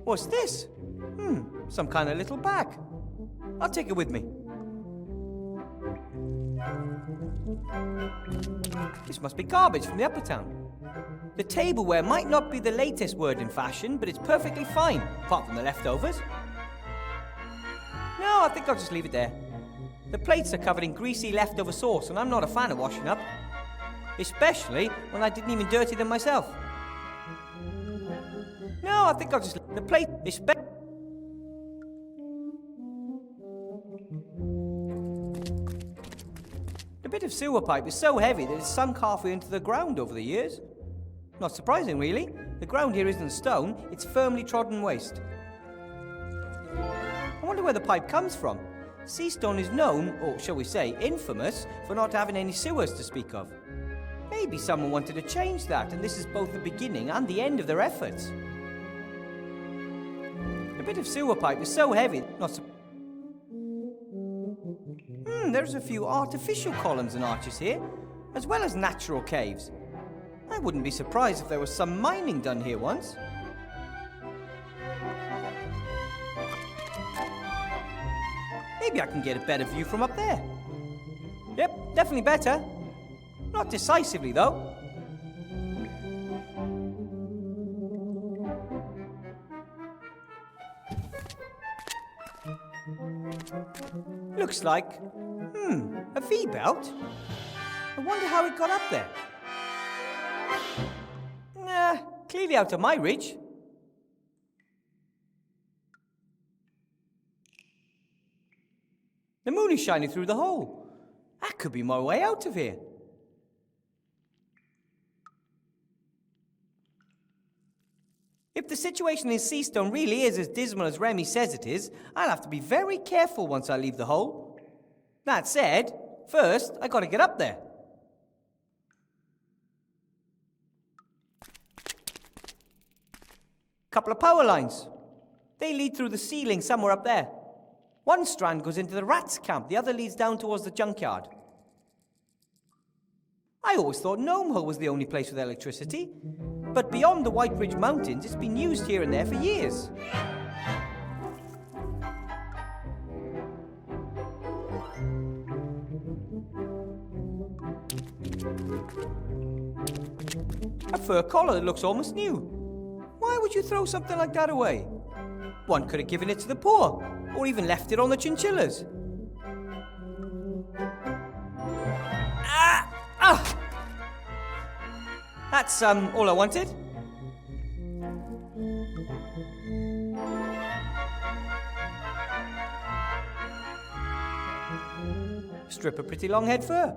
What's this? Some kind of little bag. I'll take it with me. This must be garbage from the upper town. The tableware might not be the latest word in fashion, but it's perfectly fine, apart from the leftovers. No, I think I'll just leave it there. The plates are covered in greasy leftover sauce, and I'm not a fan of washing up. Especially when I didn't even dirty them myself. No, I think I'll just leave the plate. The bit of sewer pipe is so heavy that it's sunk halfway into the ground over the years. Not surprising, really. The ground here isn't stone, it's firmly trodden waste. I wonder where the pipe comes from. Seastone is known, or shall we say, infamous, for not having any sewers to speak of. Maybe someone wanted to change that, and this is both the beginning and the end of their efforts. The bit of sewer pipe is so heavy, there's a few artificial columns and arches here, as well as natural caves. I wouldn't be surprised if there was some mining done here once. Maybe I can get a better view from up there. Yep, definitely better. Not decisively, though. Looks like, a V-belt? I wonder how it got up there. Nah, clearly out of my reach. The moon is shining through the hole. That could be my way out of here. If the situation in Seastone really is as dismal as Remy says it is, I'll have to be very careful once I leave the hole. That said, first, I gotta get up there. Couple of power lines. They lead through the ceiling somewhere up there. One strand goes into the rats' camp, the other leads down towards the junkyard. I always thought Gnomehill was the only place with electricity, but beyond the White Ridge Mountains, it's been used here and there for years. A fur collar that looks almost new. Why would you throw something like that away? One could have given it to the poor, or even left it on the chinchillas. That's, all I wanted. Strip of pretty long head fur.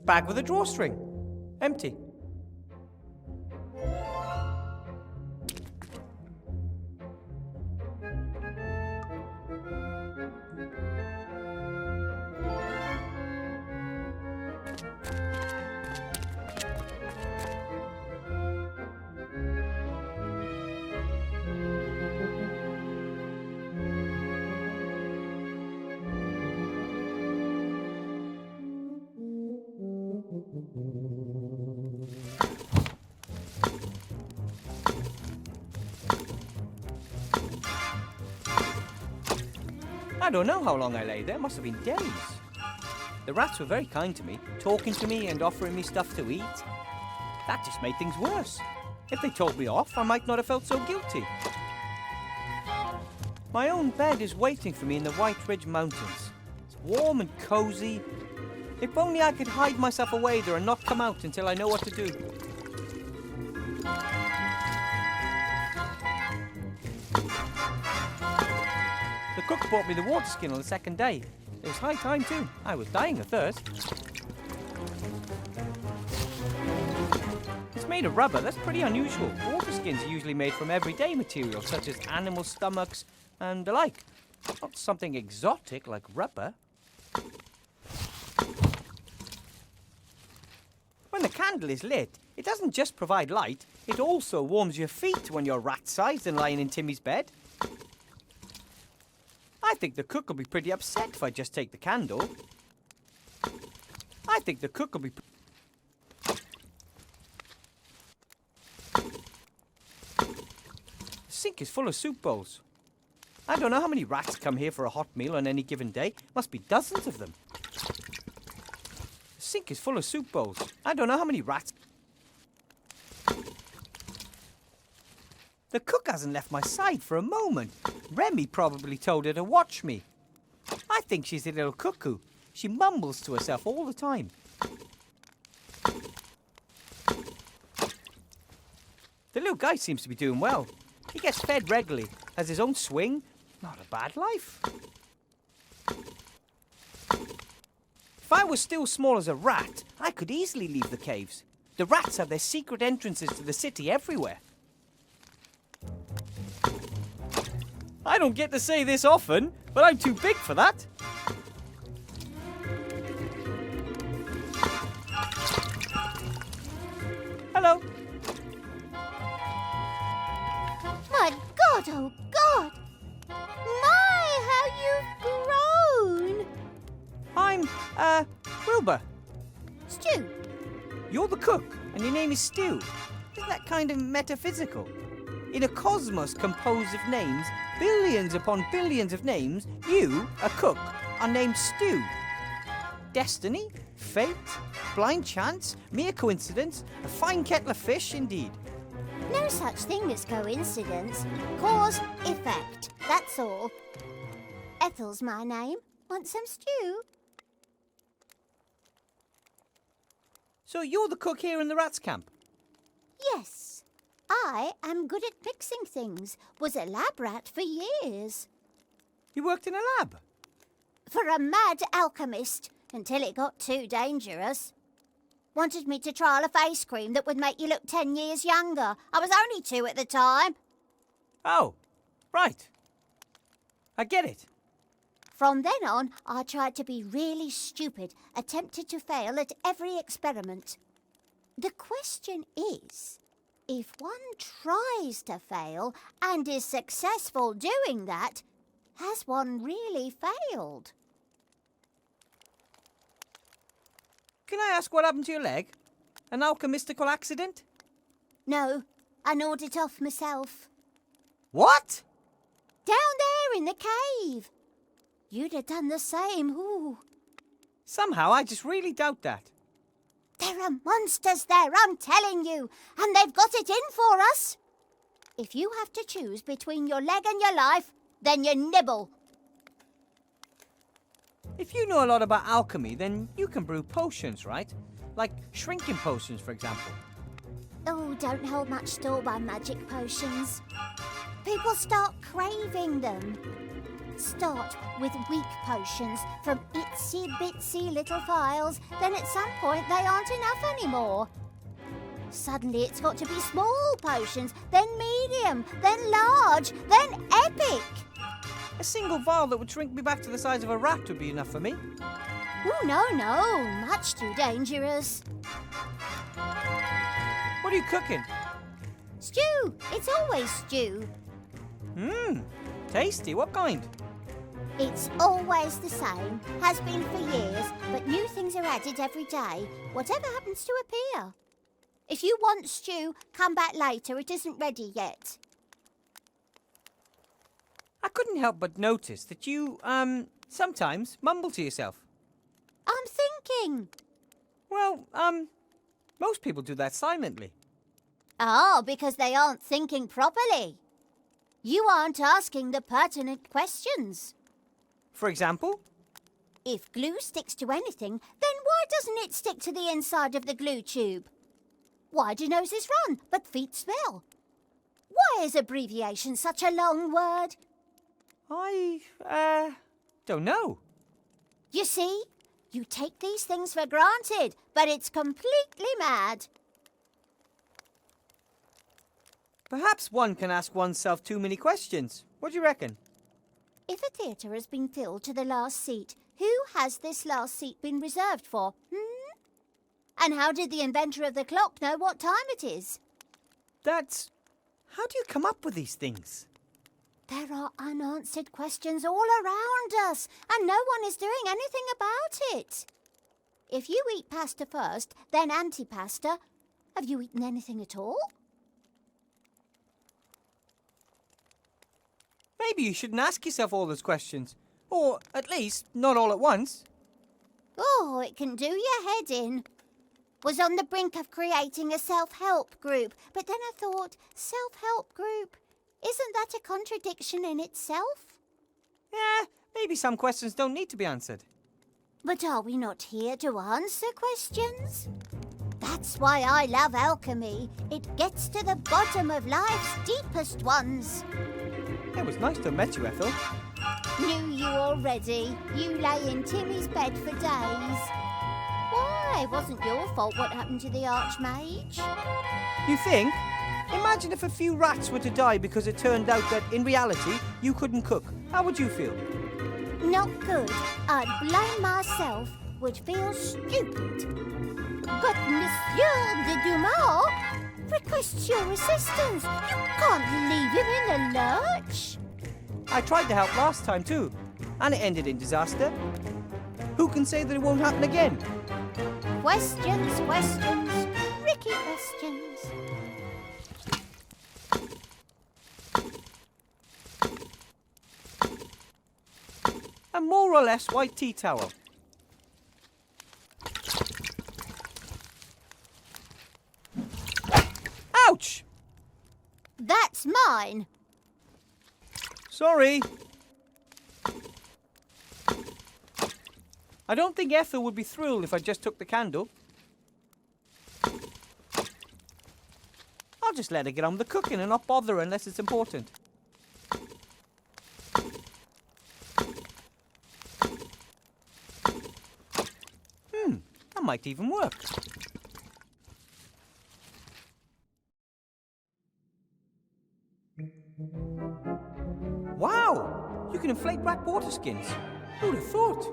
Bag with a drawstring. Empty. I don't know how long I lay there. Must have been days. The rats were very kind to me, talking to me and offering me stuff to eat. That just made things worse. If they told me off, I might not have felt so guilty. My own bed is waiting for me in the White Ridge Mountains. It's warm and cozy. If only I could hide myself away there and not come out until I know what to do. The cook brought me the water skin on the second day. It was high time too. I was dying of thirst. It's made of rubber. That's pretty unusual. Water skins are usually made from everyday materials such as animal stomachs and the like. Not something exotic like rubber. When the candle is lit, it doesn't just provide light, it also warms your feet when you're rat-sized and lying in Timmy's bed. I think the cook will be pretty upset if I just take the candle. sink is full of soup bowls. I don't know how many rats come here for a hot meal on any given day. Must be dozens of them. The sink is full of soup bowls. I don't know how many rats... The cook hasn't left my side for a moment. Remy probably told her to watch me. I think she's a little cuckoo. She mumbles to herself all the time. The little guy seems to be doing well. He gets fed regularly, has his own swing. Not a bad life. If I was still small as a rat, I could easily leave the caves. The rats have their secret entrances to the city everywhere. I don't get to say this often, but I'm too big for that. Hello. My God, oh God! My, how you've grown! I'm, Wilbur. Stu, You're the cook, and your name is Stu. Isn't that kind of metaphysical? In a cosmos composed of names, billions upon billions of names, you, a cook, are named Stu. Destiny? Fate? Blind chance? Mere coincidence? A fine kettle of fish, indeed. no such thing as coincidence. Cause, effect, that's all. Ethel's my name. Want some stew? So you're the cook here in the rats' camp? Yes. I am good at fixing things. Was a lab rat for years. You worked in a lab? For a mad alchemist, until it got too dangerous. Wanted me to trial a face cream that would make you look 10 years younger. I was only 2 at the time. Oh, right. I get it. From then on, I tried to be really stupid, attempted to fail at every experiment. The question is, if one tries to fail and is successful doing that, has one really failed? Can I ask what happened to your leg? An alchemistical accident? No, I gnawed it off myself. What? Down there in the cave. You'd have done the same, ooh. Somehow I just really doubt that. There are monsters there, I'm telling you, and they've got it in for us. If you have to choose between your leg and your life, then you nibble. If you know a lot about alchemy, then you can brew potions, right? Like shrinking potions, for example. Oh, don't hold much store by magic potions. People start craving them. Start with weak potions from itsy-bitsy little vials, then at some point they aren't enough anymore. Suddenly it's got to be small potions, then medium, then large, then epic. A single vial that would shrink me back to the size of a rat would be enough for me. Oh, no, much too dangerous. What are you cooking? Stew, it's always stew. Tasty. What kind? It's always the same, has been for years, but new things are added every day, whatever happens to appear. If you want stew, come back later, it isn't ready yet. I couldn't help but notice that you, sometimes mumble to yourself. I'm thinking. Well, most people do that silently. Oh, because they aren't thinking properly. You aren't asking the pertinent questions. For example? If glue sticks to anything, then why doesn't it stick to the inside of the glue tube? Why do noses run, but feet smell? Why is abbreviation such a long word? I don't know. You see, you take these things for granted, but it's completely mad. Perhaps one can ask oneself too many questions. What do you reckon? If a theatre has been filled to the last seat, who has this last seat been reserved for? And how did the inventor of the clock know what time it is? How do you come up with these things? There are unanswered questions all around us, and no one is doing anything about it. If you eat pasta first, then antipasta, have you eaten anything at all? Maybe you shouldn't ask yourself all those questions. Or, at least, not all at once. Oh, it can do your head in. Was on the brink of creating a self-help group, but then I thought, self-help group? Isn't that a contradiction in itself? Yeah, maybe some questions don't need to be answered. But are we not here to answer questions? That's why I love alchemy. It gets to the bottom of life's deepest ones. It was nice to have met you, Ethel. Knew you already. You lay in Timmy's bed for days. Why, it wasn't your fault what happened to the Archmage. You think? Imagine if a few rats were to die because it turned out that, in reality, you couldn't cook. How would you feel? Not good. I'd blame myself. Would feel stupid. But Monsieur de Dumas requests your assistance. You can't leave him in the lurch. I tried to help last time too, and it ended in disaster. Who can say that it won't happen again? Questions, questions, tricky questions. A more or less white tea towel. Ouch! That's mine. Sorry. I don't think Ethel would be thrilled if I just took the candle. I'll just let her get on with the cooking and not bother her unless it's important. That might even work. Wow! You can inflate rat water skins. Who'd have thought?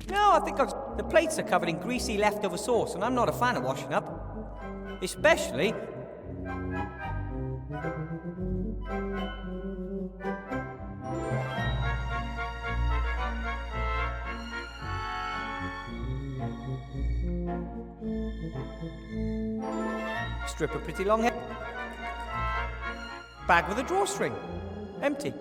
No, I think the plates are covered in greasy leftover sauce, and I'm not a fan of washing up. Especially... strip a pretty long hair. Bag with a drawstring. Empty.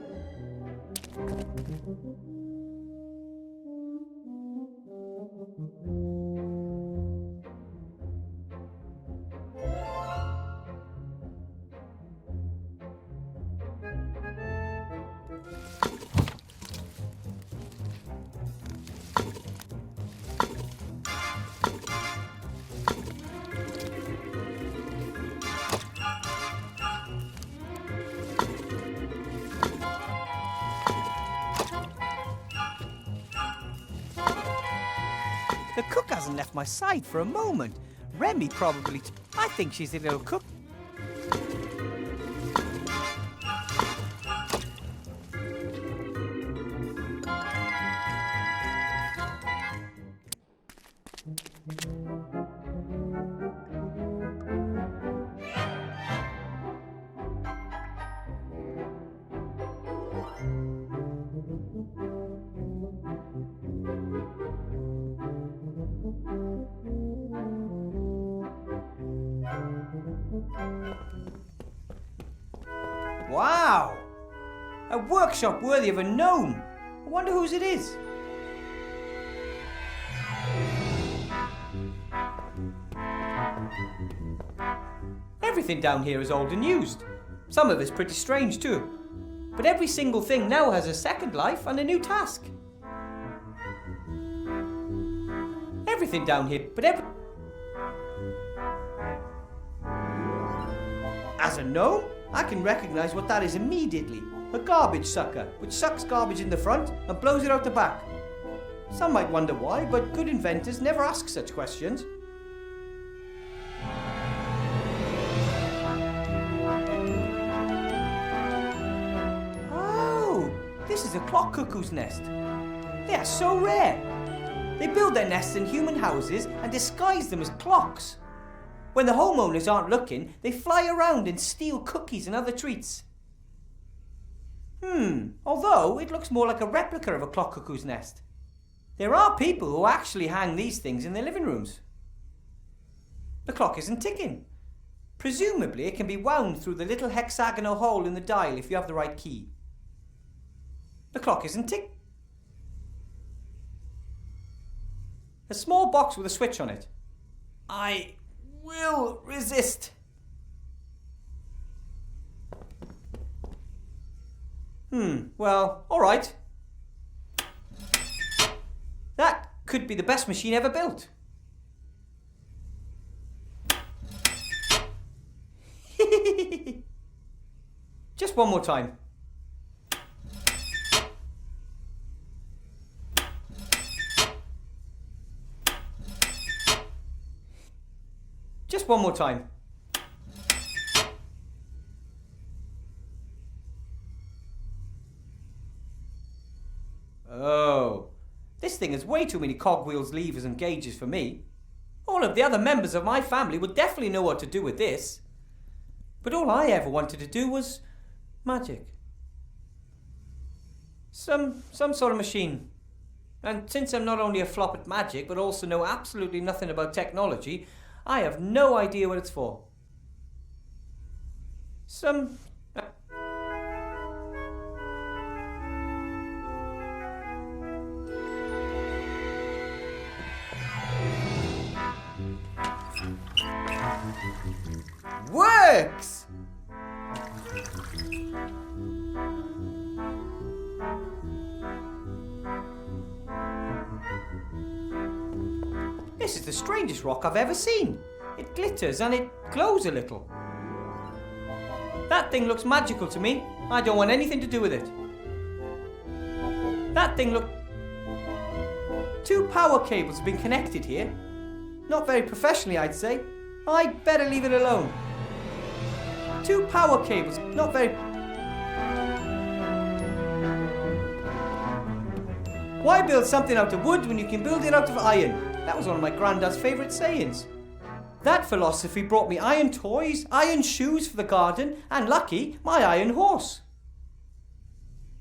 The cook hasn't left my side for a moment. Remy probably... I think she's a little cook. Wow! A workshop worthy of a gnome. I wonder whose it is. Everything down here is old and used. Some of it's pretty strange too. But every single thing now has a second life and a new task. Everything down here, As a gnome, I can recognize what that is immediately. A garbage sucker, which sucks garbage in the front and blows it out the back. Some might wonder why, but good inventors never ask such questions. Oh, this is a clock cuckoo's nest. They are so rare. They build their nests in human houses and disguise them as clocks. When the homeowners aren't looking, they fly around and steal cookies and other treats. Although it looks more like a replica of a clock cuckoo's nest. There are people who actually hang these things in their living rooms. The clock isn't ticking. Presumably it can be wound through the little hexagonal hole in the dial if you have the right key. The clock isn't ticking. A small box with a switch on it. I will resist. Well, alright. That could be the best machine ever built. Just one more time. Just one more time. Oh, this thing has way too many cogwheels, levers and gauges for me. All of the other members of my family would definitely know what to do with this. But all I ever wanted to do was magic. Some sort of machine. And since I'm not only a flop at magic, but also know absolutely nothing about technology, I have no idea what it's for. Works! This is the strangest rock I've ever seen. It glitters and it glows a little. That thing looks magical to me. I don't want anything to do with it. That thing look... 2 power cables have been connected here. Not very professionally, I'd say. I'd better leave it alone. 2 power cables, not very... Why build something out of wood when you can build it out of iron? That was one of my granddad's favourite sayings. That philosophy brought me iron toys, iron shoes for the garden, and lucky, my iron horse.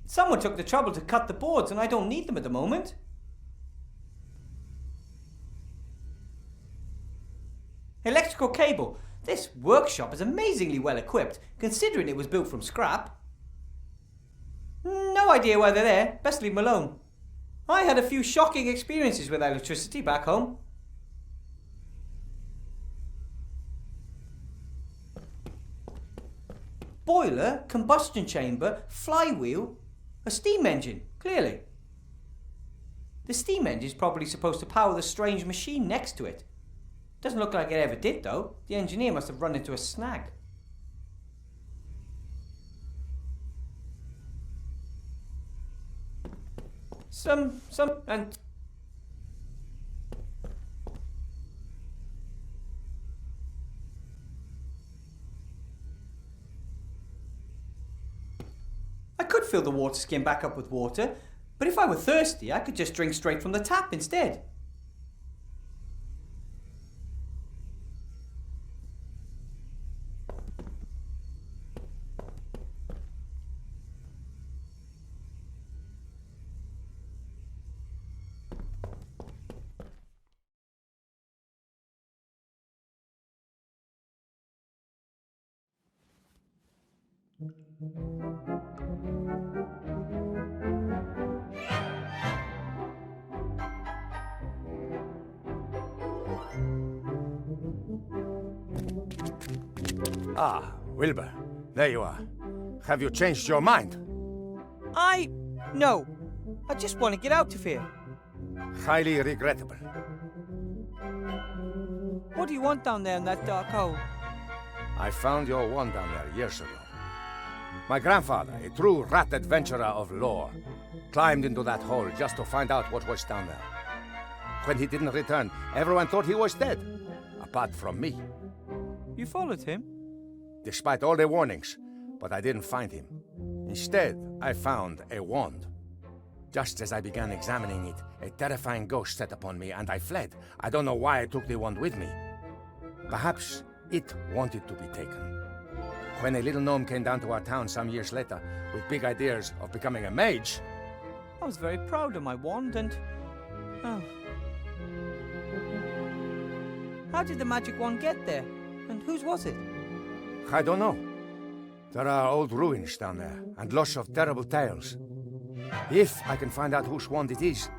Someone took the trouble to cut the boards and I don't need them at the moment. Electrical cable. This workshop is amazingly well equipped, considering it was built from scrap. No idea why they're there. Best leave them alone. I had a few shocking experiences with electricity back home. Boiler, combustion chamber, flywheel, a steam engine, clearly. The steam engine is probably supposed to power the strange machine next to it. Doesn't look like it ever did, though. The engineer must have run into a snag. And... I could fill the water skin back up with water, but if I were thirsty, I could just drink straight from the tap instead. Ah, Wilbur, there you are. Have you changed your mind? No. I just want to get out of here. Highly regrettable. What do you want down there in that dark hole? I found your wand down there years ago. My grandfather, a true rat adventurer of lore, climbed into that hole just to find out what was down there. When he didn't return, everyone thought he was dead, apart from me. You followed him? Despite all the warnings, but I didn't find him. Instead, I found a wand. Just as I began examining it, a terrifying ghost set upon me and I fled. I don't know why I took the wand with me. Perhaps it wanted to be taken. When a little gnome came down to our town some years later with big ideas of becoming a mage, I was very proud of my wand and... Oh. How did the magic wand get there? And whose was it? I don't know. There are old ruins down there, and lots of terrible tales. If I can find out whose wand it is,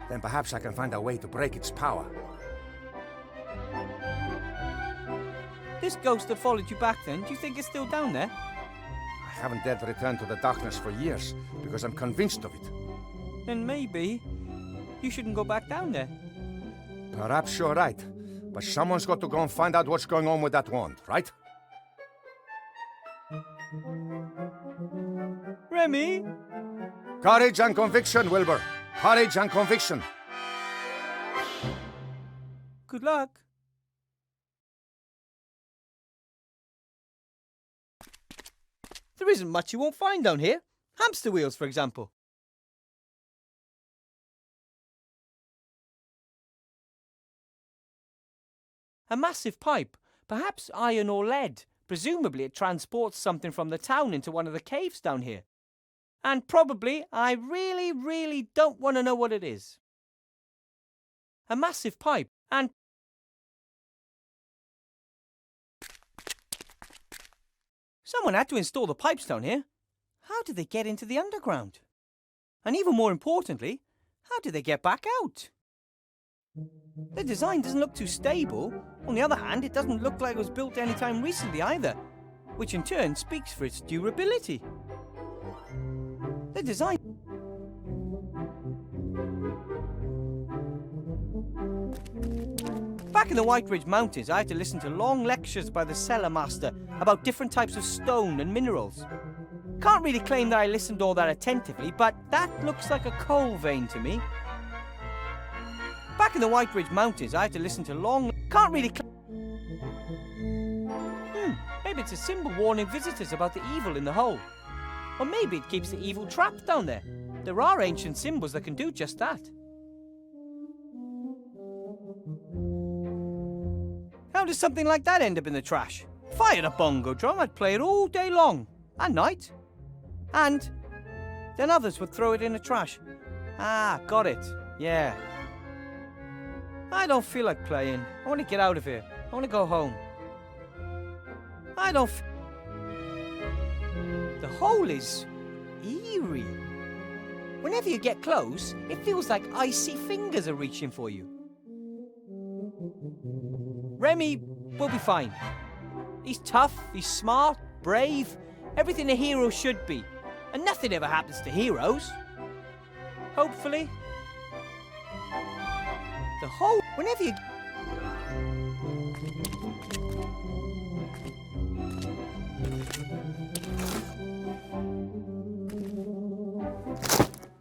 then perhaps I can find a way to break its power. This ghost that followed you back then, do you think it's still down there? I haven't dared return to the darkness for years, because I'm convinced of it. Then maybe you shouldn't go back down there. Perhaps you're right, but someone's got to go and find out what's going on with that wand, right? Remy? Courage and conviction, Wilbur. Courage and conviction. Good luck. There isn't much you won't find down here. Hamster wheels, for example. A massive pipe, perhaps iron or lead. Presumably it transports something from the town into one of the caves down here. And probably, I really, really don't want to know what it is. A massive pipe, and someone had to install the pipes down here. How did they get into the underground? And even more importantly, how did they get back out? The design doesn't look too stable. On the other hand, it doesn't look like it was built anytime recently either, which in turn speaks for its durability. The design... Back in the White Ridge Mountains, I had to listen to long lectures by the cellar master about different types of stone and minerals. Can't really claim that I listened all that attentively, but that looks like a coal vein to me. Back in the White Ridge Mountains, I had to listen to long... Can't really... maybe it's a symbol warning visitors about the evil in the hole. Or maybe it keeps the evil trapped down there. There are ancient symbols that can do just that. How does something like that end up in the trash? If I had a bongo drum, I'd play it all day long. At night. And then others would throw it in the trash. Ah, got it. Yeah. I don't feel like playing. I want to get out of here. I want to go home. I don't... The hole is eerie. Whenever you get close, it feels like icy fingers are reaching for you. Remy will be fine. He's tough, he's smart, brave, everything a hero should be. And nothing ever happens to heroes. Hopefully. The hole, whenever you...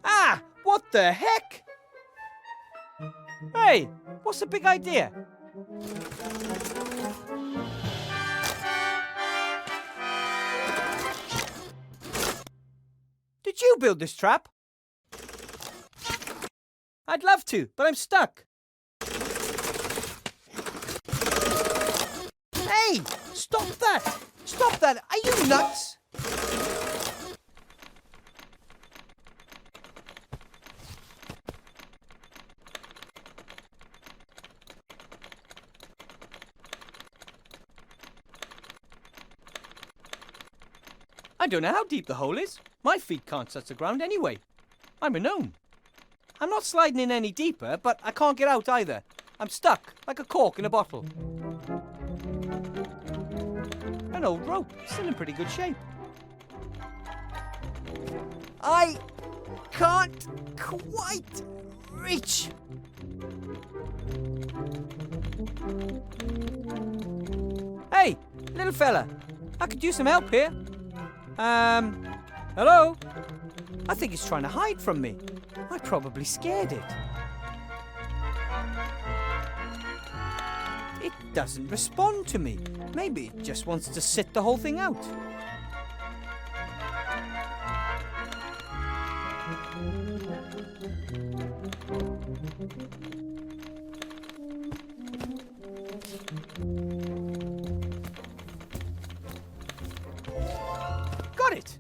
Ah! What the heck? Hey, what's the big idea? Did you build this trap? I'd love to, but I'm stuck. Hey! Stop that! Stop that! Are you nuts? I don't know how deep the hole is. My feet can't touch the ground anyway. I'm a gnome. I'm not sliding in any deeper, but I can't get out either. I'm stuck, like a cork in a bottle. An old rope, still in pretty good shape. I can't quite reach. Hey, little fella, I could use some help here. Hello? I think it's trying to hide from me. I probably scared it. It doesn't respond to me. Maybe it just wants to sit the whole thing out. Got it!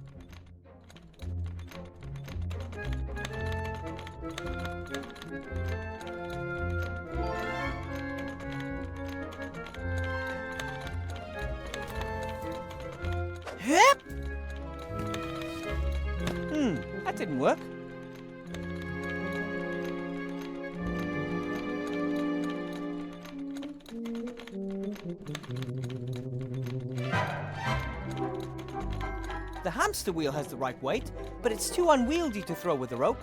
That didn't work. The hamster wheel has the right weight, but it's too unwieldy to throw with the rope.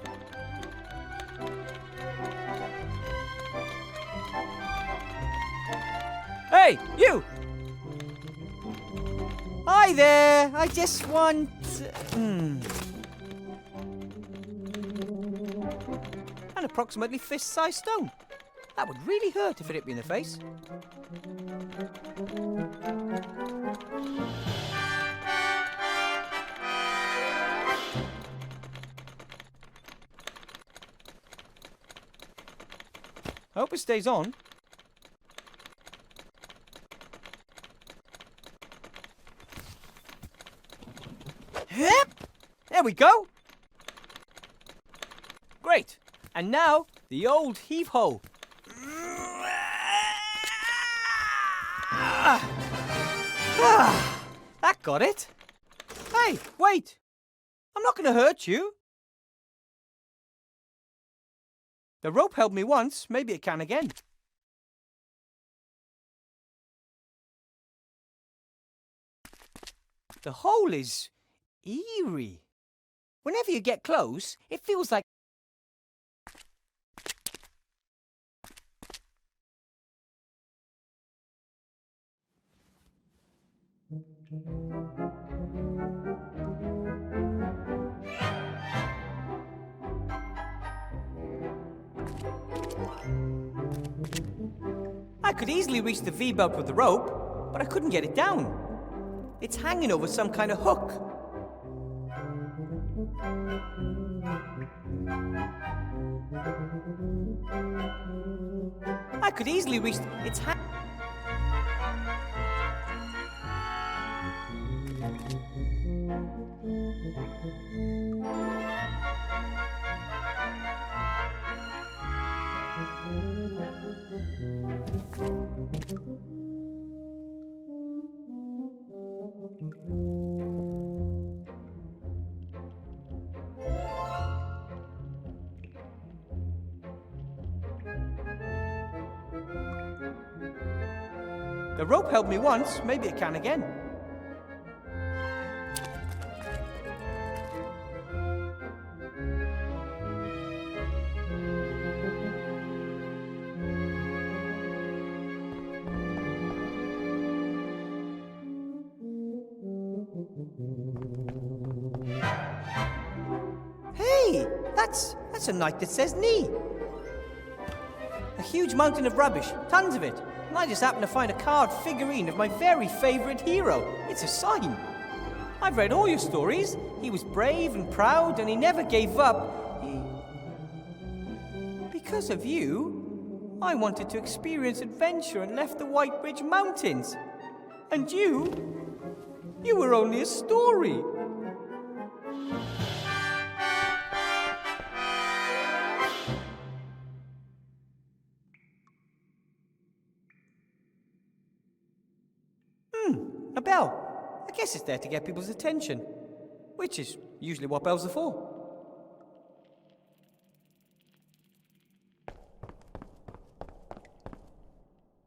Hey, you! Hi there! I just want... An approximately fist-sized stone. That would really hurt if it hit me in the face. I hope it stays on. There we go! Great! And now, the old heave-ho. That got it. Hey, wait! I'm not going to hurt you. The rope held me once, maybe it can again. The hole is eerie. Whenever you get close, it feels like... I could easily reach the V-belt with the rope, but I couldn't get it down. It's hanging over some kind of hook. I could easily reach... It's The rope held me once, maybe it can again. Hey, that's a knight that says knee. A huge mountain of rubbish, tons of it. And I just happened to find a carved figurine of my very favourite hero. It's a sign. I've read all your stories. He was brave and proud, and he never gave up. Because of you, I wanted to experience adventure and left the White Ridge Mountains. And you were only a story. A bell. I guess it's there to get people's attention, which is usually what bells are for.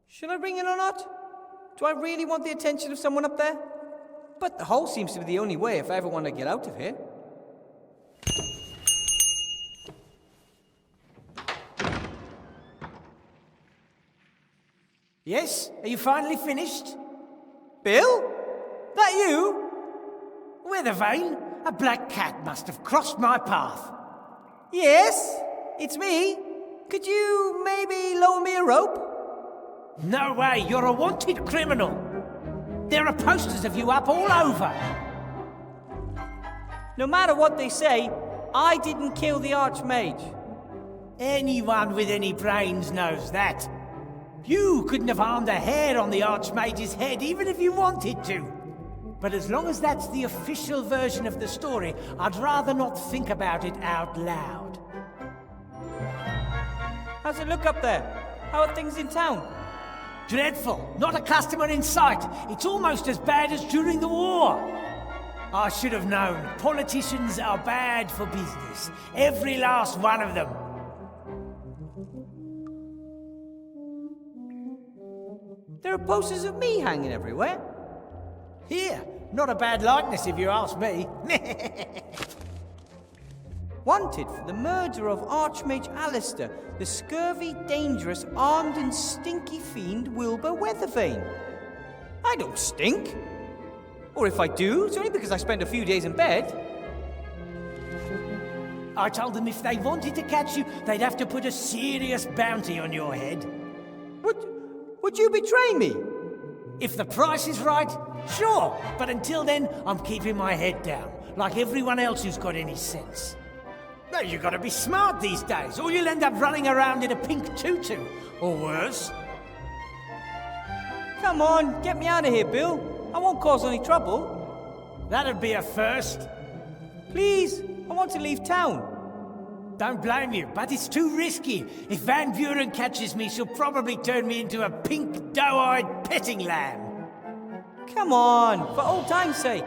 Should I ring it or not? Do I really want the attention of someone up there? But the hole seems to be the only way if I ever want to get out of here. Yes? Are you finally finished? Bill? That you? With a vein, a black cat must have crossed my path. Yes, it's me. Could you maybe loan me a rope? No way, you're a wanted criminal. There are posters of you up all over. No matter what they say, I didn't kill the Archmage. Anyone with any brains knows that. You couldn't have harmed a hair on the Archmage's head even if you wanted to. But as long as that's the official version of the story, I'd rather not think about it out loud. How's it look up there? How are things in town? Dreadful. Not a customer in sight. It's almost as bad as during the war. I should have known. Politicians are bad for business. Every last one of them. There are posters of me hanging everywhere. Here, not a bad likeness if you ask me. Wanted for the murder of Archmage Alistair, the scurvy, dangerous, armed and stinky fiend Wilbur Weathervane. I don't stink. Or if I do, it's only because I spent a few days in bed. I told them if they wanted to catch you, they'd have to put a serious bounty on your head. Would you betray me? If the price is right, sure. But until then, I'm keeping my head down, like everyone else who's got any sense. No, you gotta be smart these days, or you'll end up running around in a pink tutu, or worse. Come on, get me out of here, Bill. I won't cause any trouble. That'd be a first. Please, I want to leave town. Don't blame you, but it's too risky. If Van Buren catches me, she'll probably turn me into a pink, doe-eyed petting lamb. Come on, for old time's sake.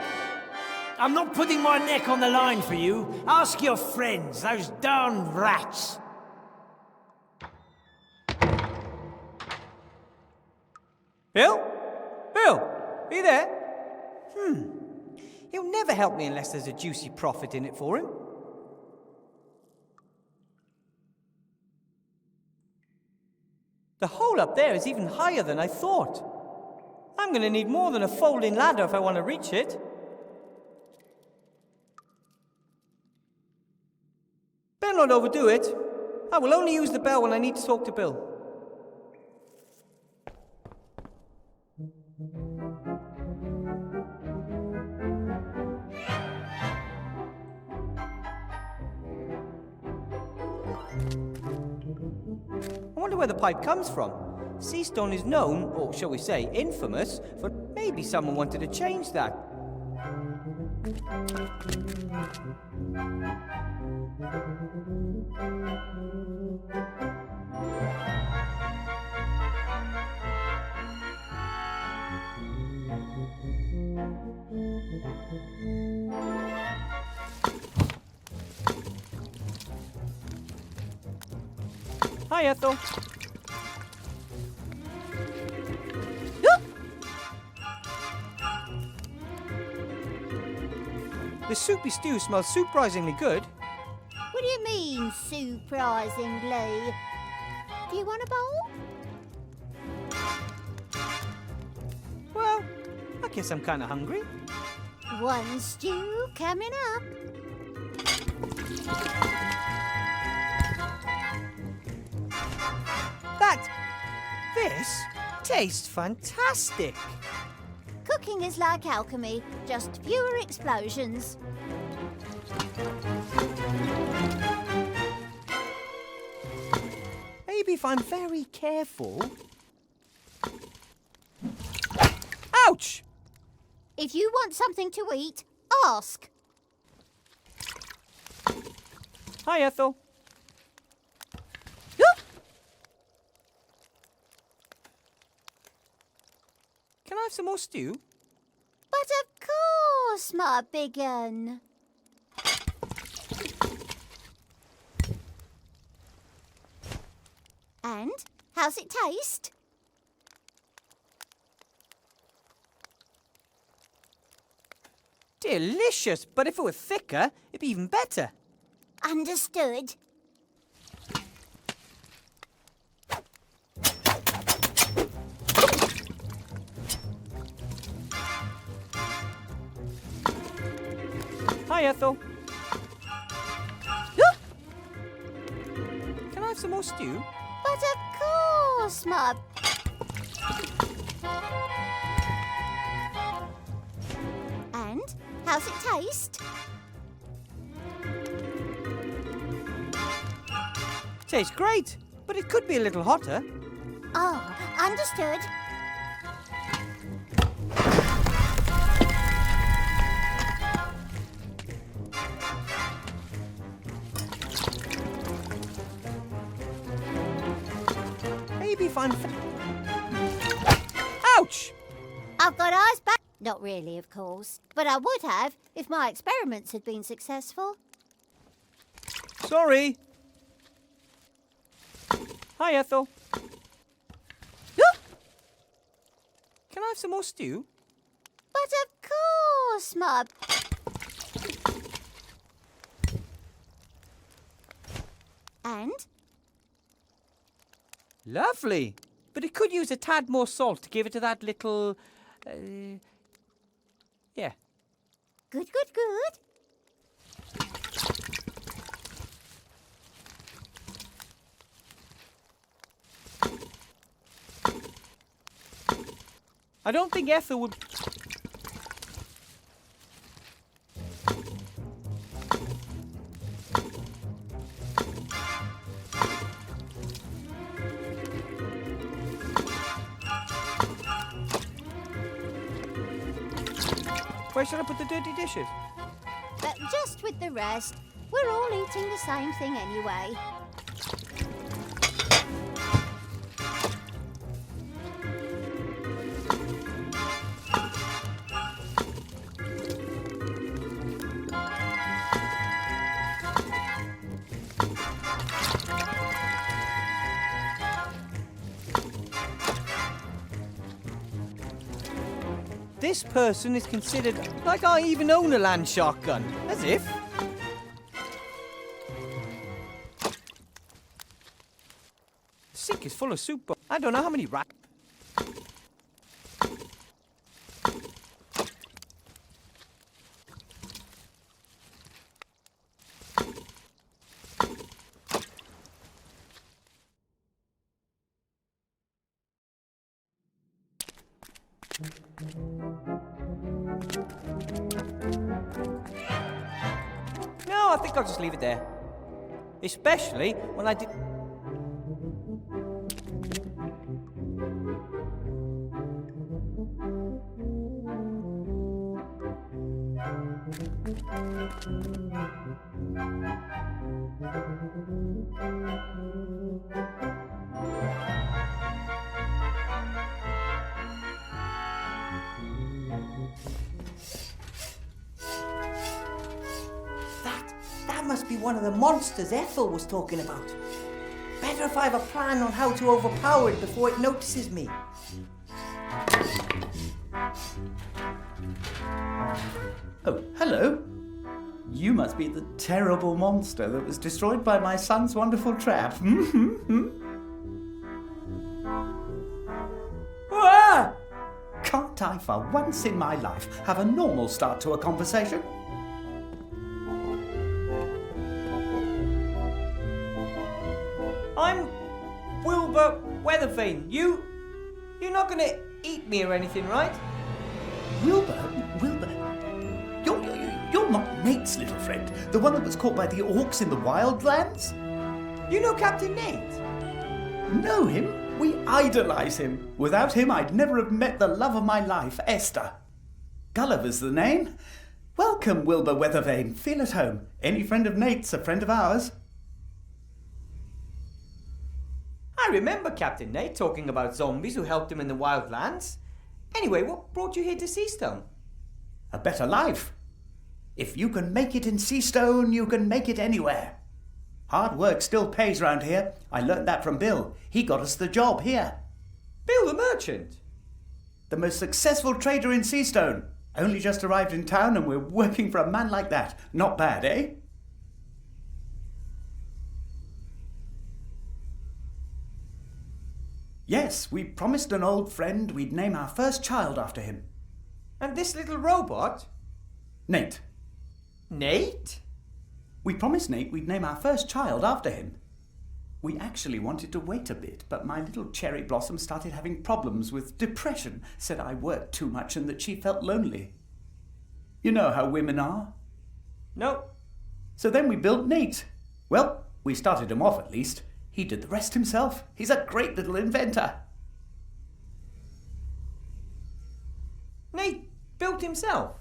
I'm not putting my neck on the line for you. Ask your friends, those darn rats. Bill? Bill, are you there? He'll never help me unless there's a juicy profit in it for him. The hole up there is even higher than I thought. I'm going to need more than a folding ladder if I want to reach it. Better not overdo it. I will only use the bell when I need to talk to Bill. I wonder where the pipe comes from. Seastone is known, or shall we say, infamous, for maybe someone wanted to change that. Hi, Ethel. The soupy stew smells surprisingly good. What do you mean, surprisingly? Do you want a bowl? Well, I guess I'm kind of hungry. One stew coming up. This tastes fantastic. Cooking is like alchemy, just fewer explosions. Maybe if I'm very careful. Ouch! If you want something to eat, ask. Hi, Ethel. Can I have some more stew? But of course, my big un. And how's it taste? Delicious, but if it were thicker, it'd be even better. Understood. Hi, Ethel. Can I have some more stew? But of course, my... And how's it taste? Tastes great, but it could be a little hotter. Oh, understood. Maybe if I'm... Ouch! I've got eyes back. Not really, of course. But I would have if my experiments had been successful. Sorry. Hi, Ethel. Can I have some more stew? But of course, my... And? Lovely. But it could use a tad more salt to give it to that little... yeah. Good, good, good. I don't think Ethel would... Where should I put the dirty dishes? Just with the rest. We're all eating the same thing anyway. This person is considered like I even own a land shotgun. As if. The sink is full of soup, but I don't know how many rats. No, I think I'll just leave it there. Especially when I did... That must be one of the monsters Ethel was talking about. Better if I have a plan on how to overpower it before it notices me. Oh, hello. You must be the terrible monster that was destroyed by my son's wonderful trap. Ah! Can't I, for once in my life, have a normal start to a conversation? I'm Wilbur Weathervane. You're not gonna eat me or anything, right? Wilbur? You're not Nate's little friend, the one that was caught by the orcs in the wildlands? You know Captain Nate? Know him? We idolise him. Without him, I'd never have met the love of my life, Esther. Gulliver's the name. Welcome, Wilbur Weathervane. Feel at home. Any friend of Nate's a friend of ours. I remember Captain Nate talking about zombies who helped him in the wildlands. Anyway, what brought you here to Seastone? A better life. If you can make it in Seastone, you can make it anywhere. Hard work still pays round here. I learnt that from Bill. He got us the job here. Bill the merchant? The most successful trader in Seastone. Only just arrived in town and we're working for a man like that. Not bad, eh? Yes, we promised an old friend we'd name our first child after him. And this little robot? Nate. Nate? We promised Nate we'd name our first child after him. We actually wanted to wait a bit, but my little cherry blossom started having problems with depression, said I worked too much and that she felt lonely. You know how women are. No. So then we built Nate. Well, we started him off at least. He did the rest himself. He's a great little inventor. Nate built himself?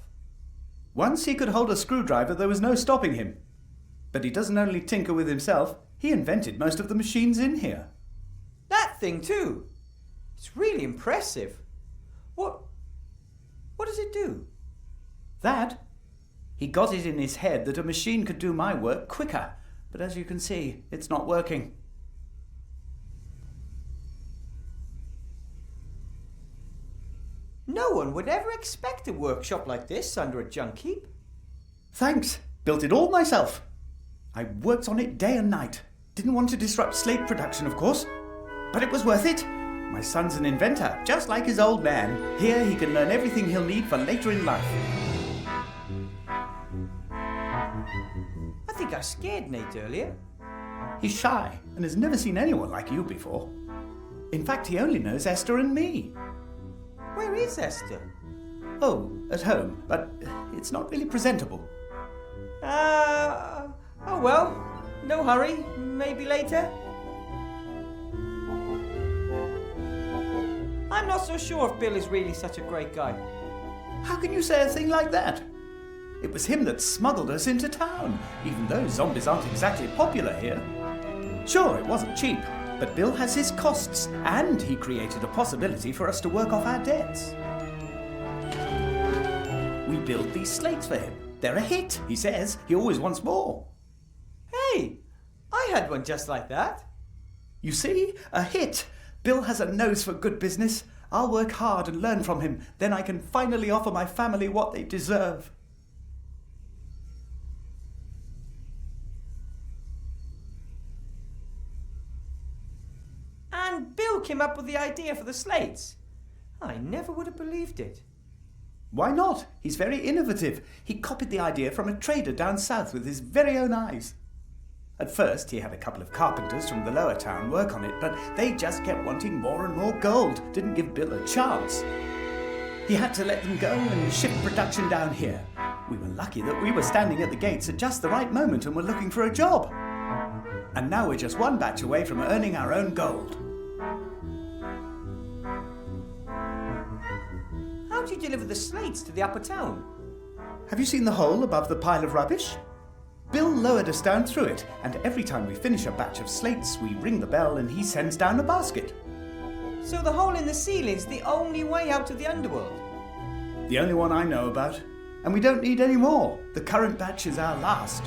Once he could hold a screwdriver, there was no stopping him. But he doesn't only tinker with himself, he invented most of the machines in here. That thing too? It's really impressive. What What does it do? That? He got it in his head that a machine could do my work quicker, but as you can see, it's not working. No one would ever expect a workshop like this under a junk heap. Thanks. Built it all myself. I worked on it day and night. Didn't want to disrupt slate production, of course. But it was worth it. My son's an inventor, just like his old man. Here he can learn everything he'll need for later in life. I think I scared Nate earlier. He's shy and has never seen anyone like you before. In fact, he only knows Esther and me. Where is Esther? Oh, at home, but it's not really presentable. Oh well, no hurry, maybe later. I'm not so sure if Bill is really such a great guy. How can you say a thing like that? It was him that smuggled us into town, even though zombies aren't exactly popular here. Sure, it wasn't cheap, but Bill has his costs, and he created a possibility for us to work off our debts. We build these slates for him. They're a hit, he says. He always wants more. Hey, I had one just like that. You see? A hit. Bill has a nose for good business. I'll work hard and learn from him. Then I can finally offer my family what they deserve. And Bill came up with the idea for the slates. I never would have believed it. Why not? He's very innovative. He copied the idea from a trader down south with his very own eyes. At first, he had a couple of carpenters from the lower town work on it, but they just kept wanting more and more gold. Didn't give Bill a chance. He had to let them go and shift production down here. We were lucky that we were standing at the gates at just the right moment and were looking for a job. And now we're just one batch away from earning our own gold. How do you deliver the slates to the upper town? Have you seen the hole above the pile of rubbish? Bill lowered us down through it, and every time we finish a batch of slates, we ring the bell and he sends down a basket. So the hole in the ceiling's the only way out to the underworld? The only one I know about. And we don't need any more. The current batch is our last.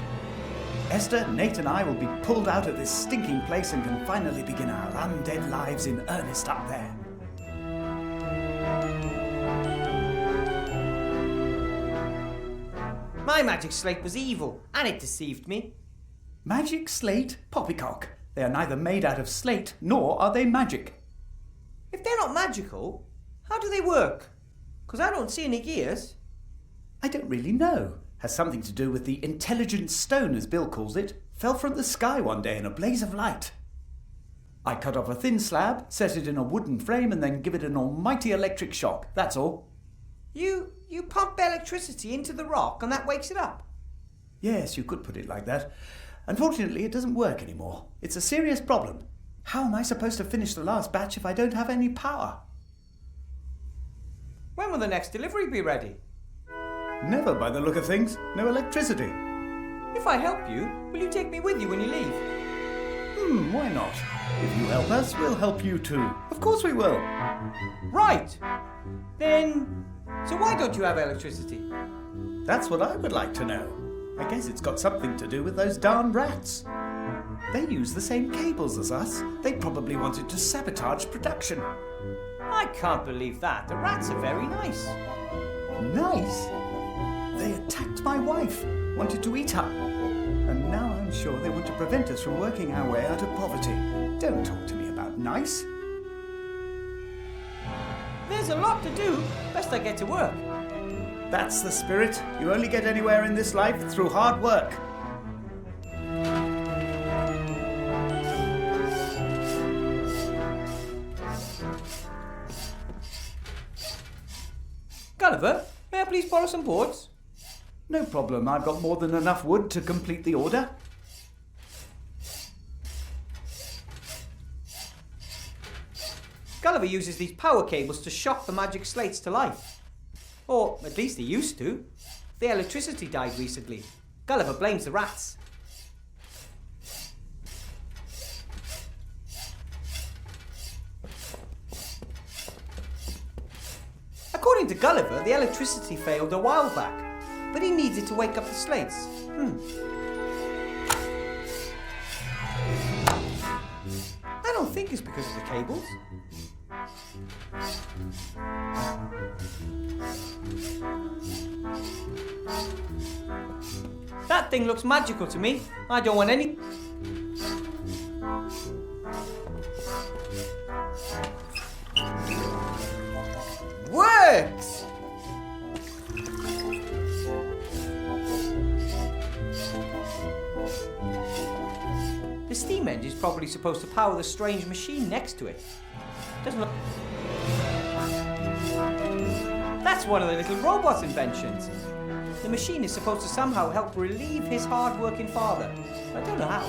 Esther, Nate and I will be pulled out of this stinking place and can finally begin our undead lives in earnest up there. My magic slate was evil, and it deceived me. Magic slate? Poppycock. They are neither made out of slate, nor are they magic. If they're not magical, how do they work? 'Cause I don't see any gears. I don't really know. Has something to do with the intelligent stone, as Bill calls it. Fell from the sky one day in a blaze of light. I cut off a thin slab, set it in a wooden frame, and then give it an almighty electric shock. That's all. You pump electricity into the rock and that wakes it up? Yes, you could put it like that. Unfortunately, it doesn't work anymore. It's a serious problem. How am I supposed to finish the last batch if I don't have any power? When will the next delivery be ready? Never, by the look of things. No electricity. If I help you, will you take me with you when you leave? Why not? If you help us, we'll help you too. Of course we will. Right. Then, so why don't you have electricity? That's what I would like to know. I guess it's got something to do with those darn rats. They use the same cables as us. They probably wanted to sabotage production. I can't believe that. The rats are very nice. Nice? They attacked my wife, wanted to eat her. And now I'm sure they want to prevent us from working our way out of poverty. Don't talk to me about nice. There's a lot to do. Best I get to work. That's the spirit. You only get anywhere in this life through hard work. Gulliver, may I please borrow some boards? No problem. I've got more than enough wood to complete the order. Gulliver uses these power cables to shock the magic slates to life. Or at least he used to. The electricity died recently. Gulliver blames the rats. According According to Gulliver, the electricity failed a while back, but he needs it to wake up the slates. I don't think it's because of the cables. That thing looks magical to me. I don't want any... Works! The steam engine is probably supposed to power the strange machine next to it. Doesn't look... That's one of the little robot's inventions. The machine is supposed to somehow help relieve his hard-working father. I don't know how.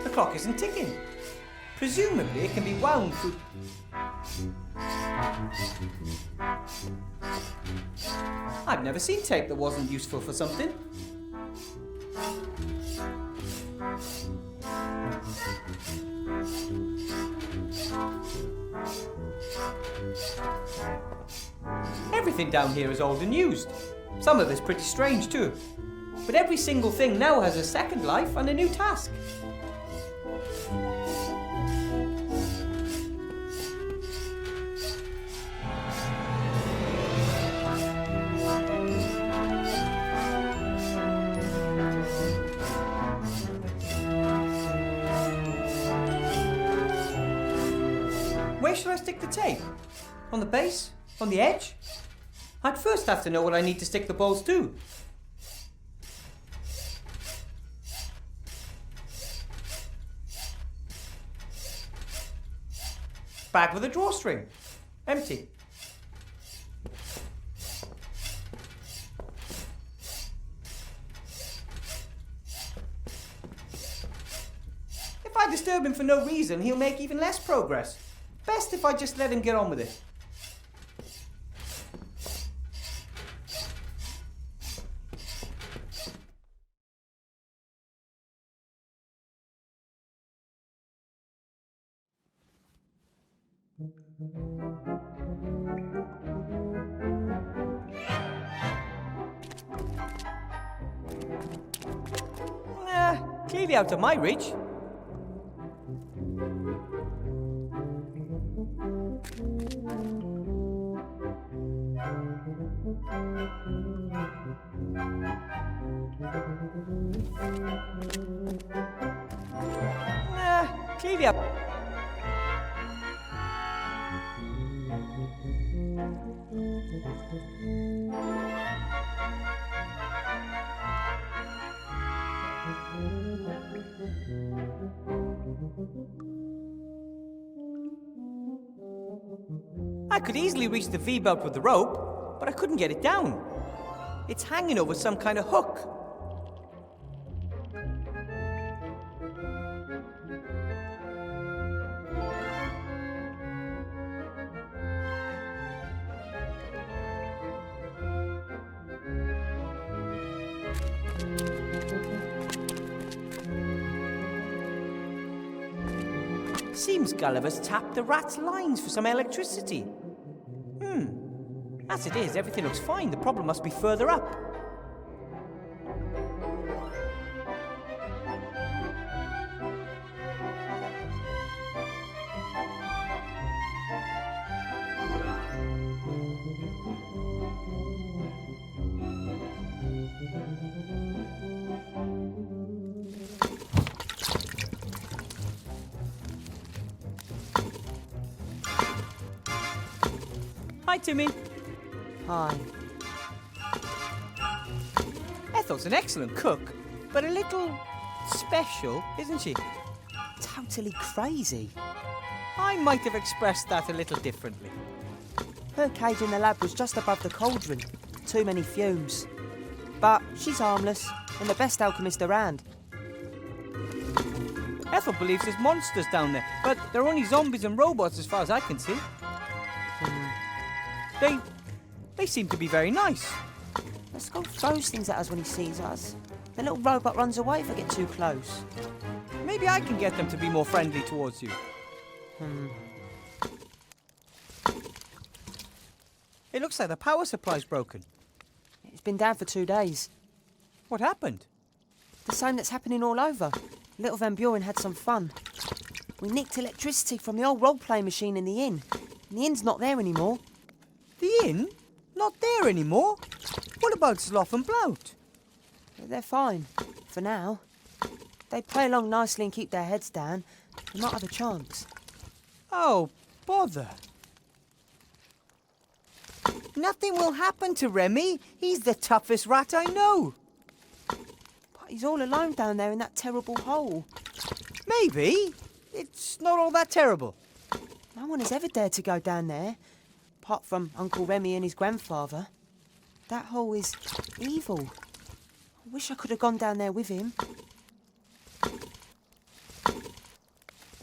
The clock isn't ticking. Presumably it can be wound through... I've never seen tape that wasn't useful for something. Everything down here is old and used. Some of it's pretty strange too. But every single thing now has a second life and a new task. Where should I stick the tape? On the base? On the edge? I'd first have to know what I need to stick the balls to. Bag with a drawstring. Empty. If I disturb him for no reason, he'll make even less progress. Best if I just let him get on with it. Clearly out of my reach. Clearly out. I could easily reach the V-belt with the rope, but I couldn't get it down. It's hanging over some kind of hook. Seems Gulliver's tapped the rat's lines for some electricity. As it is, everything looks fine. The problem must be further up. Hi, Timmy. Hi. Ethel's an excellent cook, but a little special, isn't she? Totally crazy. I might have expressed that a little differently. Her cage in the lab was just above the cauldron. Too many fumes. But she's harmless, and the best alchemist around. Ethel believes there's monsters down there, but they're only zombies and robots as far as I can see. They seem to be very nice. The skull throws things at us when he sees us. The little robot runs away if I get too close. Maybe I can get them to be more friendly towards you. It looks like the power supply's broken. It's been down for 2 days. What happened? The same that's happening all over. Little Van Buren had some fun. We nicked electricity from the old role-play machine in the inn. And the inn's not there anymore. The inn? Not there anymore? What about Sloth and Blout? They're fine, for now. They play along nicely and keep their heads down. They might have a chance. Oh, bother. Nothing will happen to Remy. He's the toughest rat I know. But he's all alone down there in that terrible hole. Maybe. It's not all that terrible. No one has ever dared to go down there, apart from Uncle Remy and his grandfather. That hole is evil. I wish I could have gone down there with him.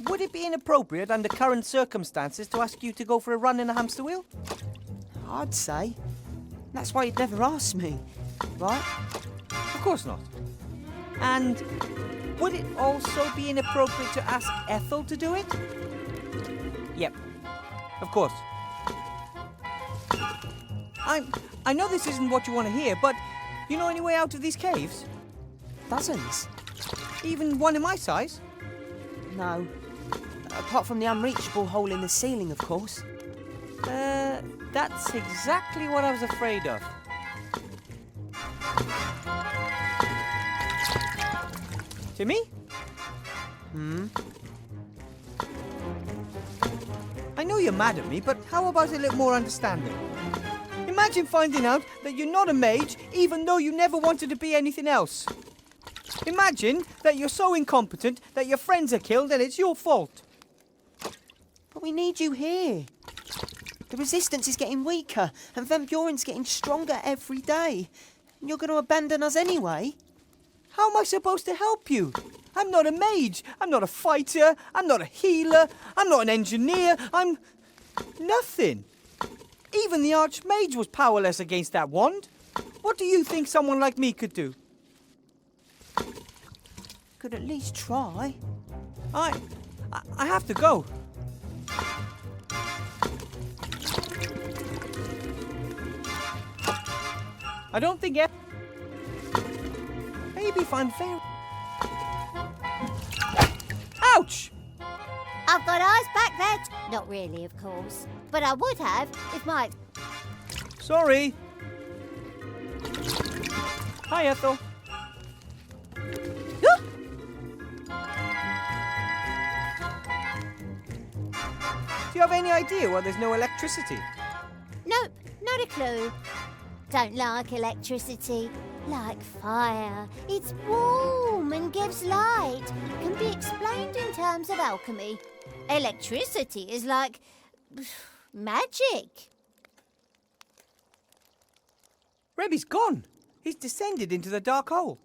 Would it be inappropriate under current circumstances to ask you to go for a run in a hamster wheel? I'd say. That's why you'd never ask me, right? Of course not. And would it also be inappropriate to ask Ethel to do it? Yep, of course. I know this isn't what you want to hear, but you know any way out of these caves? Dozens. Even one in my size? No. Apart from the unreachable hole in the ceiling, of course. That's exactly what I was afraid of. Timmy? I know you're mad at me, but how about a little more understanding? Imagine finding out that you're not a mage, even though you never wanted to be anything else. Imagine that you're so incompetent that your friends are killed and it's your fault. But we need you here. The resistance is getting weaker, and Van Buren's getting stronger every day. And you're going to abandon us anyway? How am I supposed to help you? I'm not a mage. I'm not a fighter. I'm not a healer. I'm not an engineer. I'm nothing. Even the Archmage was powerless against that wand. What do you think someone like me could do? Could at least try. I have to go. I don't think maybe if I'm very... Ouch! I've got eyes back there. Not really, of course. But I would have if my... Sorry. Hi, Ethel. Do you have any idea why there's no electricity? Nope, not a clue. Don't like electricity. Like fire. It's warm and gives light. Can be explained in terms of alchemy. Electricity is like... magic. Remy's gone. He's descended into the dark hole.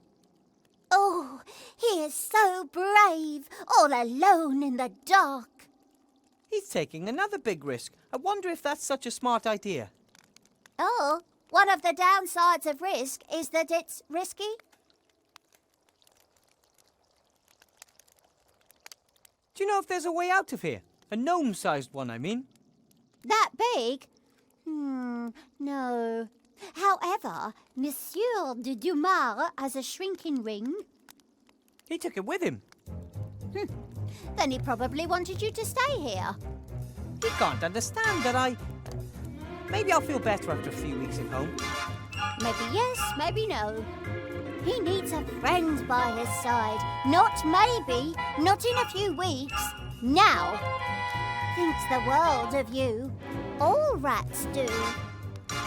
Oh, he is so brave, all alone in the dark. He's taking another big risk. I wonder if that's such a smart idea. Oh, one of the downsides of risk is that it's risky. Do you know if there's a way out of here? A gnome-sized one, I mean. That big? No. However, Monsieur de Dumas has a shrinking ring. He took it with him. Then he probably wanted you to stay here. He can't understand that Maybe I'll feel better after a few weeks at home. Maybe yes, maybe no. He needs a friend by his side. Not maybe, not in a few weeks. Now. Thinks the world of you. All rats do.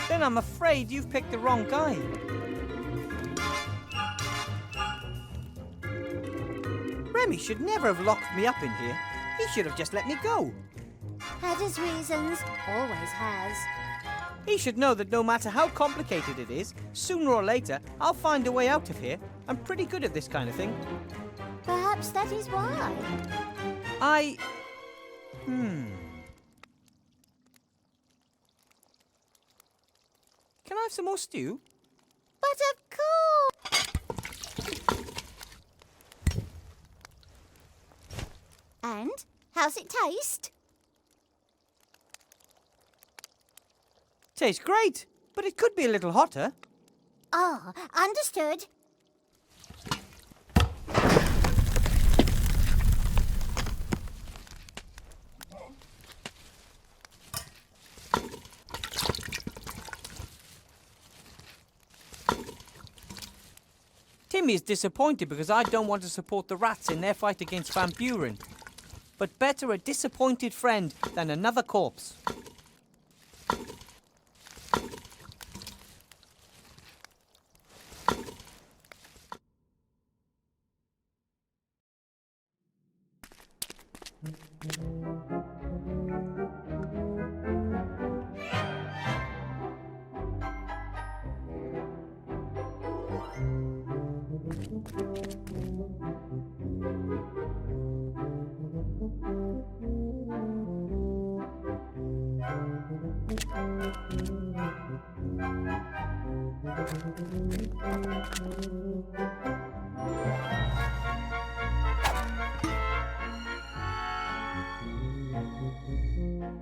Then I'm afraid you've picked the wrong guy. Remy should never have locked me up in here. He should have just let me go. Had his reasons. Always has. He should know that no matter how complicated it is, sooner or later, I'll find a way out of here. I'm pretty good at this kind of thing. Perhaps that is why. Can I have some more stew? But of course. And? How's it taste? Tastes great, but it could be a little hotter. Ah, understood. Timmy is disappointed because I don't want to support the rats in their fight against Van Buren. But better a disappointed friend than another corpse.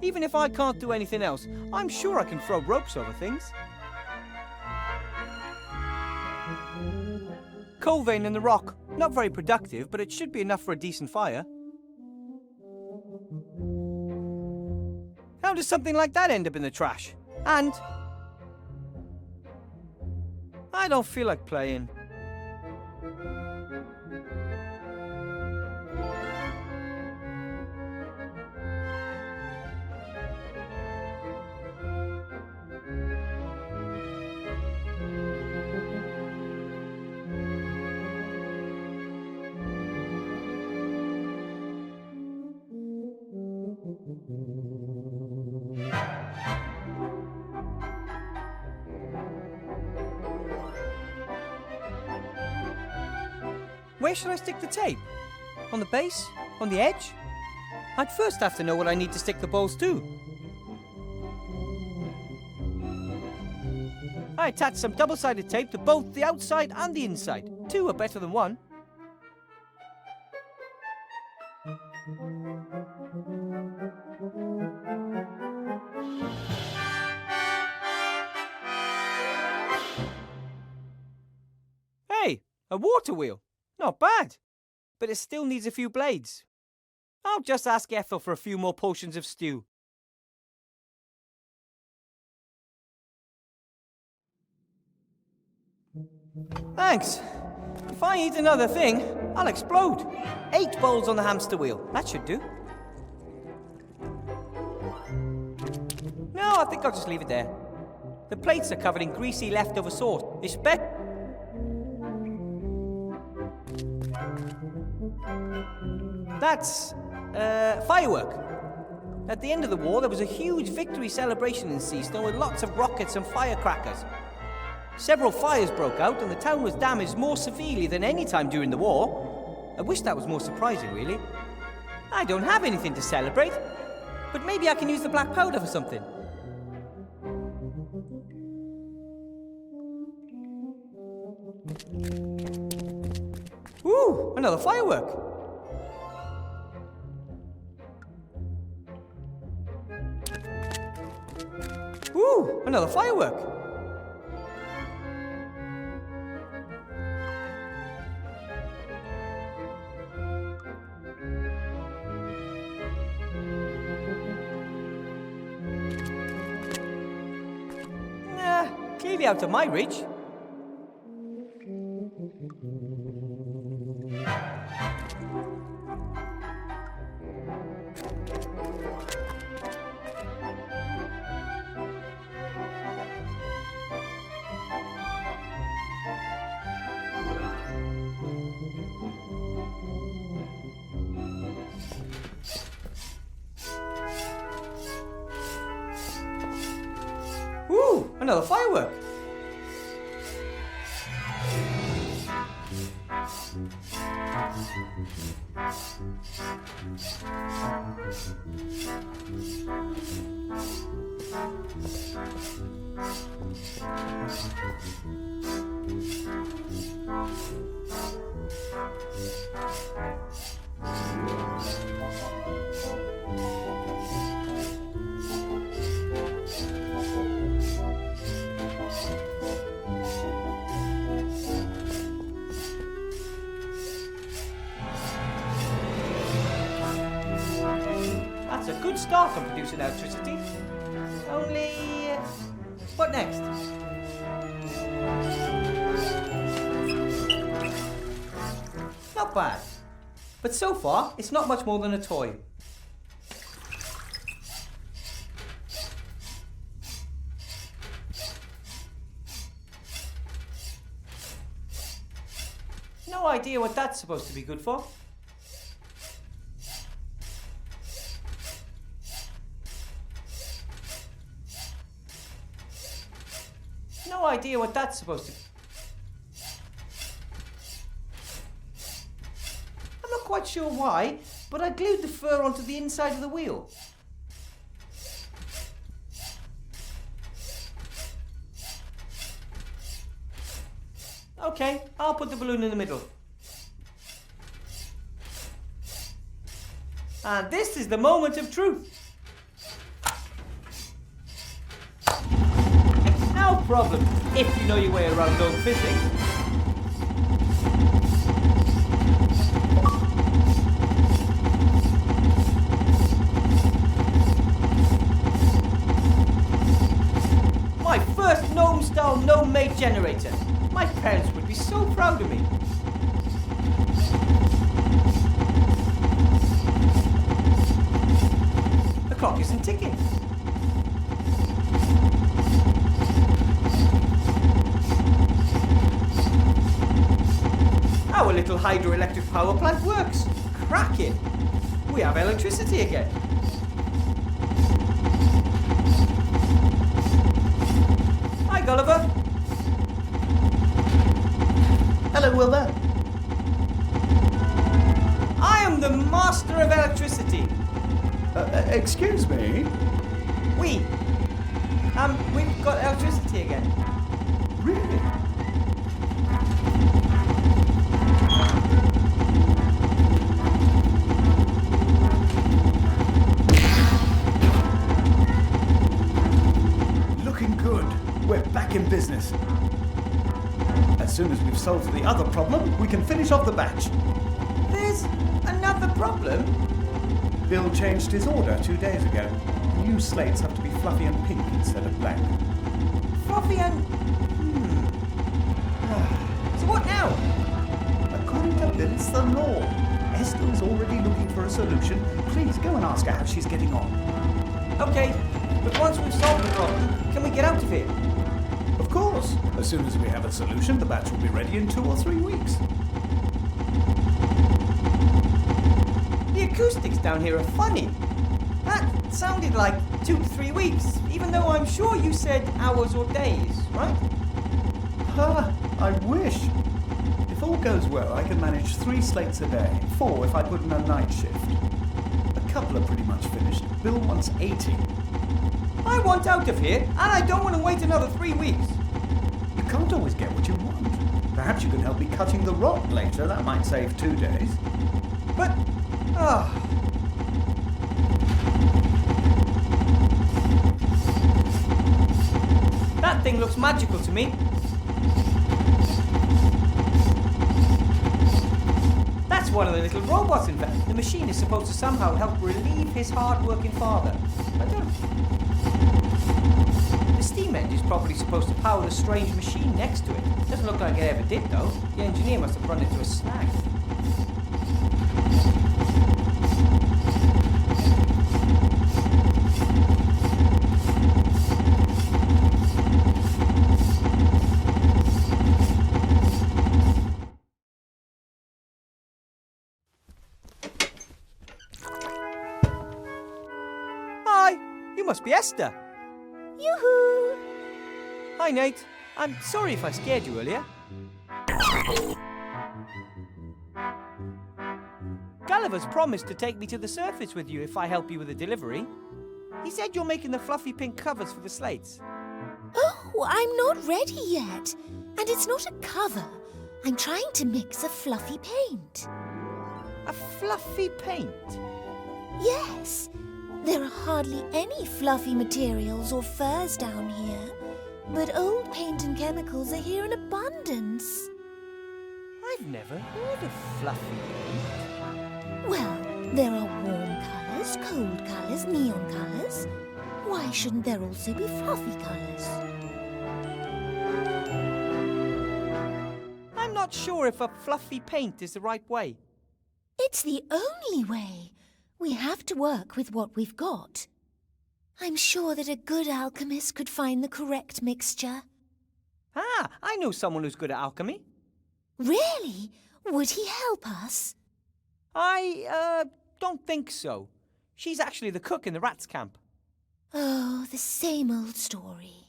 Even if I can't do anything else, I'm sure I can throw ropes over things. Coal vein in the rock. Not very productive, but it should be enough for a decent fire. How does something like that end up in the trash? And I don't feel like playing. Where should I stick the tape? On the base? On the edge? I'd first have to know what I need to stick the balls to. I attached some double-sided tape to both the outside and the inside. Two are better than one. Hey, a water wheel. Not bad, but it still needs a few blades. I'll just ask Ethel for a few more portions of stew. Thanks. If I eat another thing, I'll explode. 8 bowls on the hamster wheel. That should do. No, I think I'll just leave it there. The plates are covered in greasy leftover sauce. That's firework. At the end of the war, there was a huge victory celebration in Seaston with lots of rockets and firecrackers. Several fires broke out and the town was damaged more severely than any time during the war. I wish that was more surprising, really. I don't have anything to celebrate, but maybe I can use the black powder for something. Ooh, another firework. Ooh, another firework. Nah, clearly out of my reach. Another firework. That's a good start on producing electricity. Only... what next? Not bad. But so far, it's not much more than a toy. No idea what that's supposed to be good for. No idea what that's supposed to be. I'm not quite sure why, but I glued the fur onto the inside of the wheel. Okay, I'll put the balloon in the middle. And this is the moment of truth. No problem, if you know your way around known physics. My first gnome-style gnome-made generator. My parents would be so proud of me. The clock isn't ticking. Our little hydroelectric power plant works. Cracking. We have electricity again. Hi, Gulliver. Hello, Wilbur. I am the master of electricity. Excuse me? We've got electricity again. Really? Looking good. We're back in business. As soon as we've solved the other problem, we can finish off the batch. There's another problem. Bill changed his order 2 days ago. New slates have to be fluffy and pink instead of black. Fluffy and... So what now? According to Bill, it's the law. Esther is already looking for a solution. Please go and ask her how she's getting on. Okay, but once we've solved the problem, can we get out of here? Of course. As soon as we have a solution, the batch will be ready in 2 or 3 weeks. The acoustics down here are funny. That sounded like 2 to 3 weeks, even though I'm sure you said hours or days, right? I wish. If all goes well, I can manage 3 slates a day. 4 if I put in a night shift. A couple are pretty much finished. Bill wants 80. I want out of here, and I don't want to wait another 3 weeks. You can't always get what you want. Perhaps you can help me cutting the rock later. That might save 2 days. But, that thing looks magical to me. That's one of the little robots, in fact. The machine is supposed to somehow help relieve his hard-working father. I don't... The steam engine's probably supposed to power the strange machine next to it. Doesn't look like it ever did, though. The engineer must have run into a snag. Hi, you must be Esther. Yoo-hoo! Hi, Nate. I'm sorry if I scared you earlier. Gulliver's promised to take me to the surface with you if I help you with the delivery. He said you're making the fluffy pink covers for the slates. Oh, I'm not ready yet. And it's not a cover. I'm trying to mix a fluffy paint. A fluffy paint? Yes. There are hardly any fluffy materials or furs down here. But old paint and chemicals are here in abundance. I've never heard of fluffy paint. Well, there are warm colours, cold colours, neon colours. Why shouldn't there also be fluffy colours? I'm not sure if a fluffy paint is the right way. It's the only way. We have to work with what we've got. I'm sure that a good alchemist could find the correct mixture. Ah, I know someone who's good at alchemy. Really? Would he help us? I don't think so. She's actually the cook in the rats' camp. Oh, the same old story.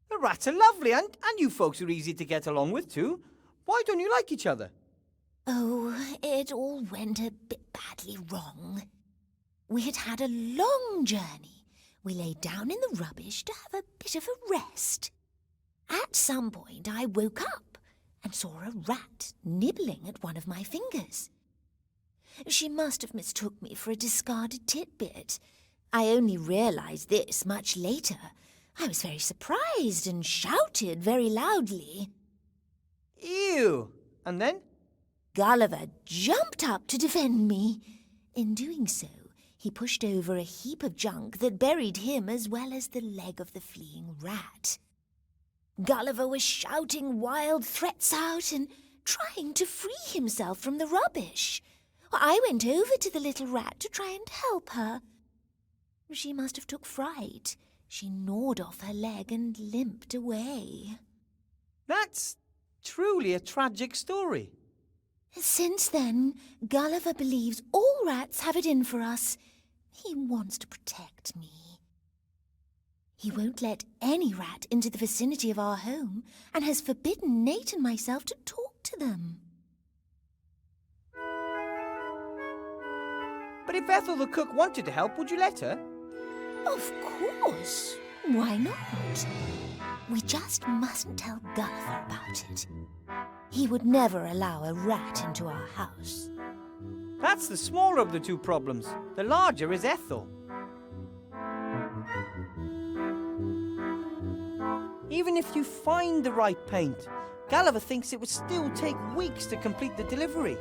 The rats are lovely, and you folks are easy to get along with, too. Why don't you like each other? Oh, it all went a bit badly wrong. We had had a long journey. We lay down in the rubbish to have a bit of a rest. At some point, I woke up and saw a rat nibbling at one of my fingers. She must have mistook me for a discarded tidbit. I only realised this much later. I was very surprised and shouted very loudly. Ew! And then? Gulliver jumped up to defend me. In doing so, he pushed over a heap of junk that buried him as well as the leg of the fleeing rat. Gulliver was shouting wild threats out and trying to free himself from the rubbish. I went over to the little rat to try and help her. She must have took fright. She gnawed off her leg and limped away. That's truly a tragic story. Since then, Gulliver believes all rats have it in for us. He wants to protect me. He won't let any rat into the vicinity of our home and has forbidden Nate and myself to talk to them. But if Ethel the cook wanted to help, would you let her? Of course. Why not? We just mustn't tell Gulliver about it. He would never allow a rat into our house. That's the smaller of the two problems. The larger is Ethel. Even if you find the right paint, Gulliver thinks it would still take weeks to complete the delivery.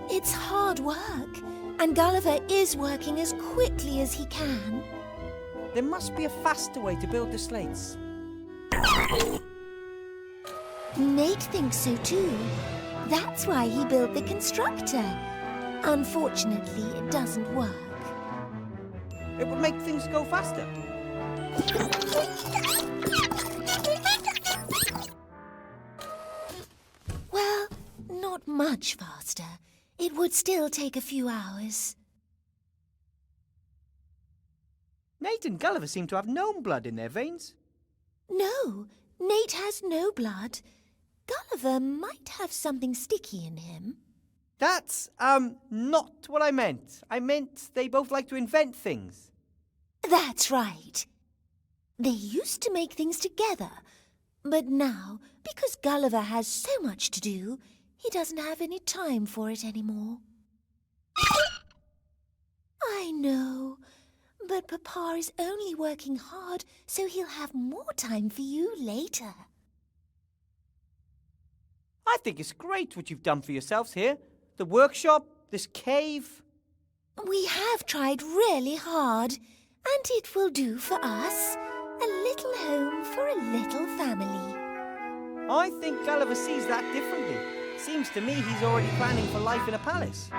It's hard work, and Gulliver is working as quickly as he can. There must be a faster way to build the slates. Nate thinks so too. That's why he built the constructor. Unfortunately, it doesn't work. It would make things go faster. Well, not much faster. It would still take a few hours. Nate and Gulliver seem to have gnome blood in their veins. No, Nate has no blood. Gulliver might have something sticky in him. That's, not what I meant. I meant they both like to invent things. That's right. They used to make things together, but now, because Gulliver has so much to do, he doesn't have any time for it anymore. I know, but Papa is only working hard so he'll have more time for you later. I think it's great what you've done for yourselves here. The workshop, this cave. We have tried really hard, and it will do for us. A little home for a little family. I think Gulliver sees that differently. Seems to me he's already planning for life in a palace.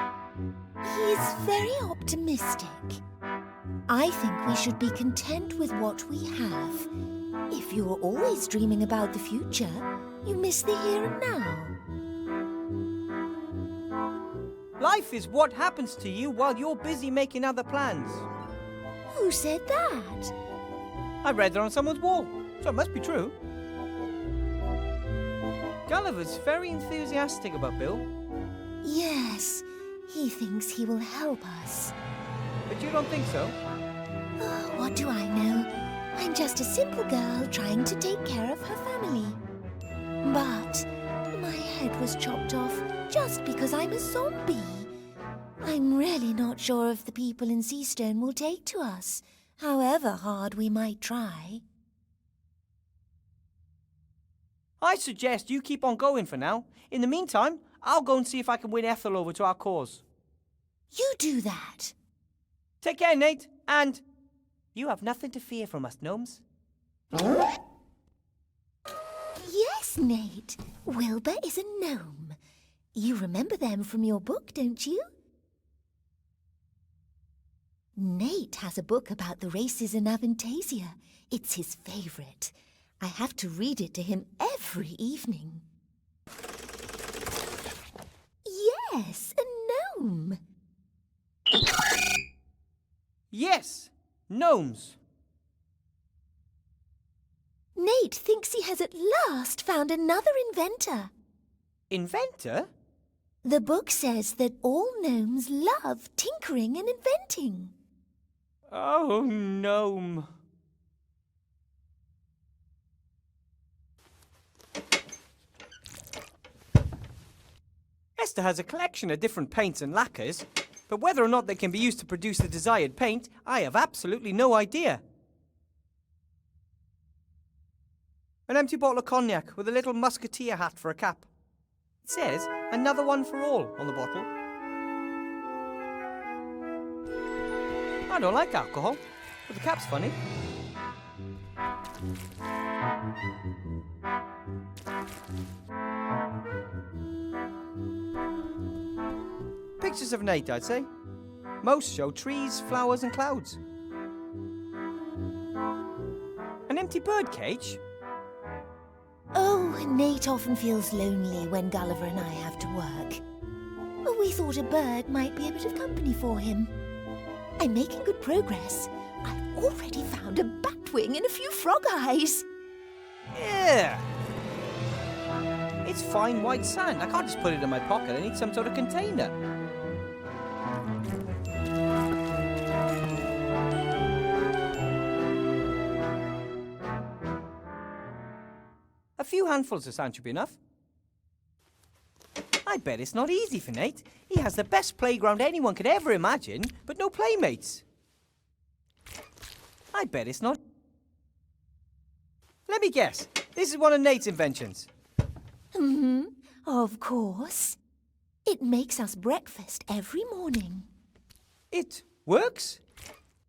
He's very optimistic. I think we should be content with what we have. If you're always dreaming about the future, you miss the here and now. Life is what happens to you while you're busy making other plans. Who said that? I read it on someone's wall, so it must be true. Gulliver's very enthusiastic about Bill, Yes, he thinks he will help us. but you don't think so? Oh, what do I know? I'm just a simple girl trying to take care of her family. But my head was chopped off just because I'm a zombie. I'm really not sure if the people in Seastone will take to us, however hard we might try. I suggest you keep on going for now. In the meantime, I'll go and see if I can win Ethel over to our cause. You do that. Take care, Nate, and you have nothing to fear from us gnomes. Yes, Nate. Wilbur is a gnome. You remember them from your book, don't you? Nate has a book about the races in Avantasia. It's his favourite. I have to read it to him every evening. Yes, a gnome. Yes, gnomes. Nate thinks he has at last found another inventor. Inventor? The book says that all gnomes love tinkering and inventing. Oh, gnome. Esther has a collection of different paints and lacquers, but whether or not they can be used to produce the desired paint, I have absolutely no idea. An empty bottle of cognac with a little musketeer hat for a cap. It says, another one for all on the bottle. I don't like alcohol, but the cap's funny. Pictures of Nate, I'd say. Most show trees, flowers and clouds. An empty bird cage? Oh, Nate often feels lonely when Gulliver and I have to work. We thought a bird might be a bit of company for him. I'm making good progress. I've already found a batwing and a few frog eyes. Yeah. It's fine white sand. I can't just put it in my pocket. I need some sort of container. A few handfuls of sand should be enough. I bet it's not easy for Nate. He has the best playground anyone could ever imagine, but no playmates. I bet it's not... Let me guess. This is one of Nate's inventions. Of course. It makes us breakfast every morning. It works?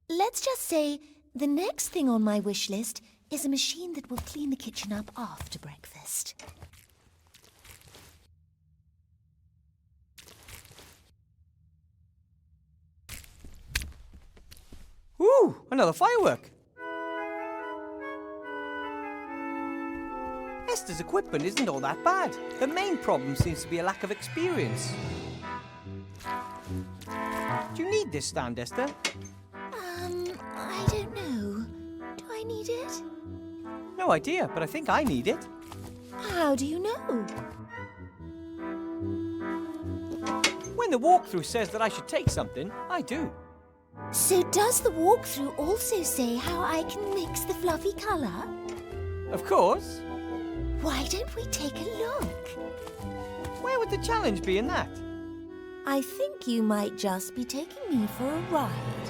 Let's just say the next thing on my wish list is a machine that will clean the kitchen up after breakfast. Ooh, another firework. Esther's equipment isn't all that bad. The main problem seems to be a lack of experience. Do you need this stand, Esther? I don't know. Do I need it? No idea, but I think I need it. How do you know? When the walkthrough says that I should take something, I do. So does the walkthrough also say how I can mix the fluffy colour? Of course. Why don't we take a look? Where would the challenge be in that? I think you might just be taking me for a ride.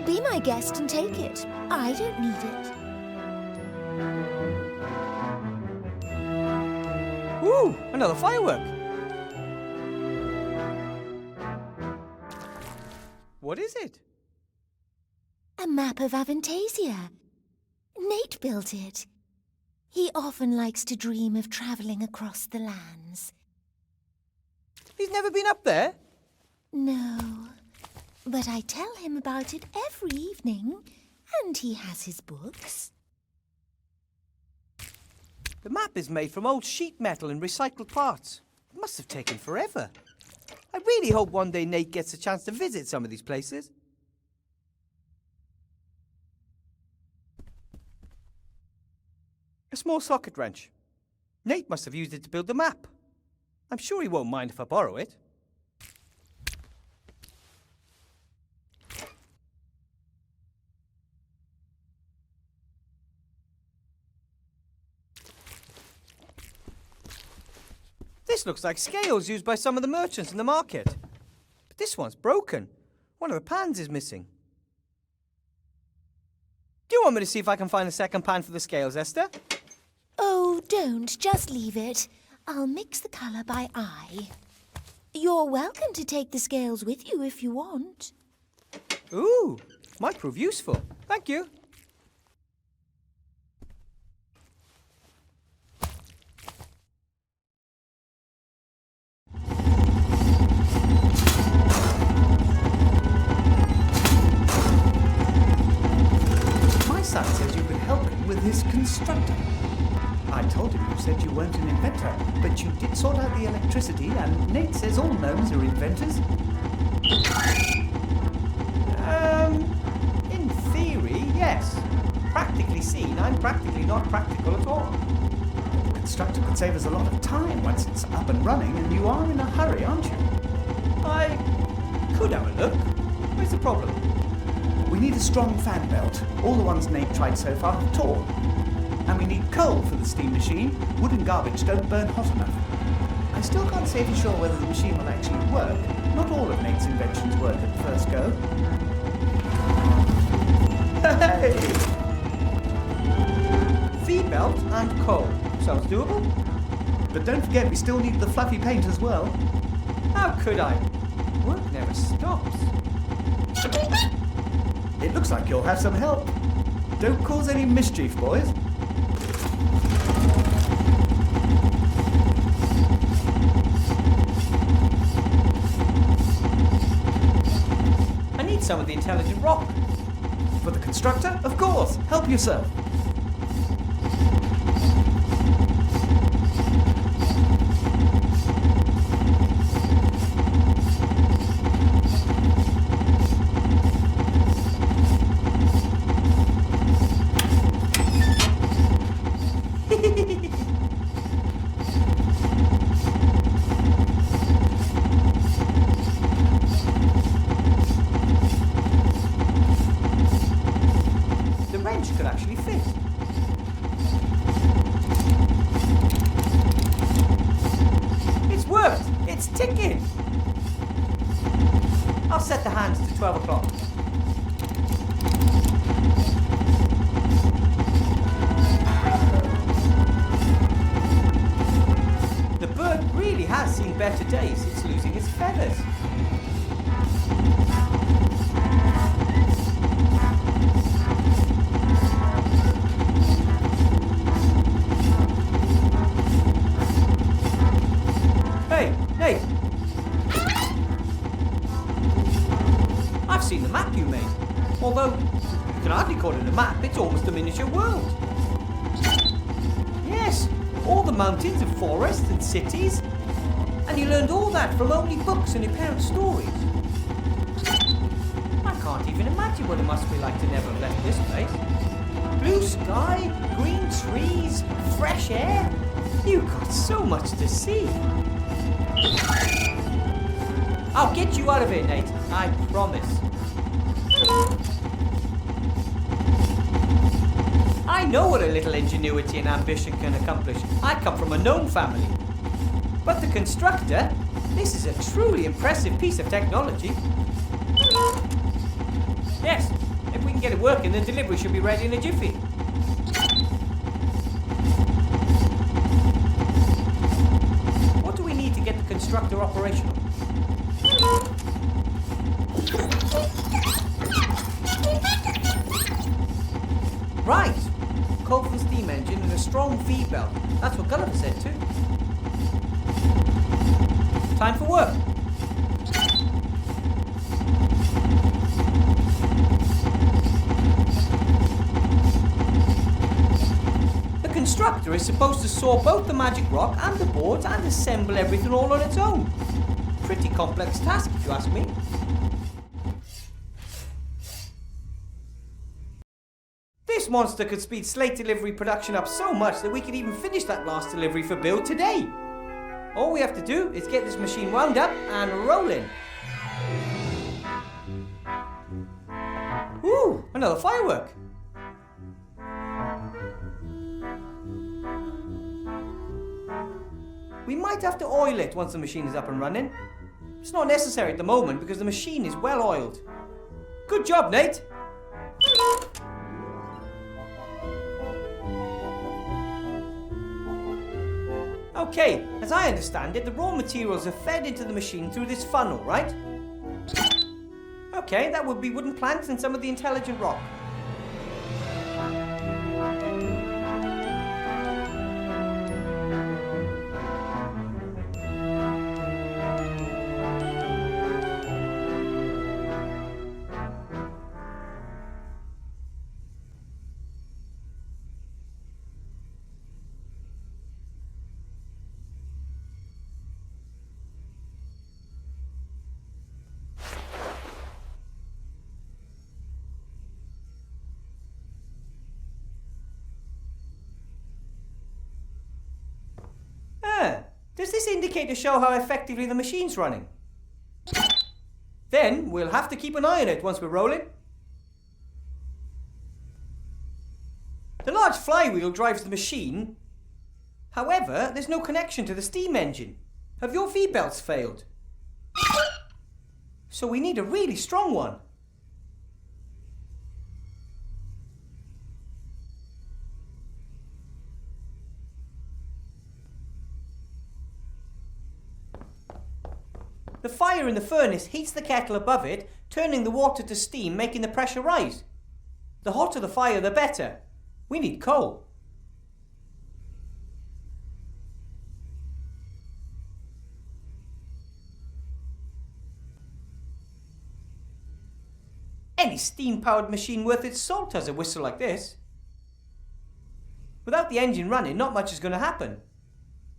Be my guest and take it. I don't need it. Ooh, another firework. What is it? A map of Avantasia. Nate built it. He often likes to dream of travelling across the lands. He's never been up there? No, but I tell him about it every evening, and he has his books. The map is made from old sheet metal and recycled parts. It must have taken forever. I really hope one day Nate gets a chance to visit some of these places. small socket wrench. Nate must have used it to build the map. I'm sure he won't mind if I borrow it. This looks like scales used by some of the merchants in the market. But this one's broken. One of the pans is missing. Do you want me to see if I can find a second pan for the scales, Esther? Oh, don't. Just leave it. I'll mix the colour by eye. You're welcome to take the scales with you if you want. Ooh, might prove useful. Thank you. My son says you could help him with his constructor. I told him you said you weren't an inventor, but you did sort out the electricity, and Nate says all gnomes are inventors. In theory, yes. Practically seen, I'm practically not practical at all. The constructor could save us a lot of time once it's up and running, and you are in a hurry, aren't you? I could have a look. Where's the problem? We need a strong fan belt. All the ones Nate tried so far have torn. And we need coal for the steam machine. Wood and garbage don't burn hot enough. I still can't say for sure whether the machine will actually work. Not all of Nate's inventions work at first go. Hey! V-belt and coal. Sounds doable. But don't forget, we still need the fluffy paint as well. How could I? Work never stops. It looks like you'll have some help. Don't cause any mischief, boys. I need some of the intelligent rock. For the constructor? Of course. Help yourself. The wrench could actually fit. It's worked! It's ticking! I'll set the hands to 12 o'clock. The bird really has seen better days. It's losing its feathers. Hey, Nate! I've seen the map you made. Although, you can hardly call it a map, it's almost a miniature world. Yes, all the mountains and forests and cities. And you learned all that from only books and your parents' stories. I can't even imagine what it must be like to never have left this place. Blue sky, green trees, fresh air. You've got so much to see. I'll get you out of here, Nate. I promise. I know what a little ingenuity and ambition can accomplish. I come from a gnome family. But the constructor, this is a truly impressive piece of technology. Yes, if we can get it working, the delivery should be ready in a jiffy. What do we need to get the constructor operational? Right! Coal from the steam engine and a strong V-belt. That's what Gulliver said too. Time for work. The constructor is supposed to saw both the magic rock and the boards and assemble everything all on its own. Pretty complex task, if you ask me. This monster could speed slate delivery production up so much that we could even finish that last delivery for Bill today. All we have to do is get this machine wound up and rolling. Ooh, another firework. We might have to oil it once the machine is up and running. It's not necessary at the moment because the machine is well oiled. Good job, Nate. Okay, as I understand it, the raw materials are fed into the machine through this funnel, right? Okay, that would be wooden planks and some of the intelligent rock. Does this indicator show how effectively the machine's running? Then we'll have to keep an eye on it once we're rolling. The large flywheel drives the machine. However, there's no connection to the steam engine. Have your V-belts failed? So we need a really strong one. The fire in the furnace heats the kettle above it, turning the water to steam, making the pressure rise. The hotter the fire, the better. We need coal. Any steam-powered machine worth its salt has a whistle like this. Without the engine running, not much is going to happen.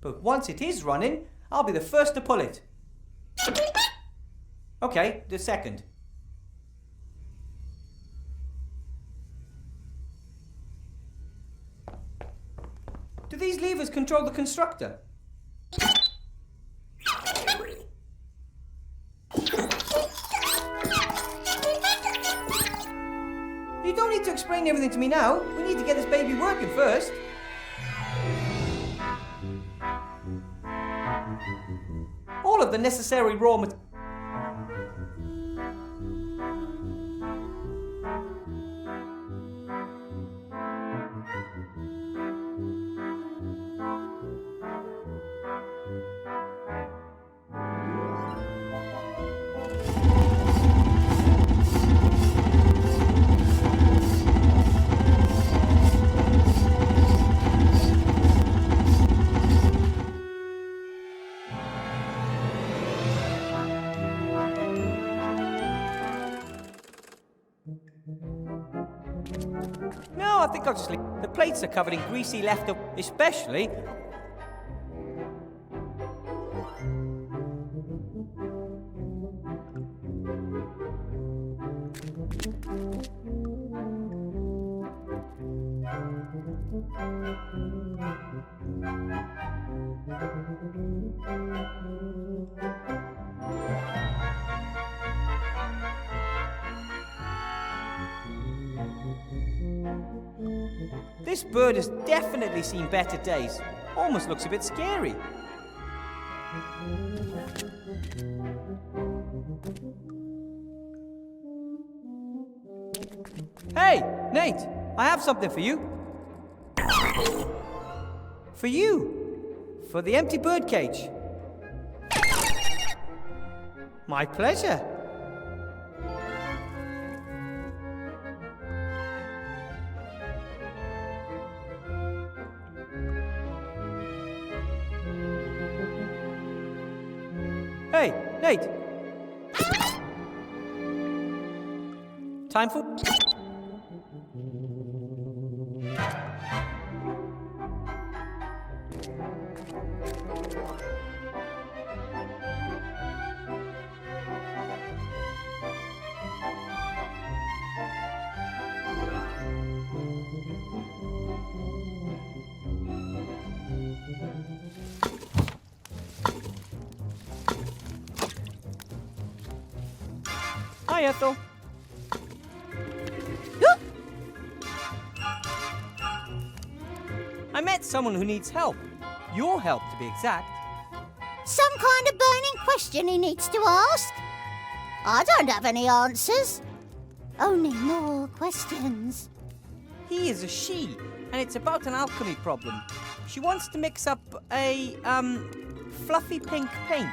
But once it is running, I'll be the first to pull it. Okay, the second. Do these levers control the constructor? You don't need to explain everything to me now. We need to get this baby working first. All of the necessary raw materials. No, I think I'll just leave. The plates are covered in greasy leftover, especially. This bird has definitely seen better days. Almost looks a bit scary. Hey, Nate, I have something for you. For you. For the empty birdcage. My pleasure. Hey, Nate. Time for... Hi, Ethel. I met someone who needs help. Your help, to be exact. Some kind of burning question he needs to ask? I don't have any answers. Only more questions. He is a she, and it's about an alchemy problem. She wants to mix up a, fluffy pink paint.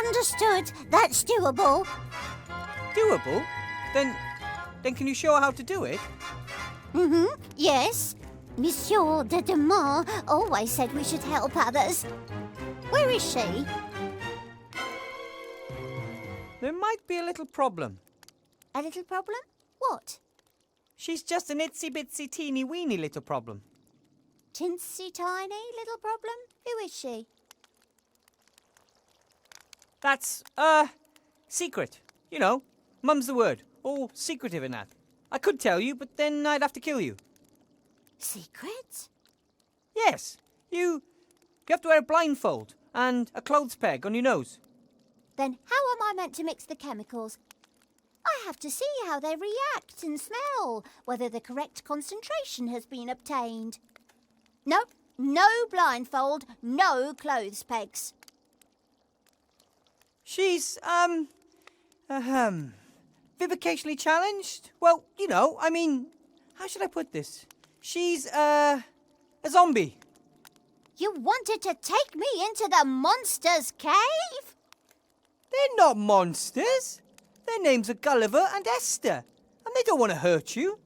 Understood. That's doable. Doable? Then can you show her how to do it? Yes. Monsieur de Demar always said we should help others. Where is she? There might be a little problem. A little problem? What? She's just an itsy-bitsy teeny-weeny little problem. Tinsy tiny little problem? Who is she? That's, secret. You know, mum's the word. All secretive and that. I could tell you, but then I'd have to kill you. Secret? Yes, you have to wear a blindfold and a clothes peg on your nose. Then how am I meant to mix the chemicals? I have to see how they react and smell, whether the correct concentration has been obtained. Nope, no blindfold, no clothes pegs. She's, vivicationally challenged? Well, you know, I mean, how should I put this? She's, a zombie. You wanted to take me into the monster's cave? They're not monsters. Their names are Gulliver and Esther, and they don't want to hurt you.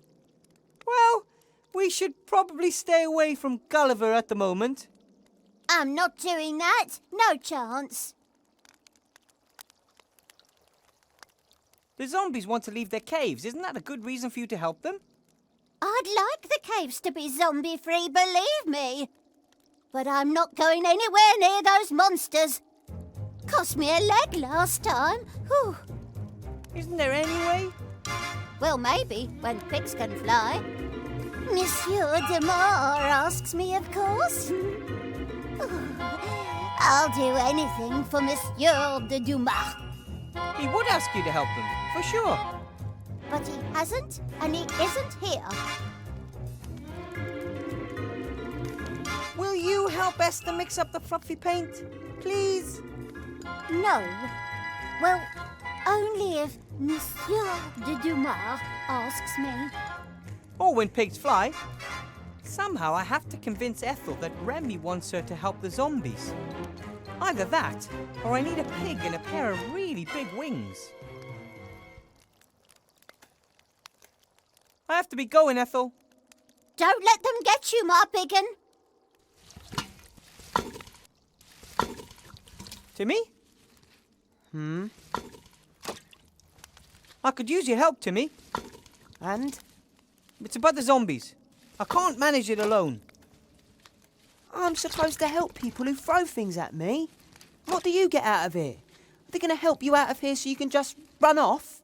Well, we should probably stay away from Gulliver at the moment. I'm not doing that. No chance. The zombies want to leave their caves. Isn't that a good reason for you to help them? I'd like the caves to be zombie-free, believe me. But I'm not going anywhere near those monsters. Cost me a leg last time. Whew. Isn't there any way? Well, maybe, when pigs can fly. Monsieur Demar asks me, of course. I'll do anything for Monsieur de Dumas. He would ask you to help them, for sure. But he hasn't, and he isn't here. Will you help Esther mix up the fluffy paint? Please? No. Well, only if Monsieur de Dumas asks me. Or when pigs fly. Somehow I have to convince Ethel that Remy wants her to help the zombies. Either that, or I need a pig and a pair of really big wings. I have to be going, Ethel. Don't let them get you, my biggin. Timmy? I could use your help, Timmy. And? It's about the zombies. I can't manage it alone. I'm supposed to help people who throw things at me. What do you get out of it? Are they going to help you out of here so you can just run off?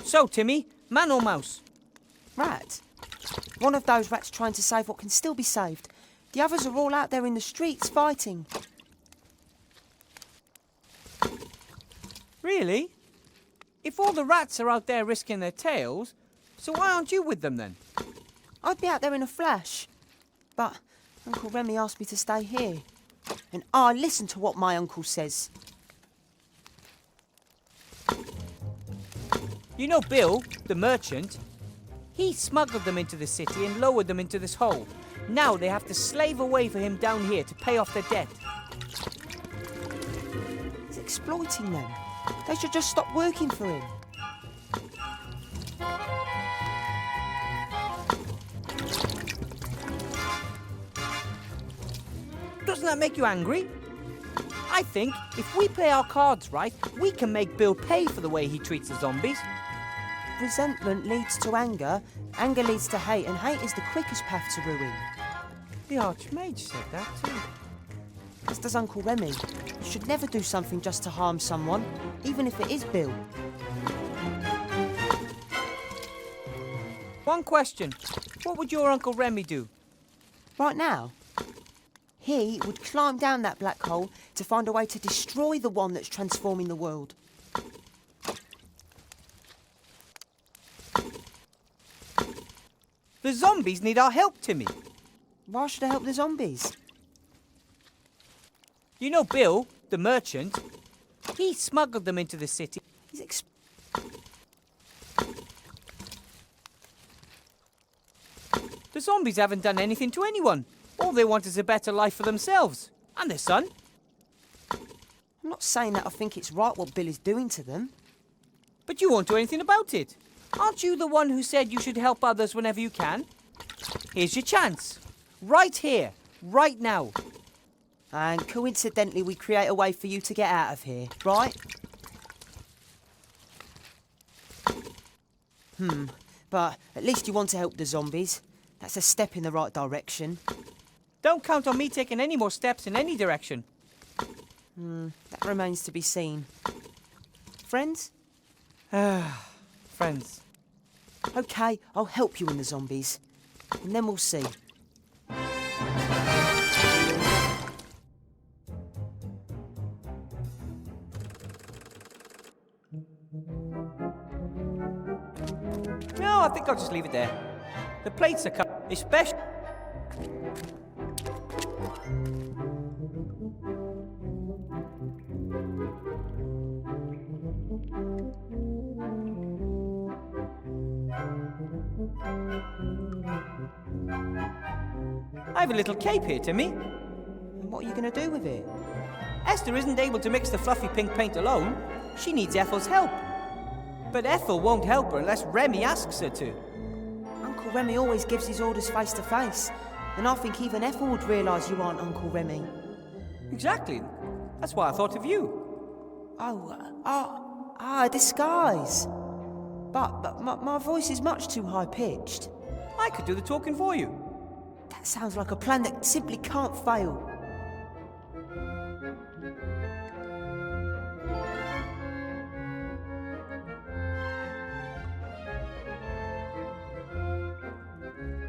So, Timmy, man or mouse? Rat. One of those rats trying to save what can still be saved. The others are all out there in the streets fighting. Really? If all the rats are out there risking their tails, so why aren't you with them then? I'd be out there in a flash. But Uncle Remy asked me to stay here. And I listen to what my uncle says. You know Bill, the merchant? He smuggled them into the city and lowered them into this hole. Now they have to slave away for him down here to pay off their debt. He's exploiting them. They should just stop working for him. Doesn't that make you angry? I think if we play our cards right, we can make Bill pay for the way he treats the zombies. Resentment leads to anger, anger leads to hate, and hate is the quickest path to ruin. The Archmage said that too. As does Uncle Remy. You should never do something just to harm someone, even if it is Bill. One question. What would your Uncle Remy do? Right now, He would climb down that black hole to find a way to destroy the one that's transforming the world. The zombies need our help, Timmy. Why should I help the zombies? You know Bill, the merchant? He smuggled them into the city. He's The zombies haven't done anything to anyone. All they want is a better life for themselves. And their son. I'm not saying that I think it's right what Bill is doing to them. But you won't do anything about it. Aren't you the one who said you should help others whenever you can? Here's your chance. Right here. Right now. And coincidentally, we create a way for you to get out of here, right? But at least you want to help the zombies. That's a step in the right direction. Don't count on me taking any more steps in any direction. That remains to be seen. Friends? Friends. OK, I'll help you in the zombies. And then we'll see. No, I think I'll just leave it there. The plates are cut, especially... I have a little cape here, Timmy. And what are you going to do with it? Esther isn't able to mix the fluffy pink paint alone. She needs Ethel's help. But Ethel won't help her unless Remy asks her to. Uncle Remy always gives his orders face to face. And I think even Ethel would realise you aren't Uncle Remy. Exactly. That's why I thought of you. A disguise. But my voice is much too high-pitched. I could do the talking for you. That sounds like a plan that simply can't fail.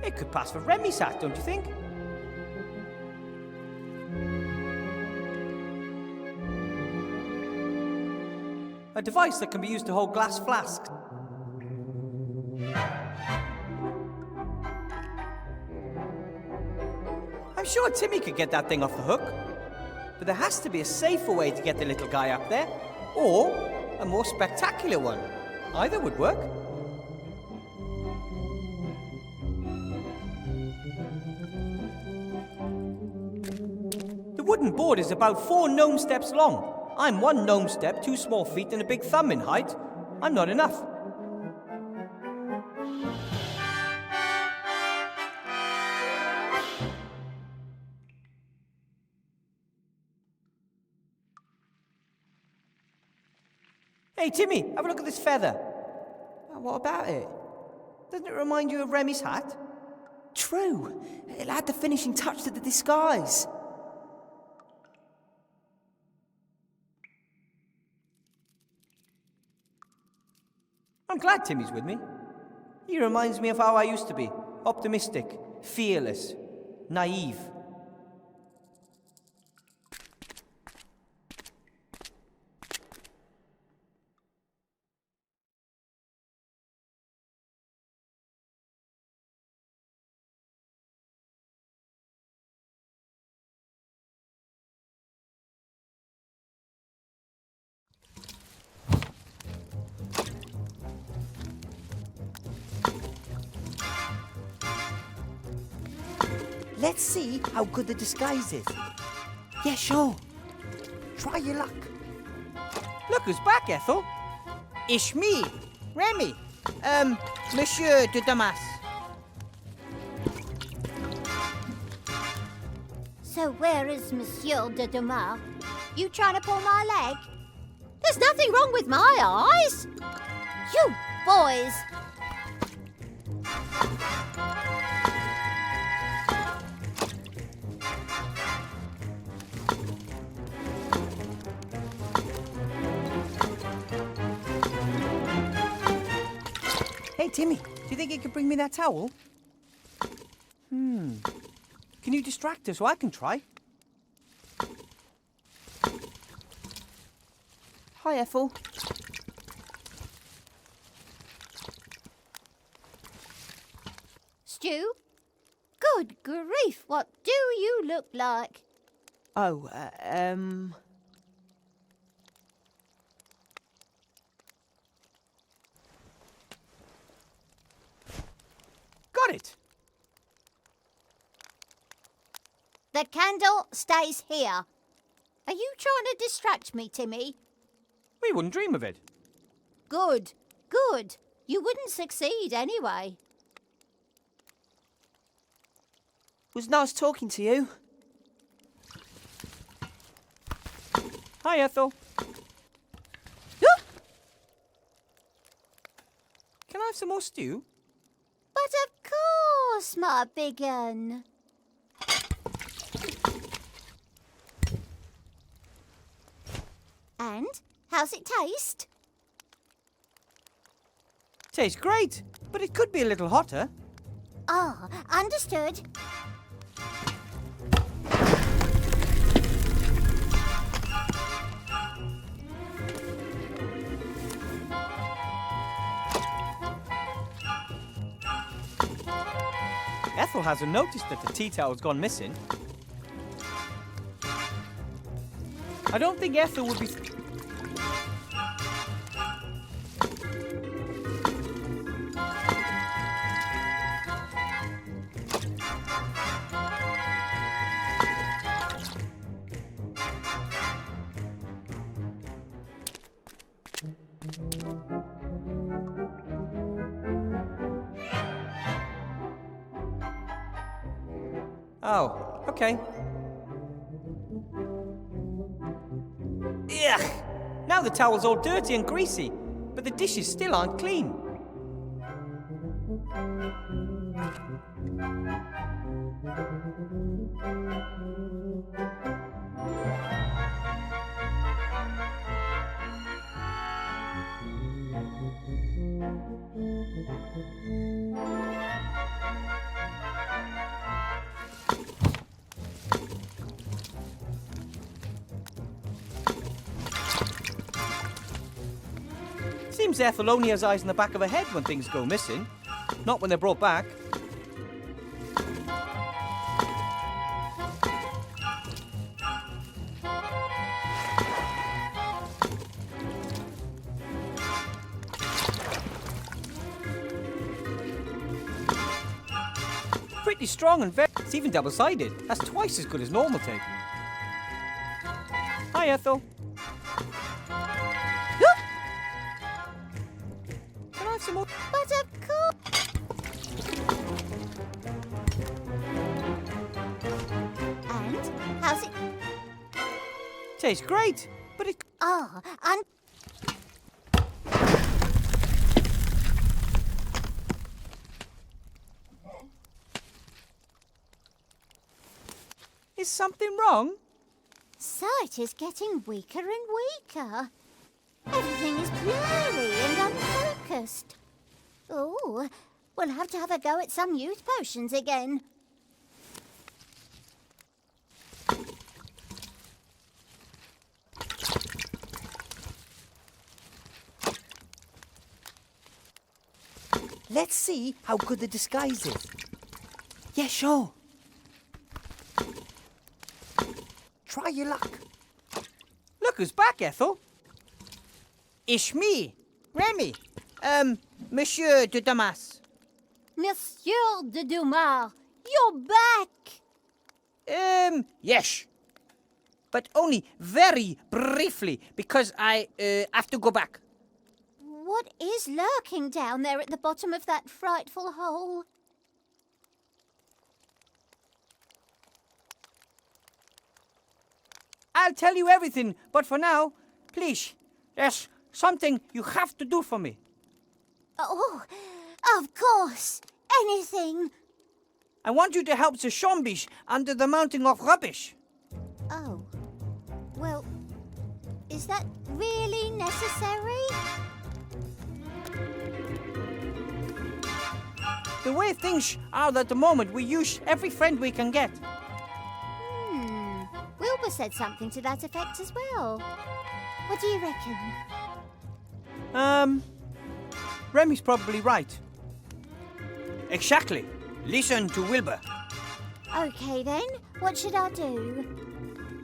It could pass for Remy's hat, don't you think? A device that can be used to hold glass flasks. I'm sure Timmy could get that thing off the hook. But there has to be a safer way to get the little guy up there, or a more spectacular one. Either would work. The wooden board is about 4 gnome steps long. I'm 1 gnome step, 2 small feet, and a big thumb in height. I'm not enough. Hey, Timmy, have a look at this feather. What about it? Doesn't it remind you of Remy's hat? True. It'll add the finishing touch to the disguise. I'm glad Timmy's with me. He reminds me of how I used to be. Optimistic, fearless, naive. Let's see how good the disguise is. Yeah, sure. Try your luck. Look who's back, Ethel. It's me, Remy. Monsieur de Damas. So where is Monsieur de Dumas? You trying to pull my leg? There's nothing wrong with my eyes. You boys. Hey, Timmy, do you think you could bring me that towel? Can you distract her so I can try? Hi, Ethel. Stu? Good grief, what do you look like? Oh, Got it. The candle stays here. Are you trying to distract me, Timmy? We wouldn't dream of it. Good, good. You wouldn't succeed anyway. was nice talking to you. Hi, Ethel. Can I have some more stew? But of course, my big un. And how's it taste? Tastes great, but it could be a little hotter. Ah, understood. Ethel hasn't noticed that the tea towel's gone missing. I don't think Ethel would be... Oh, okay. Ugh! Now the towel's all dirty and greasy, but the dishes still aren't clean. Seems Ethel only has eyes in the back of her head when things go missing, not when they're brought back. Pretty strong and very... It's even double-sided. That's twice as good as normal tape. Hi, Ethel. Can I have some more? But of course. And how's it? Tastes great, but it... Ah, and Is something wrong? sight is getting weaker and weaker. Everything is blurry and unfocused. Oh, we'll have to have a go at some youth potions again. Let's see how good the disguise is. Yeah, sure. Try your luck. Look who's back, Ethel. It's me, Remy. Monsieur de Damas. Monsieur de Dumas, you're back! Yes. But only very briefly, because I have to go back. What is lurking down there at the bottom of that frightful hole? I'll tell you everything, but for now, please, there's something you have to do for me. Oh, of course. Anything. I want you to help the zombies under the mountain of rubbish. Oh. Well, is that really necessary? The way things are at the moment, we use every friend we can get. We'll Wilbur said something to that effect as well. What do you reckon? Remy's probably right. Exactly. Listen to Wilbur. Okay then, what should I do?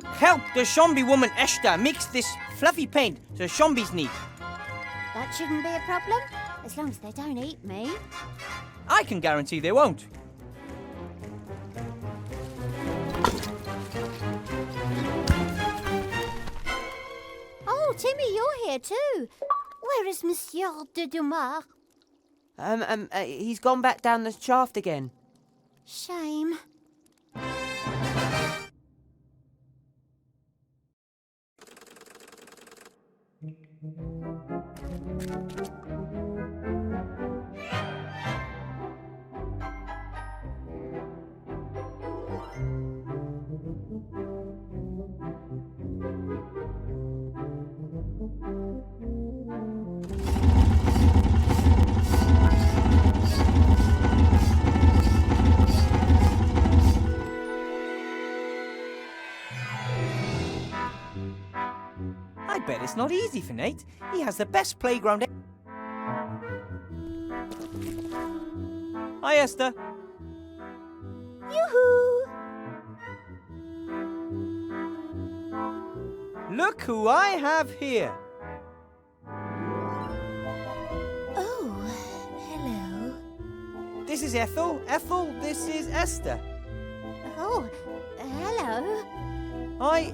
Help the zombie woman Esther mix this fluffy paint the zombies need. That shouldn't be a problem, as long as they don't eat me. I can guarantee they won't. Oh, Timmy, you're here too. Where is Monsieur de Dumas? He's gone back down the shaft again. Shame. I bet it's not easy for Nate. He has the best playground. Hi, Esther. Yoo-hoo! Look who I have here. Oh, hello. This is Ethel. Ethel, this is Esther. Oh, hello. I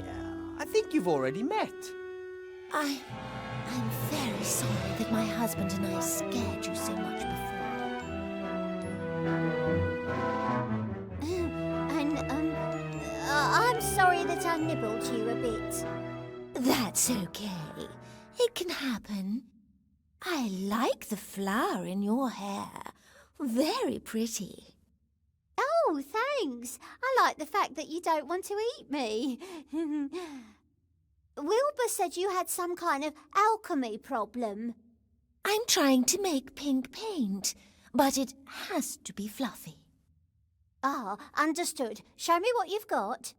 think you've already met. I'm very sorry that my husband and I scared you so much before. And, I'm sorry that I nibbled you a bit. That's okay. It can happen. I like the flower in your hair. Very pretty. Oh, thanks. I like the fact that you don't want to eat me. Wilbur said you had some kind of alchemy problem. I'm trying to make pink paint, but it has to be fluffy. Ah, understood. Show me what you've got.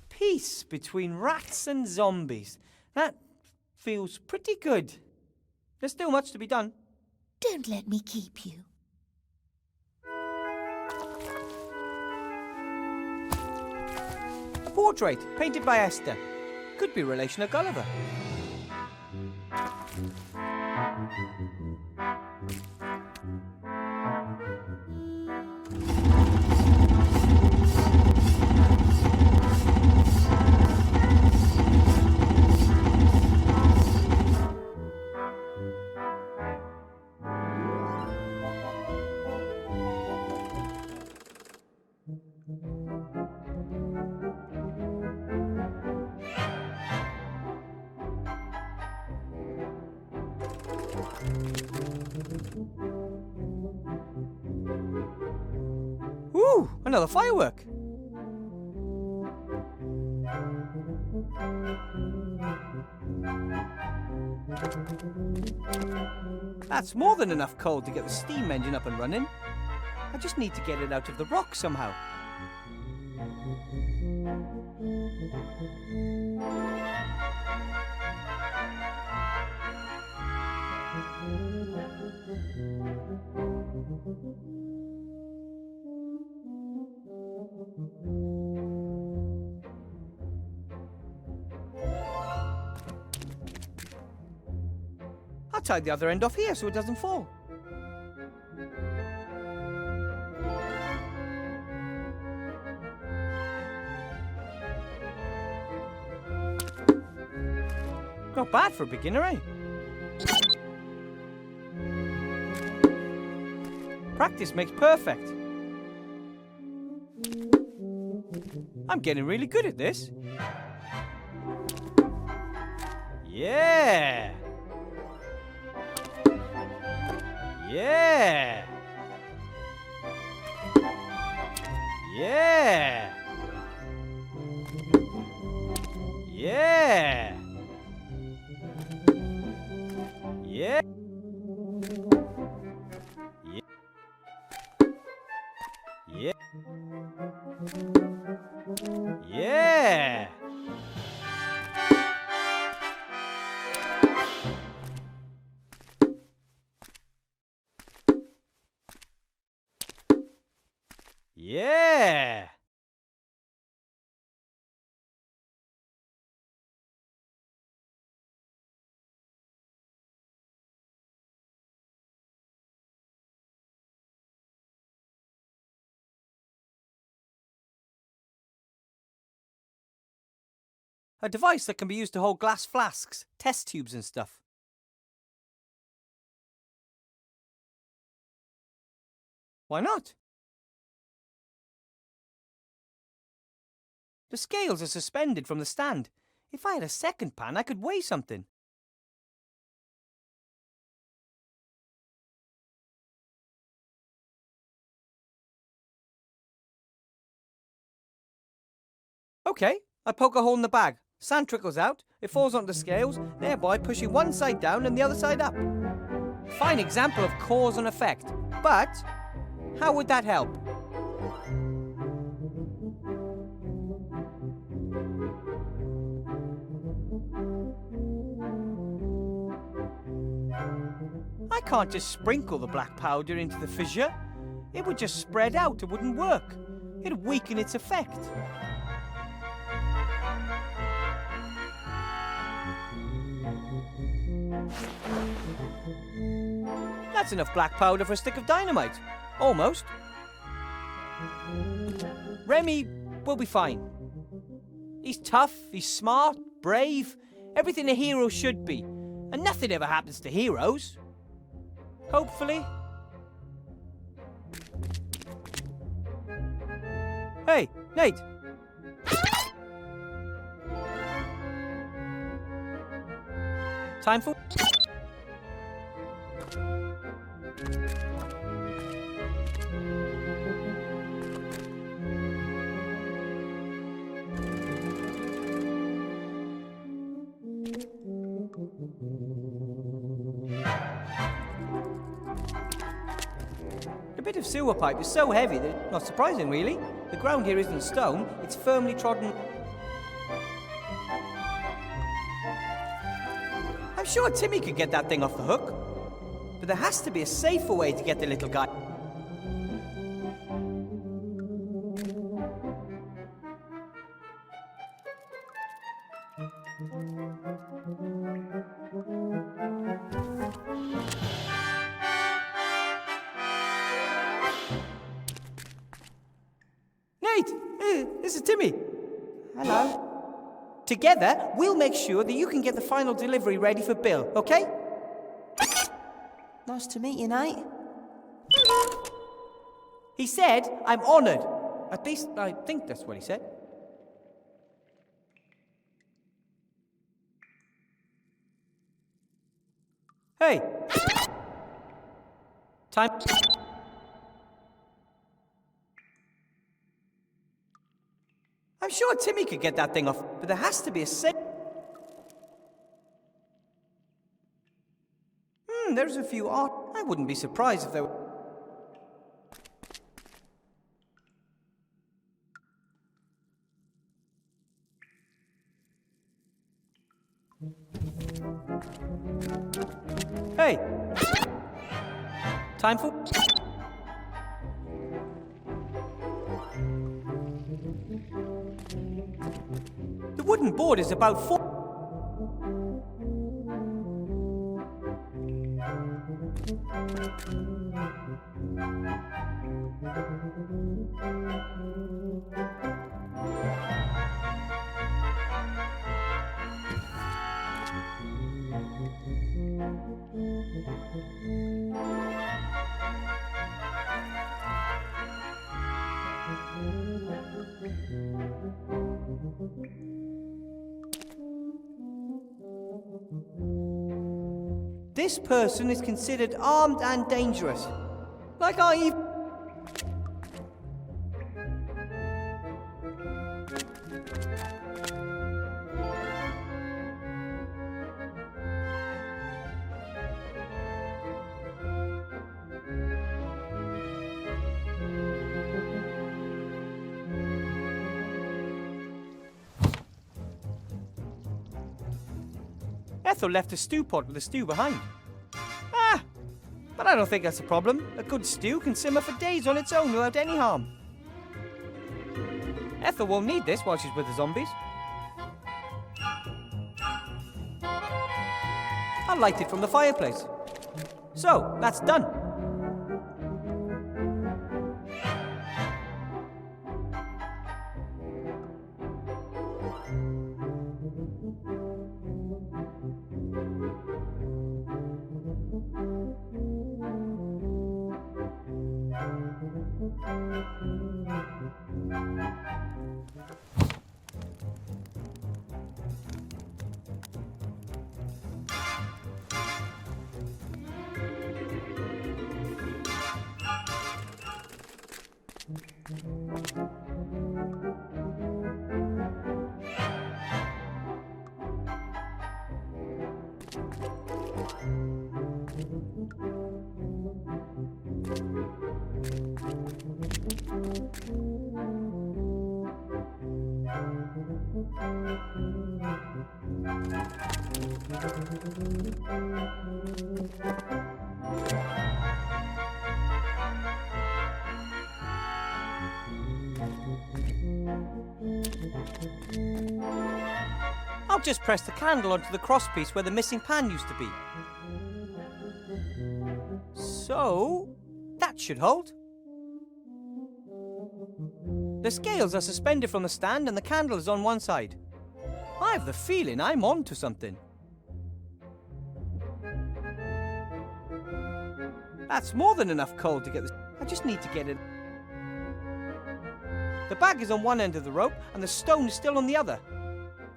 Peace between rats and zombies. That feels pretty good. There's still much to be done. Don't let me keep you. A portrait painted by Esther. Could be a relation of Gulliver. Ooh, another firework. That's more than enough coal to get the steam engine up and running. I just need to get it out of the rock somehow. I'll tie the other end off here so it doesn't fall. Not bad for a beginner, eh? Practice makes perfect. I'm getting really good at this. Yeah! Yeah! Yeah! Yeah! Yeah! Yeah. Yeah. Yeah. A device that can be used to hold glass flasks, test tubes and stuff. Why not? The scales are suspended from the stand. If I had a second pan, I could weigh something. Okay, I poke a hole in the bag. Sand trickles out, it falls onto the scales, thereby pushing one side down and the other side up. Fine example of cause and effect. But how would that help? I can't just sprinkle the black powder into the fissure. It would just spread out, it wouldn't work. It'd weaken its effect. That's enough black powder for a stick of dynamite. Almost. Remy will be fine. He's tough, he's smart, brave, everything a hero should be. And nothing ever happens to heroes. Hopefully. Hey, Nate! Time for... The bit of sewer pipe is so heavy that, not surprising really, the ground here isn't stone, it's firmly trodden. I'm sure Timmy could get that thing off the hook, but there has to be a safer way to get the little guy. Nate, this is Timmy. Hello. Together, we'll make sure that you can get the final delivery ready for Bill, okay? Nice to meet you, Nate. He said, I'm honoured. At least, I think that's what he said. Hey! Time... I'm sure Timmy could get that thing off, but there has to be a safe... there's a few odd... I wouldn't be surprised if there were... Hey! Time for... The wooden board is about 4... This person is considered armed and dangerous. Like I... Ethel left a stew pot with the stew behind. Ah, but I don't think that's a problem. A good stew can simmer for days on its own without any harm. Ethel won't need this while she's with the zombies. I'll light it from the fireplace. So, that's done. I'll just press the candle onto the crosspiece where the missing pan used to be. So, that should hold. The scales are suspended from the stand and the candle is on one side. I have the feeling I'm on to something. That's more than enough coal to get this. I just need to get it. The bag is on one end of the rope and the stone is still on the other.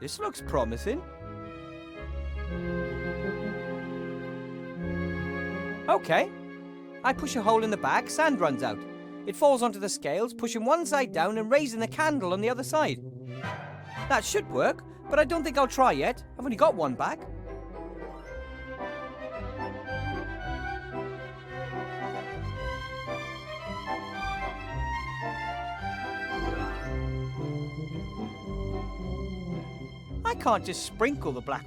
This looks promising. Okay. I push a hole in the bag, sand runs out. It falls onto the scales, pushing one side down and raising the candle on the other side. That should work, but I don't think I'll try yet. I've only got one bag. I can't just sprinkle the black.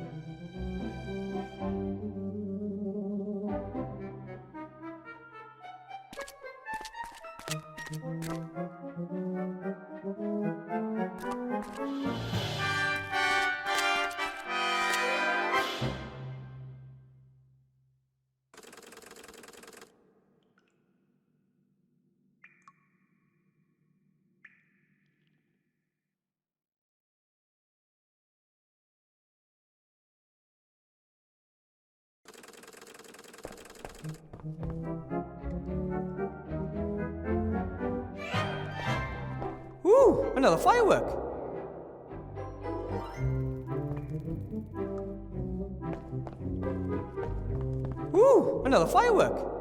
Ooh, another firework. Ooh, another firework.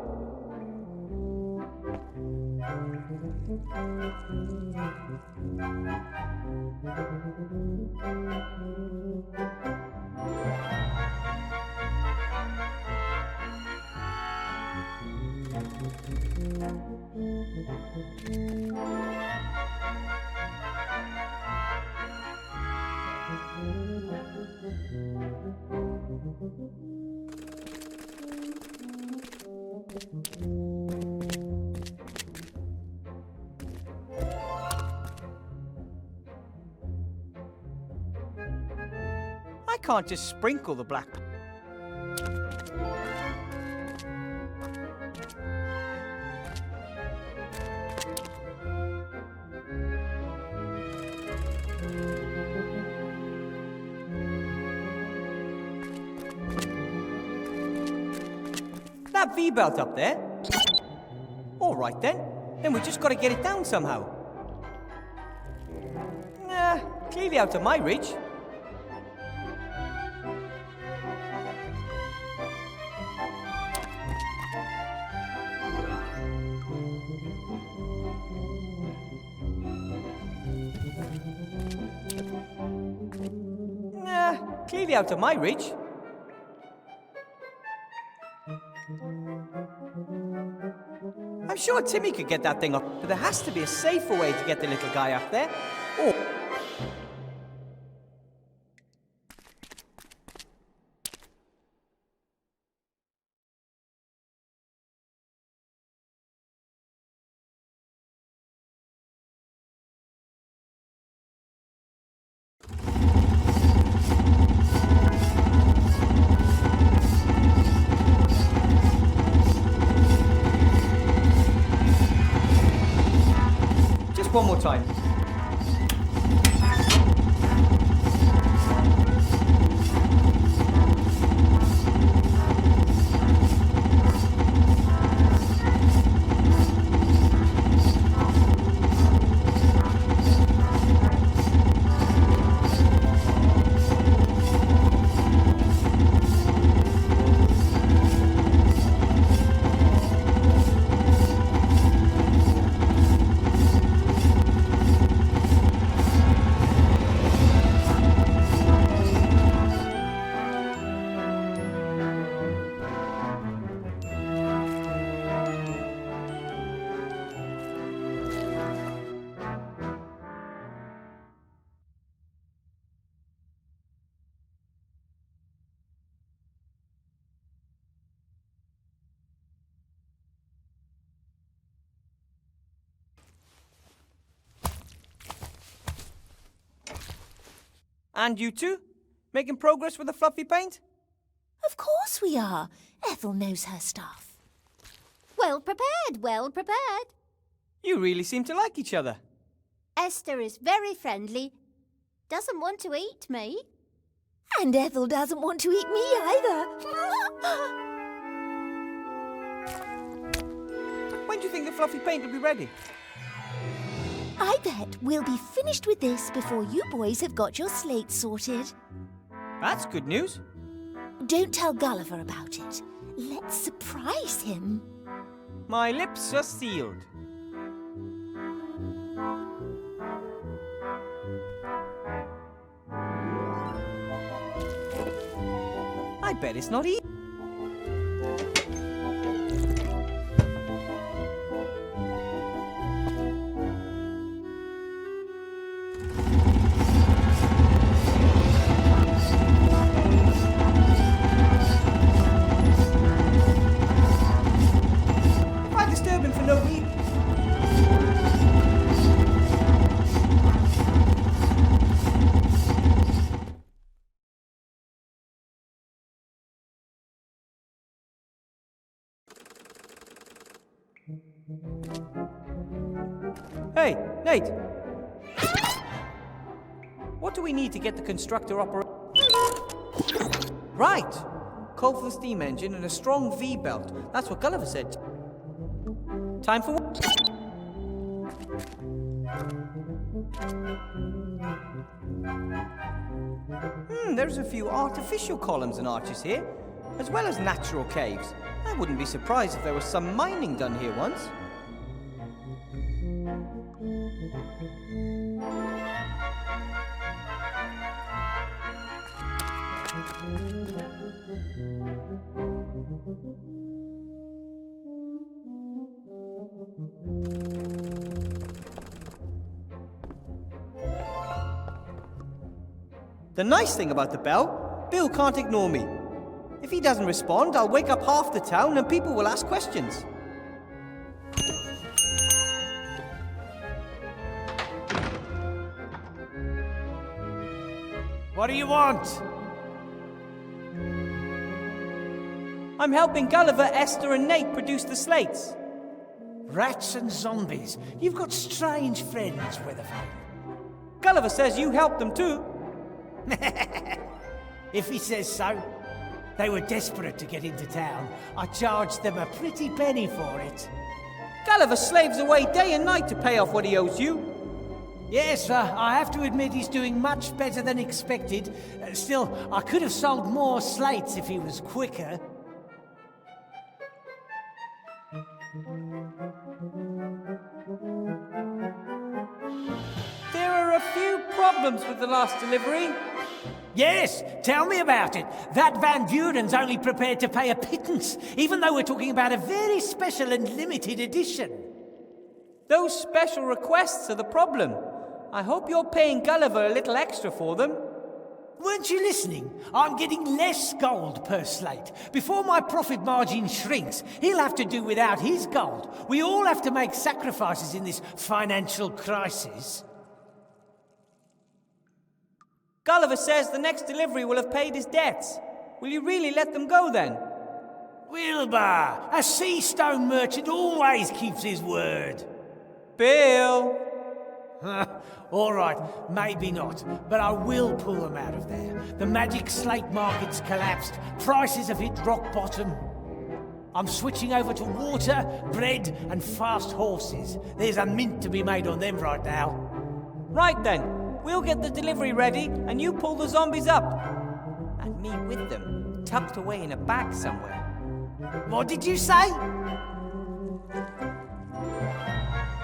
I can't just sprinkle the black. That V-belt up there? All right then. Then we just got to get it down somehow. Nah, clearly out of my reach. Nah, clearly out of my reach. I'm sure Timmy could get that thing up, but there has to be a safer way to get the little guy up there. just one more time. And you two? Making progress with the fluffy paint? Of course we are. Ethel knows her stuff. Well prepared, well prepared. You really seem to like each other. Esther is very friendly. Doesn't want to eat me. And Ethel doesn't want to eat me either. When do you think the fluffy paint will be ready? I bet we'll be finished with this before you boys have got your slates sorted. That's good news. Don't tell Gulliver about it. Let's surprise him. My lips are sealed. I bet it's not easy. Quite disturbing for no reason. Hey, Nate! What do we need to get the constructor operating? Right! Coal for the steam engine and a strong V-belt. That's what Gulliver said. Time for what? There's a few artificial columns and arches here, as well as natural caves. I wouldn't be surprised if there was some mining done here once. The nice thing about the bell, Bill can't ignore me. If he doesn't respond, I'll wake up half the town and people will ask questions. What do you want? I'm helping Gulliver, Esther and Nate produce the slates. Rats and zombies. You've got strange friends, Weatherford. Gulliver says you helped them too. If he says so. They were desperate to get into town. I charged them a pretty penny for it. Gulliver slaves away day and night to pay off what he owes you. Yes, I have to admit he's doing much better than expected. Still, I could have sold more slates if he was quicker. There are a few problems with the last delivery. Yes, tell me about it. That Van Buren's only prepared to pay a pittance, even though we're talking about a very special and limited edition. Those special requests are the problem. I hope you're paying Gulliver a little extra for them. Weren't you listening? I'm getting less gold per slate. Before my profit margin shrinks, he'll have to do without his gold. We all have to make sacrifices in this financial crisis. Gulliver says the next delivery will have paid his debts. Will you really let them go then? Wilbur, a sea stone merchant always keeps his word. Bill! All right, maybe not, but I will pull them out of there. The magic slate market's collapsed. Prices have hit rock bottom. I'm switching over to water, bread, and fast horses. There's a mint to be made on them right now. Right then, we'll get the delivery ready and you pull the zombies up. And me with them, tucked away in a bag somewhere. What did you say?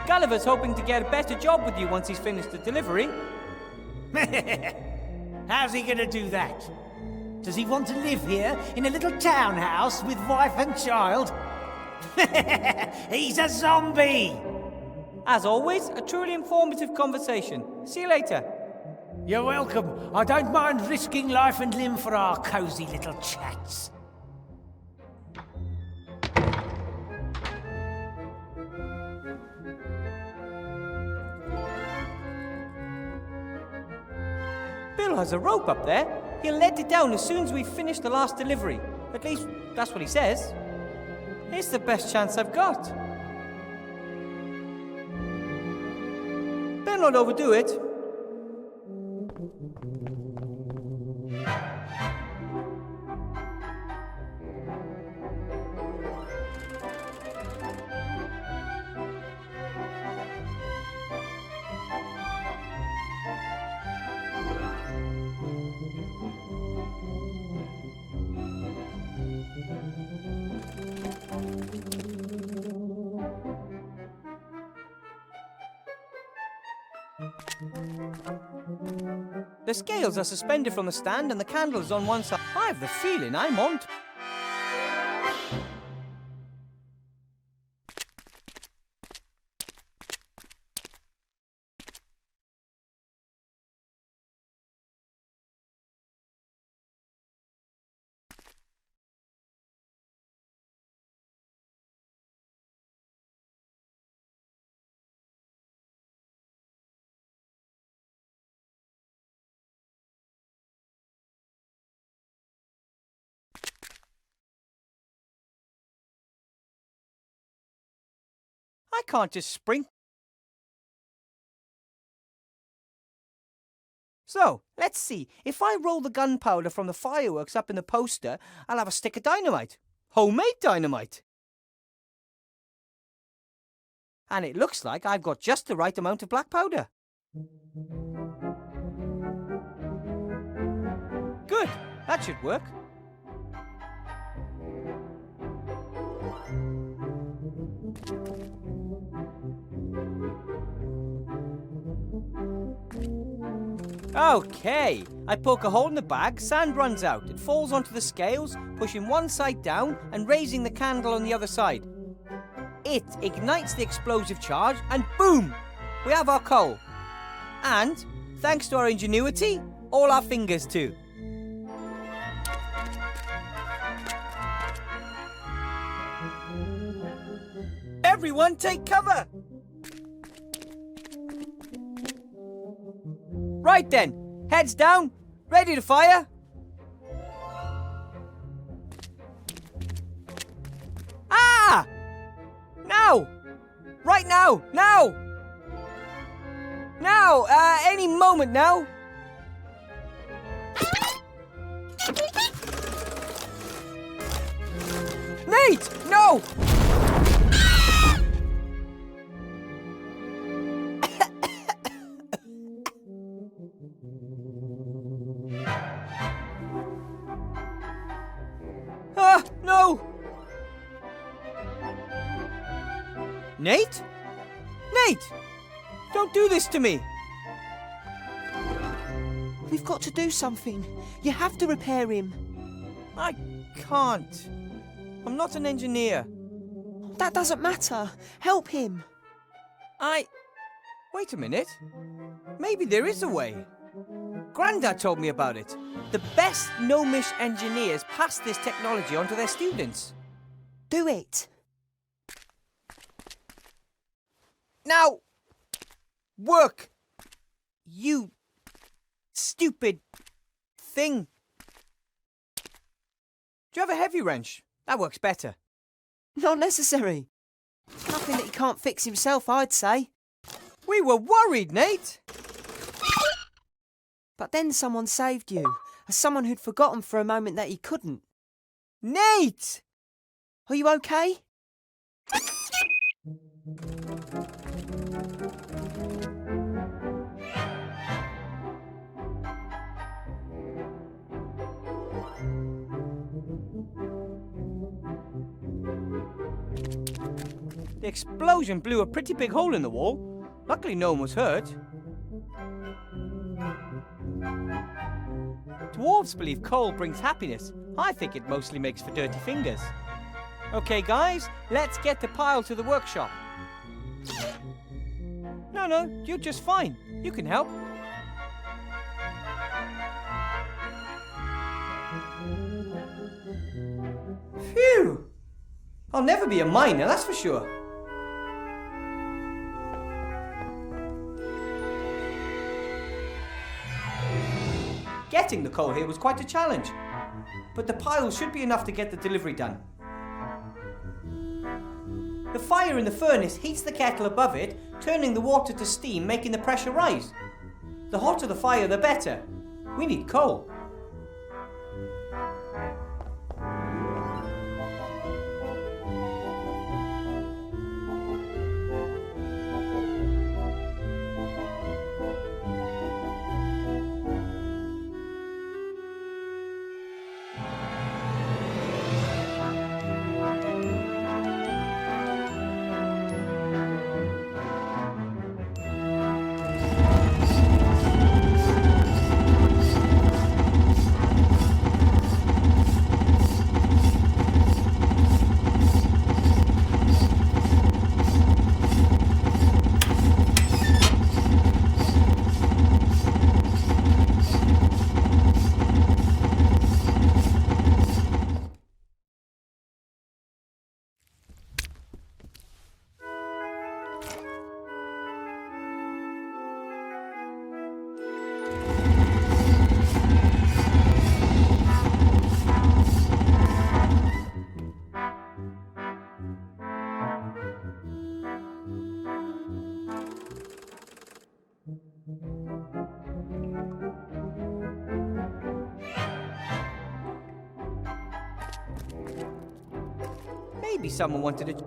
Gulliver's hoping to get a better job with you once he's finished the delivery. How's he gonna do that? Does he want to live here in a little townhouse with wife and child? He's a zombie! As always, a truly informative conversation. See you later. You're welcome. I don't mind risking life and limb for our cosy little chats. Bill has a rope up there. He'll let it down as soon as we finish the last delivery. At least, that's what he says. It's the best chance I've got. Better not overdo it. The scales are suspended from the stand and the candle is on one side. I have the feeling I'm on. I can't just sprint. So, let's see. If I roll the gunpowder from the fireworks up in the poster, I'll have a stick of dynamite. Homemade dynamite. And it looks like I've got just the right amount of black powder. Good. That should work. Okay, I poke a hole in the bag, sand runs out. It falls onto the scales, pushing one side down and raising the candle on the other side. It ignites the explosive charge and boom! We have our coal. And, thanks to our ingenuity, all our fingers too. Everyone take cover! Right then, heads down, ready to fire. Ah! Now! Right now! Now! Now! Any moment now! Nate! No! No! Nate? Nate! Don't do this to me! We've got to do something. You have to repair him. I can't. I'm not an engineer. That doesn't matter. Help him. Wait a minute. Maybe there is a way. Grandad told me about it. The best gnomish engineers pass this technology on to their students. Do it. Now! Work! You stupid thing. Do you have a heavy wrench? That works better. Not necessary. Nothing that he can't fix himself, I'd say. We were worried, Nate. But then someone saved you. As someone who'd forgotten for a moment that he couldn't. Nate! Are you okay? The explosion blew a pretty big hole in the wall. Luckily no one was hurt. Dwarves believe coal brings happiness. I think it mostly makes for dirty fingers. Okay, guys, let's get the pile to the workshop. No, you're just fine. You can help. Phew! I'll never be a miner, that's for sure. Getting the coal here was quite a challenge, but the pile should be enough to get the delivery done. The fire in the furnace heats the kettle above it, turning the water to steam, making the pressure rise. The hotter the fire, the better. We need coal. Maybe someone wanted to...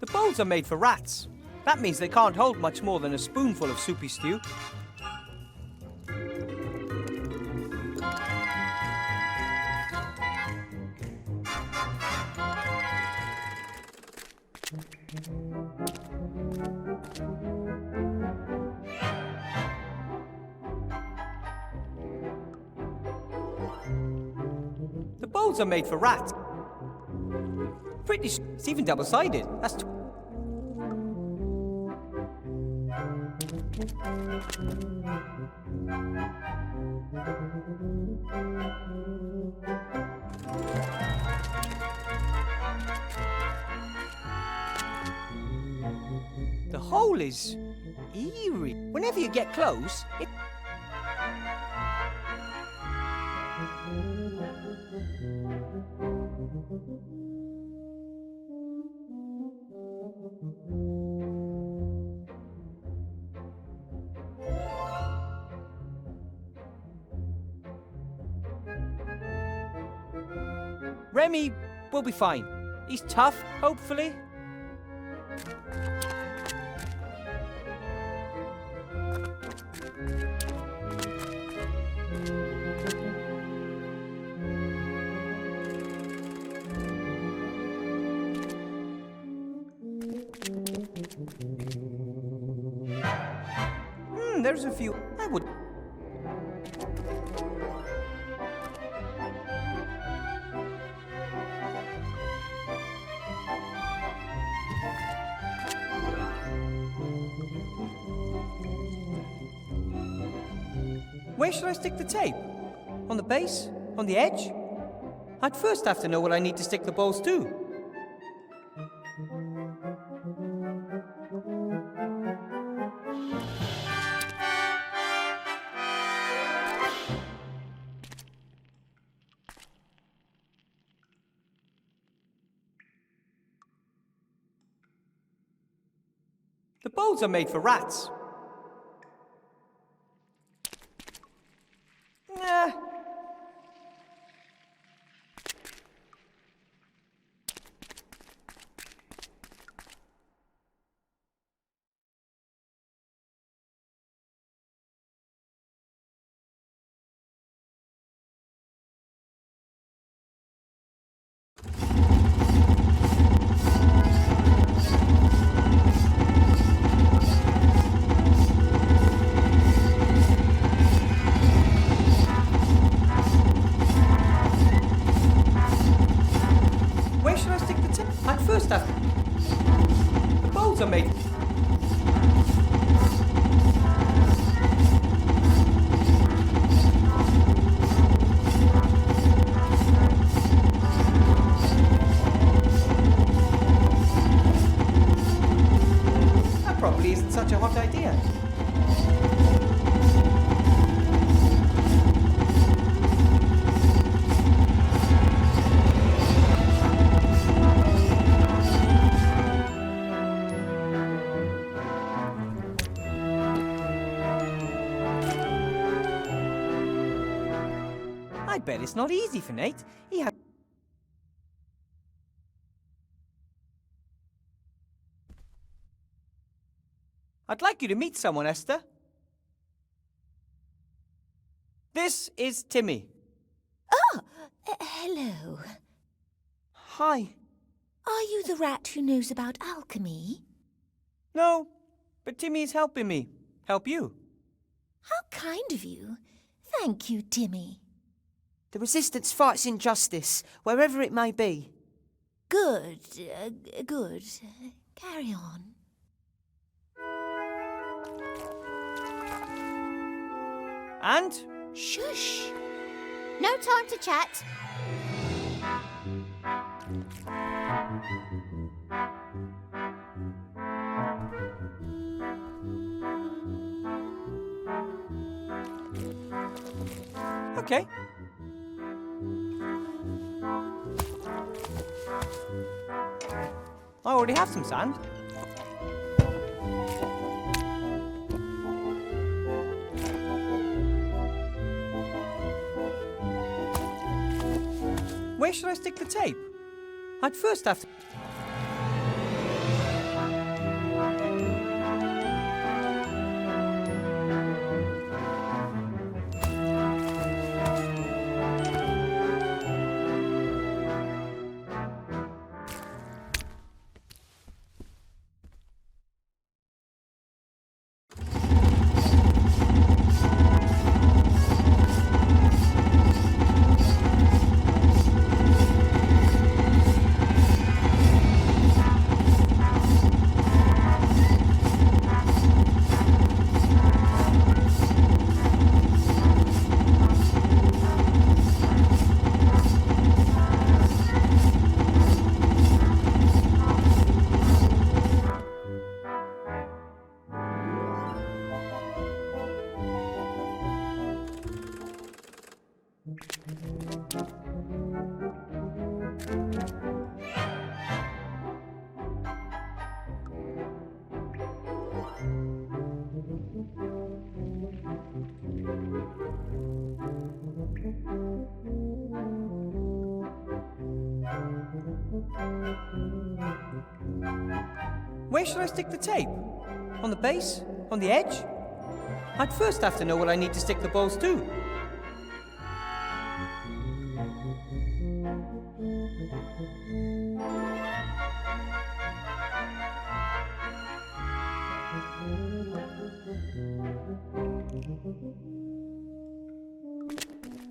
The bowls are made for rats. That means they can't hold much more than a spoonful of soupy stew. The bowls are made for rats. It's even double-sided. That's the hole is eerie. Whenever you get close, it... Remy will be fine. He's tough, hopefully. There's a few. I would. Where should I stick the tape? On the base? On the edge? I'd first have to know what I need to stick the balls to. The bowls are made for rats. Nah. Where should I stick the tape? I'd first have to. The bowls are made. That probably isn't such a hot idea. I bet it's not easy for Nate. He had. I'd like you to meet someone, Esther. This is Timmy. Oh, hello. Hi. Are you the rat who knows about alchemy? No, but Timmy is helping me. Help you. How kind of you. Thank you, Timmy. The Resistance fights injustice, wherever it may be. Good, good. Carry on. And Shush. No time to chat. okay. I already have some sand. Where should I stick the tape? I'd first have to... Where should I stick the tape? On the base? On the edge? I'd first have to know what I need to stick the balls to.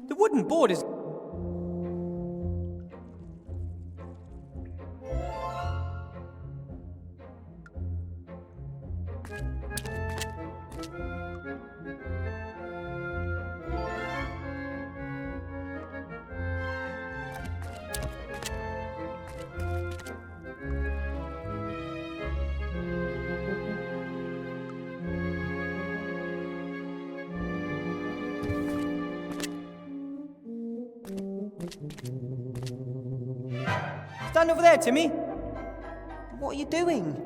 The wooden board is... Stand over there, Timmy. What are you doing?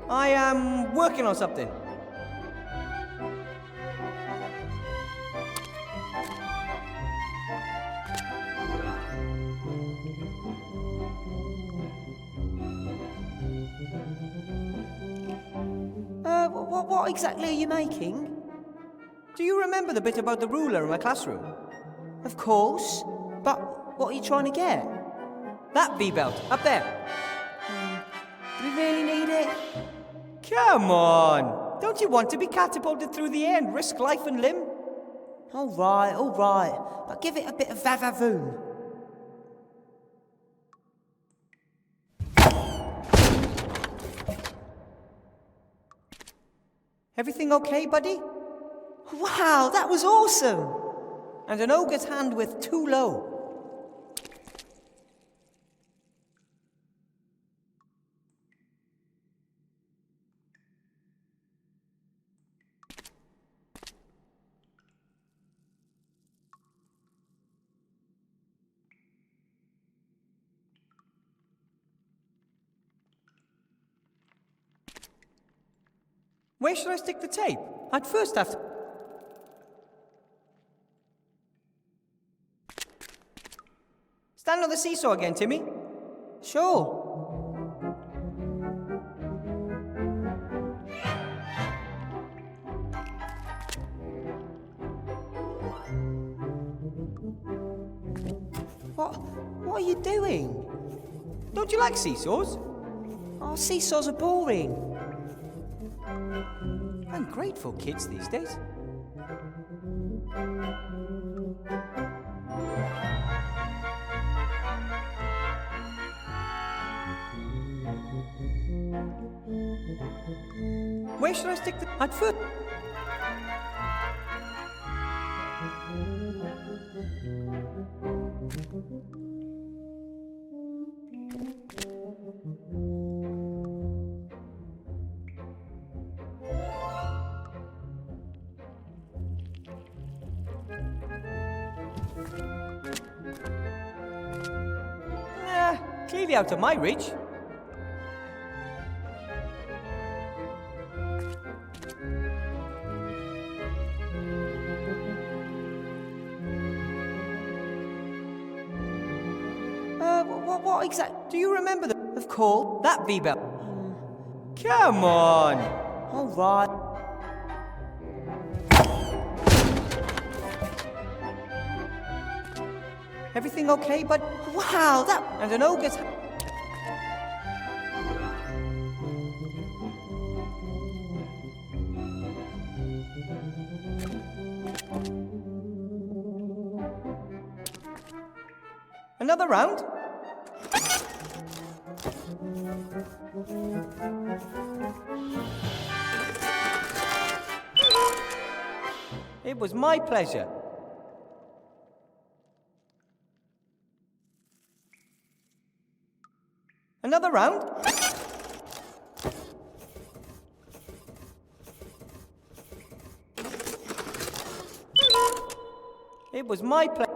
I am working on something. What exactly are you making? Do you remember the bit about the ruler in my classroom? Of course. But what are you trying to get? That V-belt, up there. Do we really need it? Come on! Don't you want to be catapulted through the air and risk life and limb? All right. But give it a bit of vavavoom. Everything okay, buddy? Wow, that was awesome! And an ogre's hand with too low. Where should I stick the tape? I'd first have to... Stand on the seesaw again, Timmy. Sure. What are you doing? Don't you like seesaws? Oh, seesaws are boring. Ungrateful kids these days. Where should I stick the... I'd first... Clearly out of my reach. What exactly? Do you remember the... Of course. That V-belt? Come on! All right. Everything okay, bud? Wow, that... And an ogre's... Another round? It was my pleasure. Another round? It was my pleasure.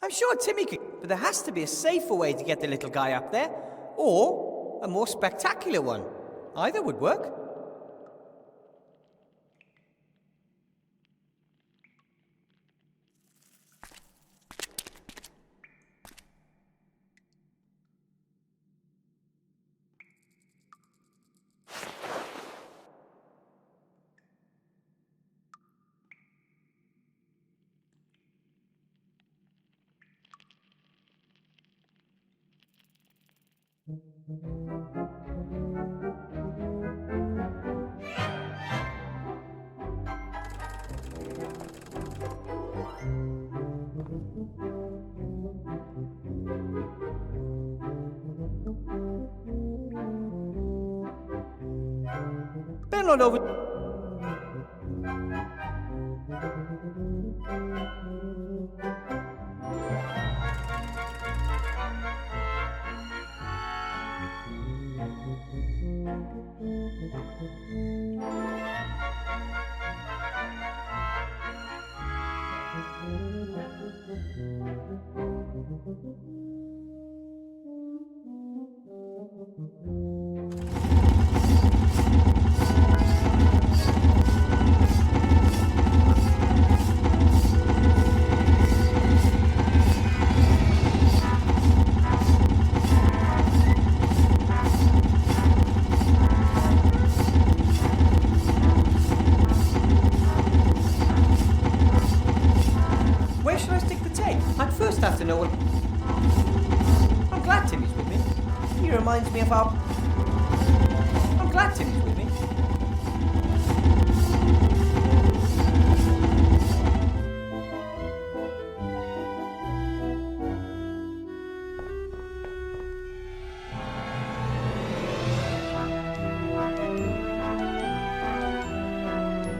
I'm sure Timmy could, but there has to be a safer way to get the little guy up there, or a more spectacular one. Either would work. Been all over. Where should I stick the tape? I'd first have to know what... I'm glad Timmy's with me. He reminds me of our... I'm glad Timmy's with me.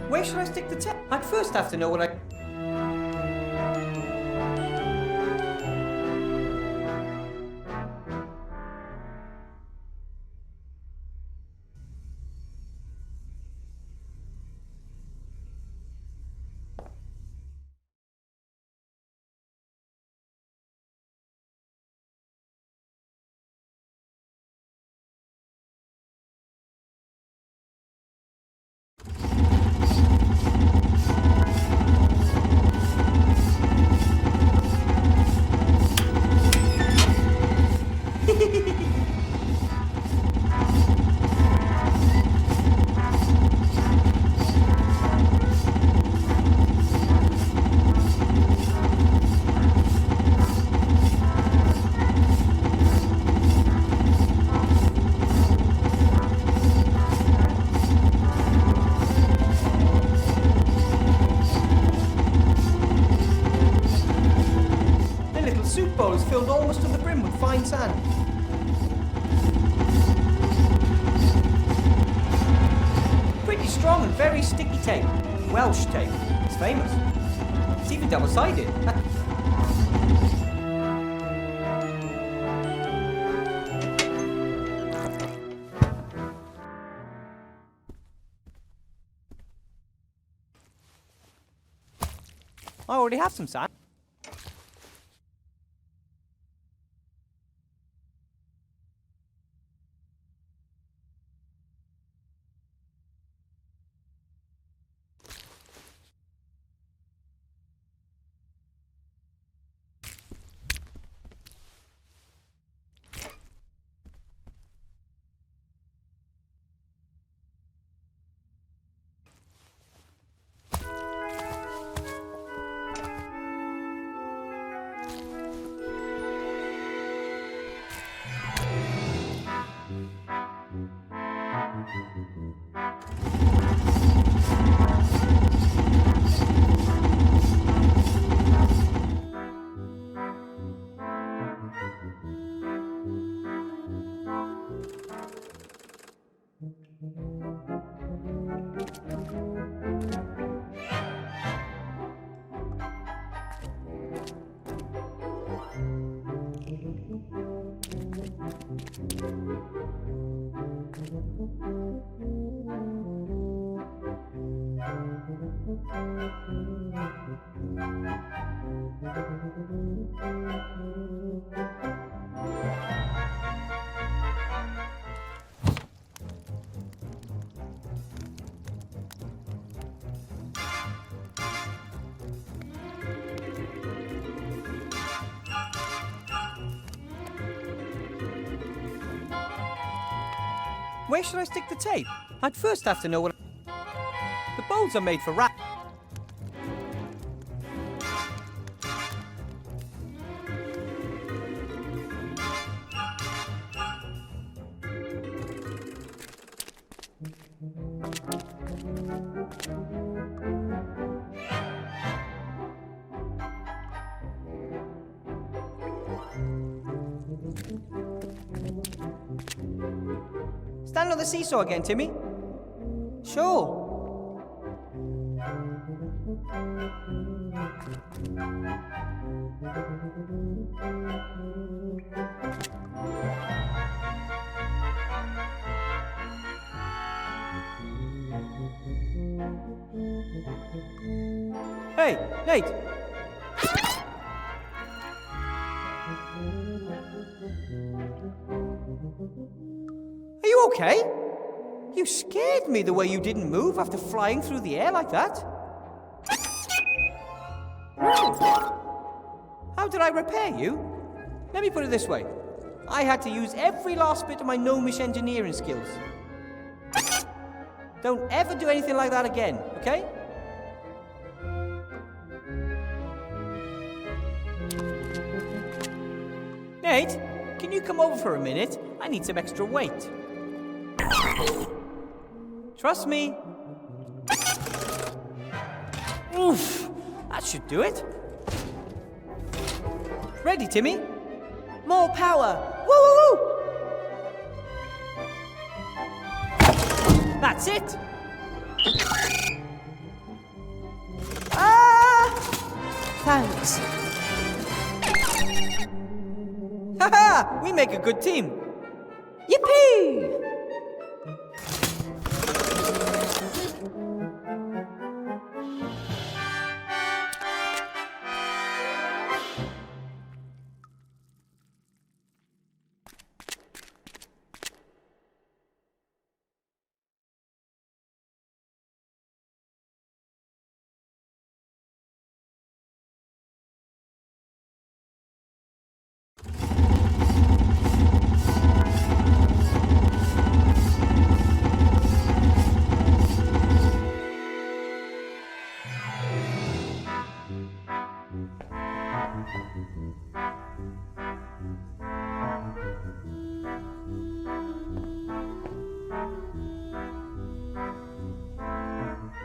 Where should I stick the tape? I'd first have to know what I... Soup bowl is filled almost to the brim with fine sand. Pretty strong and very sticky tape. Welsh tape. It's famous. It's even double-sided. I already have some sand. Where should I stick the tape? I'd first have to know what... The bowls are made for rat... Stand on the seesaw again, Timmy. Sure. Hey, Nate! Are you okay? You scared me the way you didn't move after flying through the air like that. How did I repair you? Let me put it this way. I had to use every last bit of my gnomish engineering skills. Don't ever do anything like that again, okay? Nate, can you come over for a minute? I need some extra weight. Trust me. Oof, that should do it. Ready, Timmy? More power! Woo woo woo! That's it. Ah! Thanks. Haha! We make a good team. Yippee!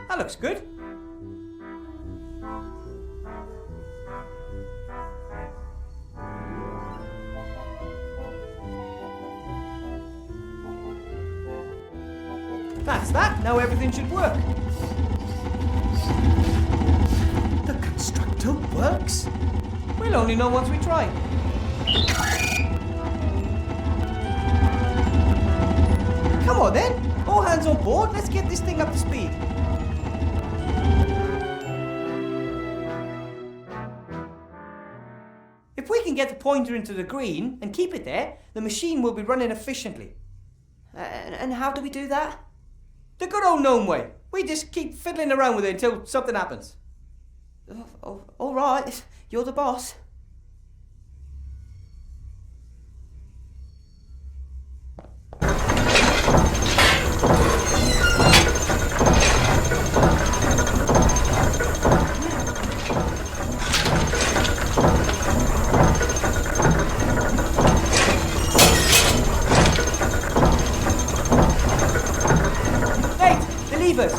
That looks good. That's that. Now everything should work. The constructor works? We'll only know once we try. Come on then. All hands on board. Let's get this thing up to speed. If we can get the pointer into the green and keep it there, the machine will be running efficiently. And how do we do that? The good old gnome way. We just keep fiddling around with it until something happens. All right, you're the boss. Nate, the levers.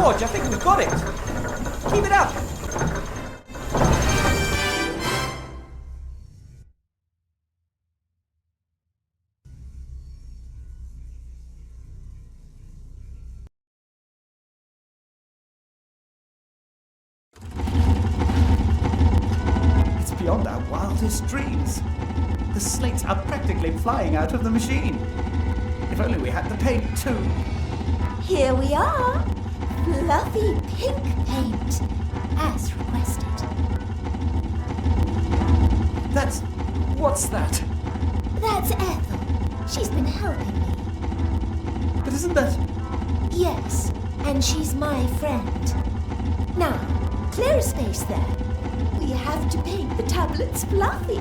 George, I think we've got it. Keep it up. It's beyond our wildest dreams. The slates are practically flying out of the machine. If only we had the paint too. Here we are. Fluffy pink paint, as requested. What's that? That's Ethel. She's been helping me. But isn't that... Yes, and she's my friend. Now, clear a space there. We have to paint the tablets fluffy.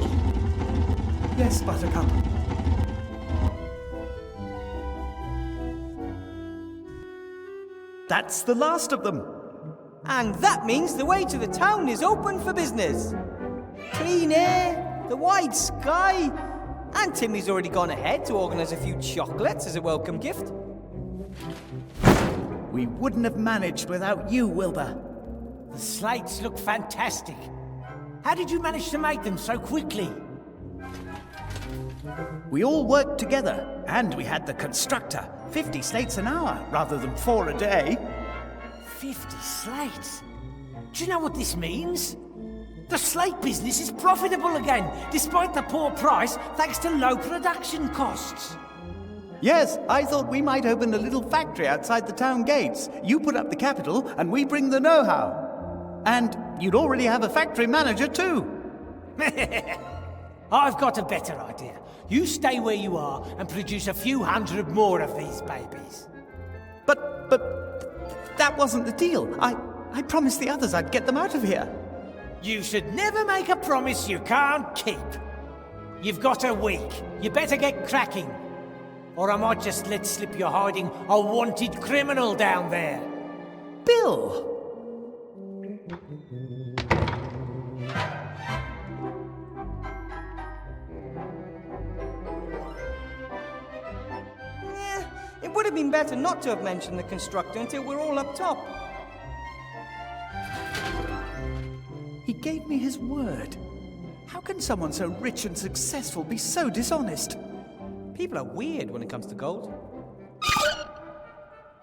Yes, Buttercup. That's the last of them. And that means the way to the town is open for business. Clean air, the wide sky, and Timmy's already gone ahead to organise a few chocolates as a welcome gift. We wouldn't have managed without you, Wilbur. The slates look fantastic. How did you manage to make them so quickly? We all worked together, and we had the constructor. 50 slates an hour, rather than 4 a day. 50 slates? Do you know what this means? The slate business is profitable again, despite the poor price, thanks to low production costs. Yes, I thought we might open a little factory outside the town gates. You put up the capital, and we bring the know-how. And you'd already have a factory manager, too. I've got a better idea. You stay where you are and produce a few hundred more of these babies. But that wasn't the deal. I promised the others I'd get them out of here. You should never make a promise you can't keep. You've got a week. You better get cracking. Or I might just let slip you're hiding a wanted criminal down there. Bill! It would have been better not to have mentioned the constructor until we're all up top. He gave me his word. How can someone so rich and successful be so dishonest? People are weird when it comes to gold.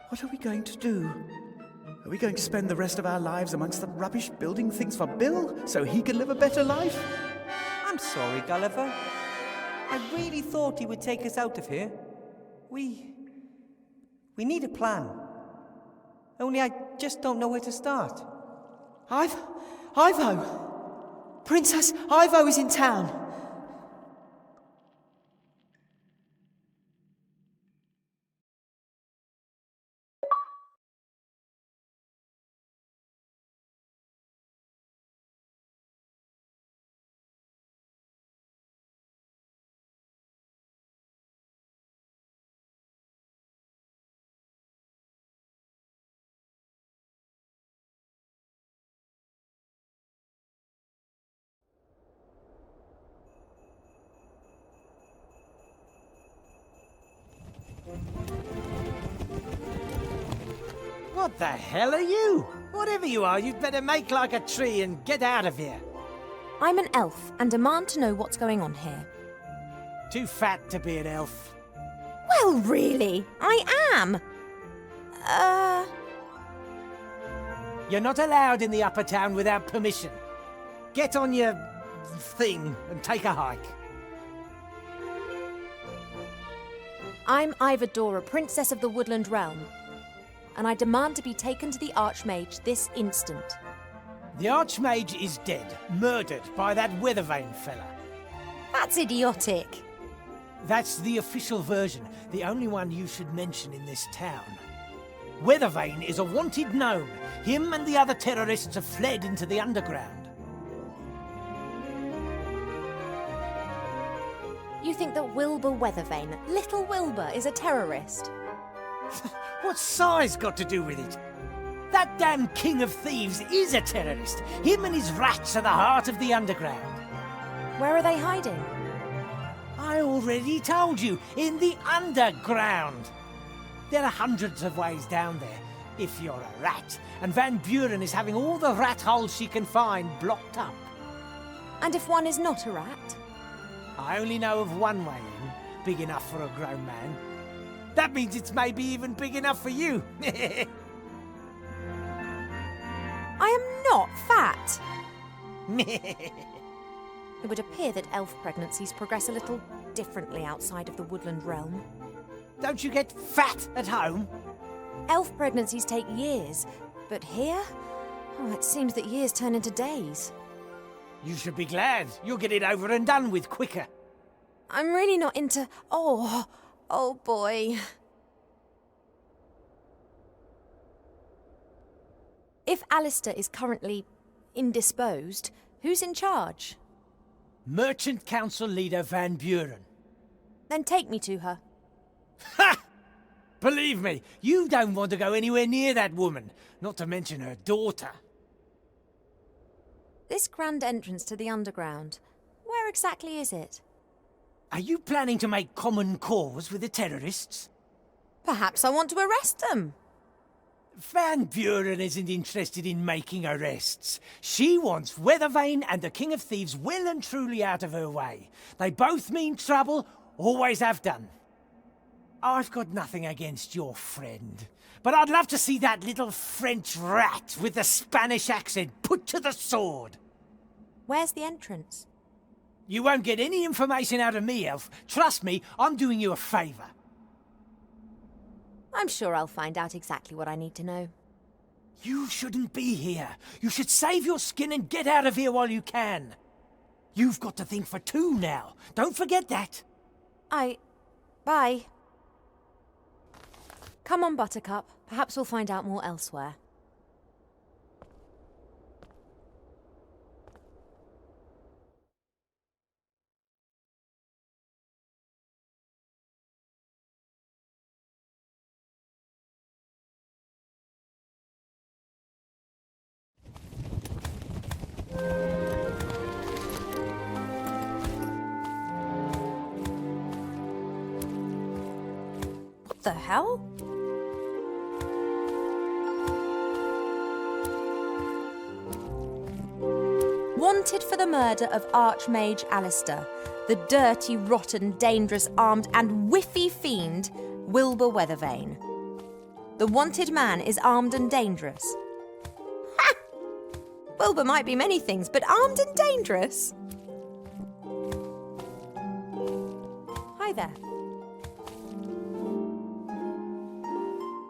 What are we going to do? Are we going to spend the rest of our lives amongst the rubbish building things for Bill so he can live a better life? I'm sorry, Gulliver. I really thought he would take us out of here. We need a plan. Only I just don't know where to start. Ivo! Princess Ivo is in town. What the hell are you? Whatever you are, you'd better make like a tree and get out of here. I'm an elf and demand to know what's going on here. Too fat to be an elf. Well, really, I am. You're not allowed in the upper town without permission. Get on your thing and take a hike. I'm Ivadora, Princess of the Woodland Realm, and I demand to be taken to the Archmage this instant. The Archmage is dead, murdered by that Weathervane fella. That's idiotic. That's the official version, the only one you should mention in this town. Weathervane is a wanted gnome. Him and the other terrorists have fled into the underground. You think that Wilbur Weathervane, little Wilbur, is a terrorist? What's size got to do with it? That damn king of thieves is a terrorist. Him and his rats are the heart of the underground. Where are they hiding? I already told you, in the underground. There are hundreds of ways down there, if you're a rat, and Van Buren is having all the rat holes she can find blocked up. And if one is not a rat? I only know of one way in, big enough for a grown man. That means it's maybe even big enough for you. I am not fat. It would appear that elf pregnancies progress a little differently outside of the woodland realm. Don't you get fat at home? Elf pregnancies take years, but here? Oh, it seems that years turn into days. You should be glad. You'll get it over and done with quicker. I'm really not into... Oh boy. If Alistair is currently indisposed, who's in charge? Merchant Council Leader Van Buren. Then take me to her. Ha! Believe me, you don't want to go anywhere near that woman, not to mention her daughter. This grand entrance to the underground, where exactly is it? Are you planning to make common cause with the terrorists? Perhaps I want to arrest them. Van Buren isn't interested in making arrests. She wants Weathervane and the King of Thieves well and truly out of her way. They both mean trouble, always have done. I've got nothing against your friend, but I'd love to see that little French rat with the Spanish accent put to the sword. Where's the entrance? You won't get any information out of me, Elf. Trust me, I'm doing you a favour. I'm sure I'll find out exactly what I need to know. You shouldn't be here. You should save your skin and get out of here while you can. You've got to think for two now. Don't forget that. Bye. Come on, Buttercup. Perhaps we'll find out more elsewhere. What the hell? Wanted for the murder of Archmage Alistair, the dirty, rotten, dangerous, armed and whiffy fiend, Wilbur Weathervane. The wanted man is armed and dangerous. Ha! Wilbur might be many things, but armed and dangerous? Hi there.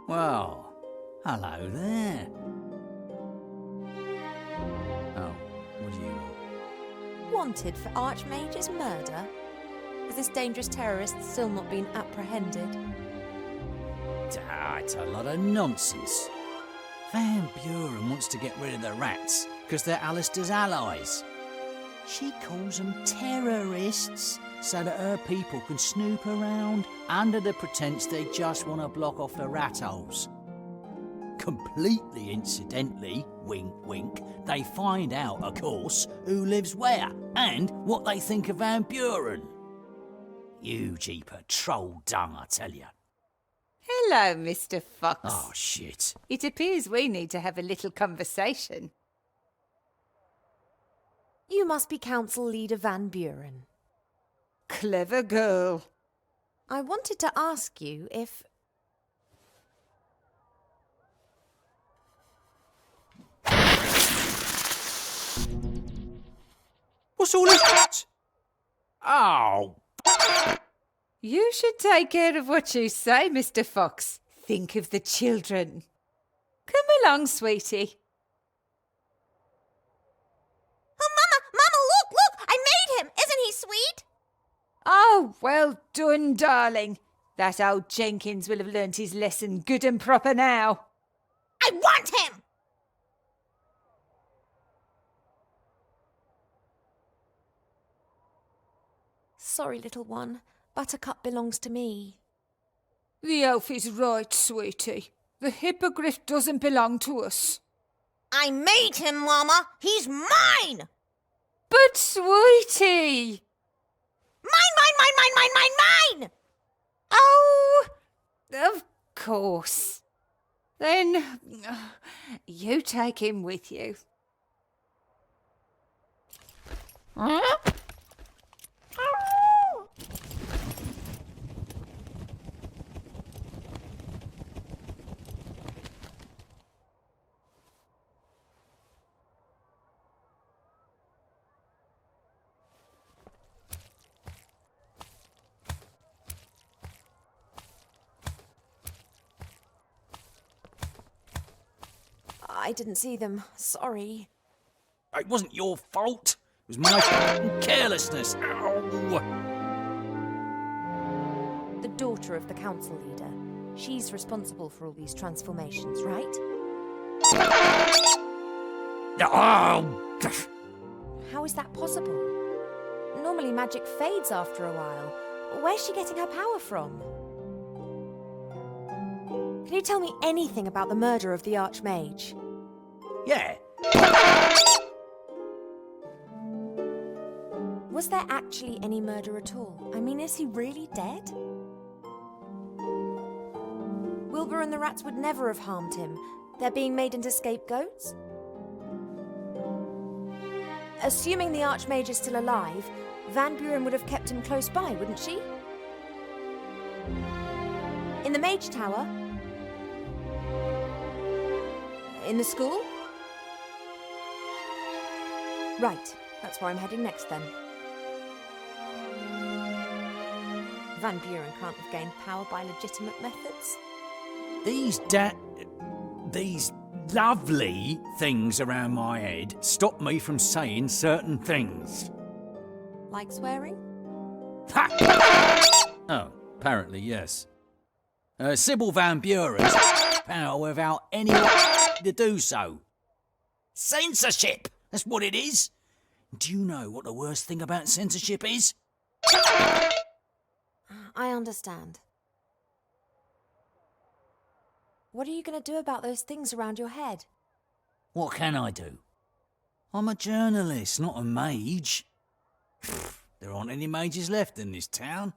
Well, hello there. Oh, what do you want? Wanted for Archmage's murder? Has this dangerous terrorist still not been apprehended? It's a lot of nonsense. Van Buren wants to get rid of the rats because they're Alistair's allies. She calls them terrorists so that her people can snoop around under the pretense they just want to block off the rat holes. Completely incidentally, wink wink, they find out, of course, who lives where and what they think of Van Buren. You jeeper troll dung, I tell you. Hello, Mr. Fox. Oh, shit. It appears we need to have a little conversation. You must be Council Leader Van Buren. Clever girl. I wanted to ask you if... What's all this? Oh. You should take care of what you say, Mr. Fox. Think of the children. Come along, sweetie. Oh, Mama, look! I made him! Isn't he sweet? Oh, well done, darling. That old Jenkins will have learnt his lesson good and proper now. I want him! Sorry, little one. Buttercup belongs to me. The elf is right, sweetie. The hippogriff doesn't belong to us. I made him, Mama. He's mine! But, sweetie! Mine! Oh, of course. Then you take him with you. I didn't see them. Sorry. It wasn't your fault. It was my f***ing carelessness. Ow. The daughter of the council leader. She's responsible for all these transformations, right? Oh. How is that possible? Normally magic fades after a while. Where's she getting her power from? Can you tell me anything about the murder of the Archmage? Yeah. Was there actually any murder at all? I mean, is he really dead? Wilbur and the rats would never have harmed him. They're being made into scapegoats? Assuming the Archmage is still alive, Van Buren would have kept him close by, wouldn't she? In the Mage Tower? In the school? Right, that's where I'm heading next then. Van Buren can't have gained power by legitimate methods. These lovely things around my head stop me from saying certain things. Like swearing? Ha! Oh, apparently, yes. Sybil Van Buren's power without anyone to do so. Censorship! That's what it is. Do you know what the worst thing about censorship is? I understand. What are you going to do about those things around your head? What can I do? I'm a journalist, not a mage. There aren't any mages left in this town.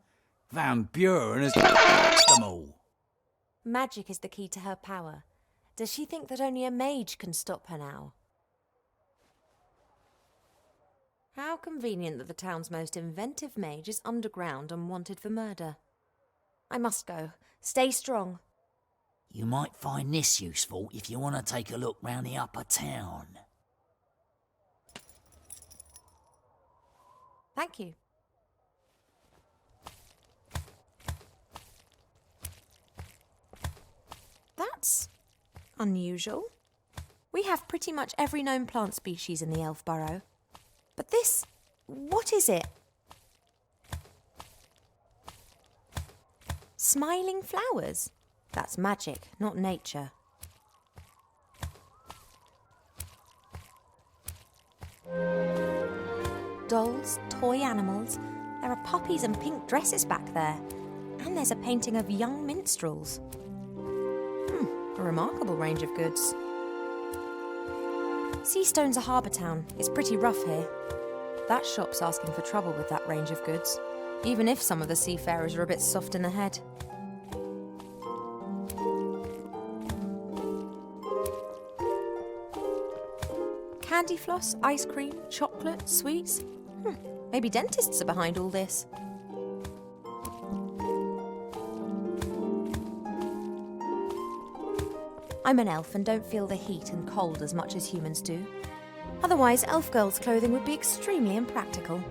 Van Buren has them all. Magic is the key to her power. Does she think that only a mage can stop her now? How convenient that the town's most inventive mage is underground and wanted for murder. I must go. Stay strong. You might find this useful if you want to take a look round the upper town. Thank you. That's unusual. We have pretty much every known plant species in the Elf Burrow. But this, what is it? Smiling flowers? That's magic, not nature. Dolls, toy animals. There are puppies and pink dresses back there. And there's a painting of young minstrels. A remarkable range of goods. Seastone's a harbour town. It's pretty rough here. That shop's asking for trouble with that range of goods, even if some of the seafarers are a bit soft in the head. Candy floss, ice cream, chocolate, sweets. Maybe dentists are behind all this. I'm an elf and don't feel the heat and cold as much as humans do. Otherwise, elf girls' clothing would be extremely impractical.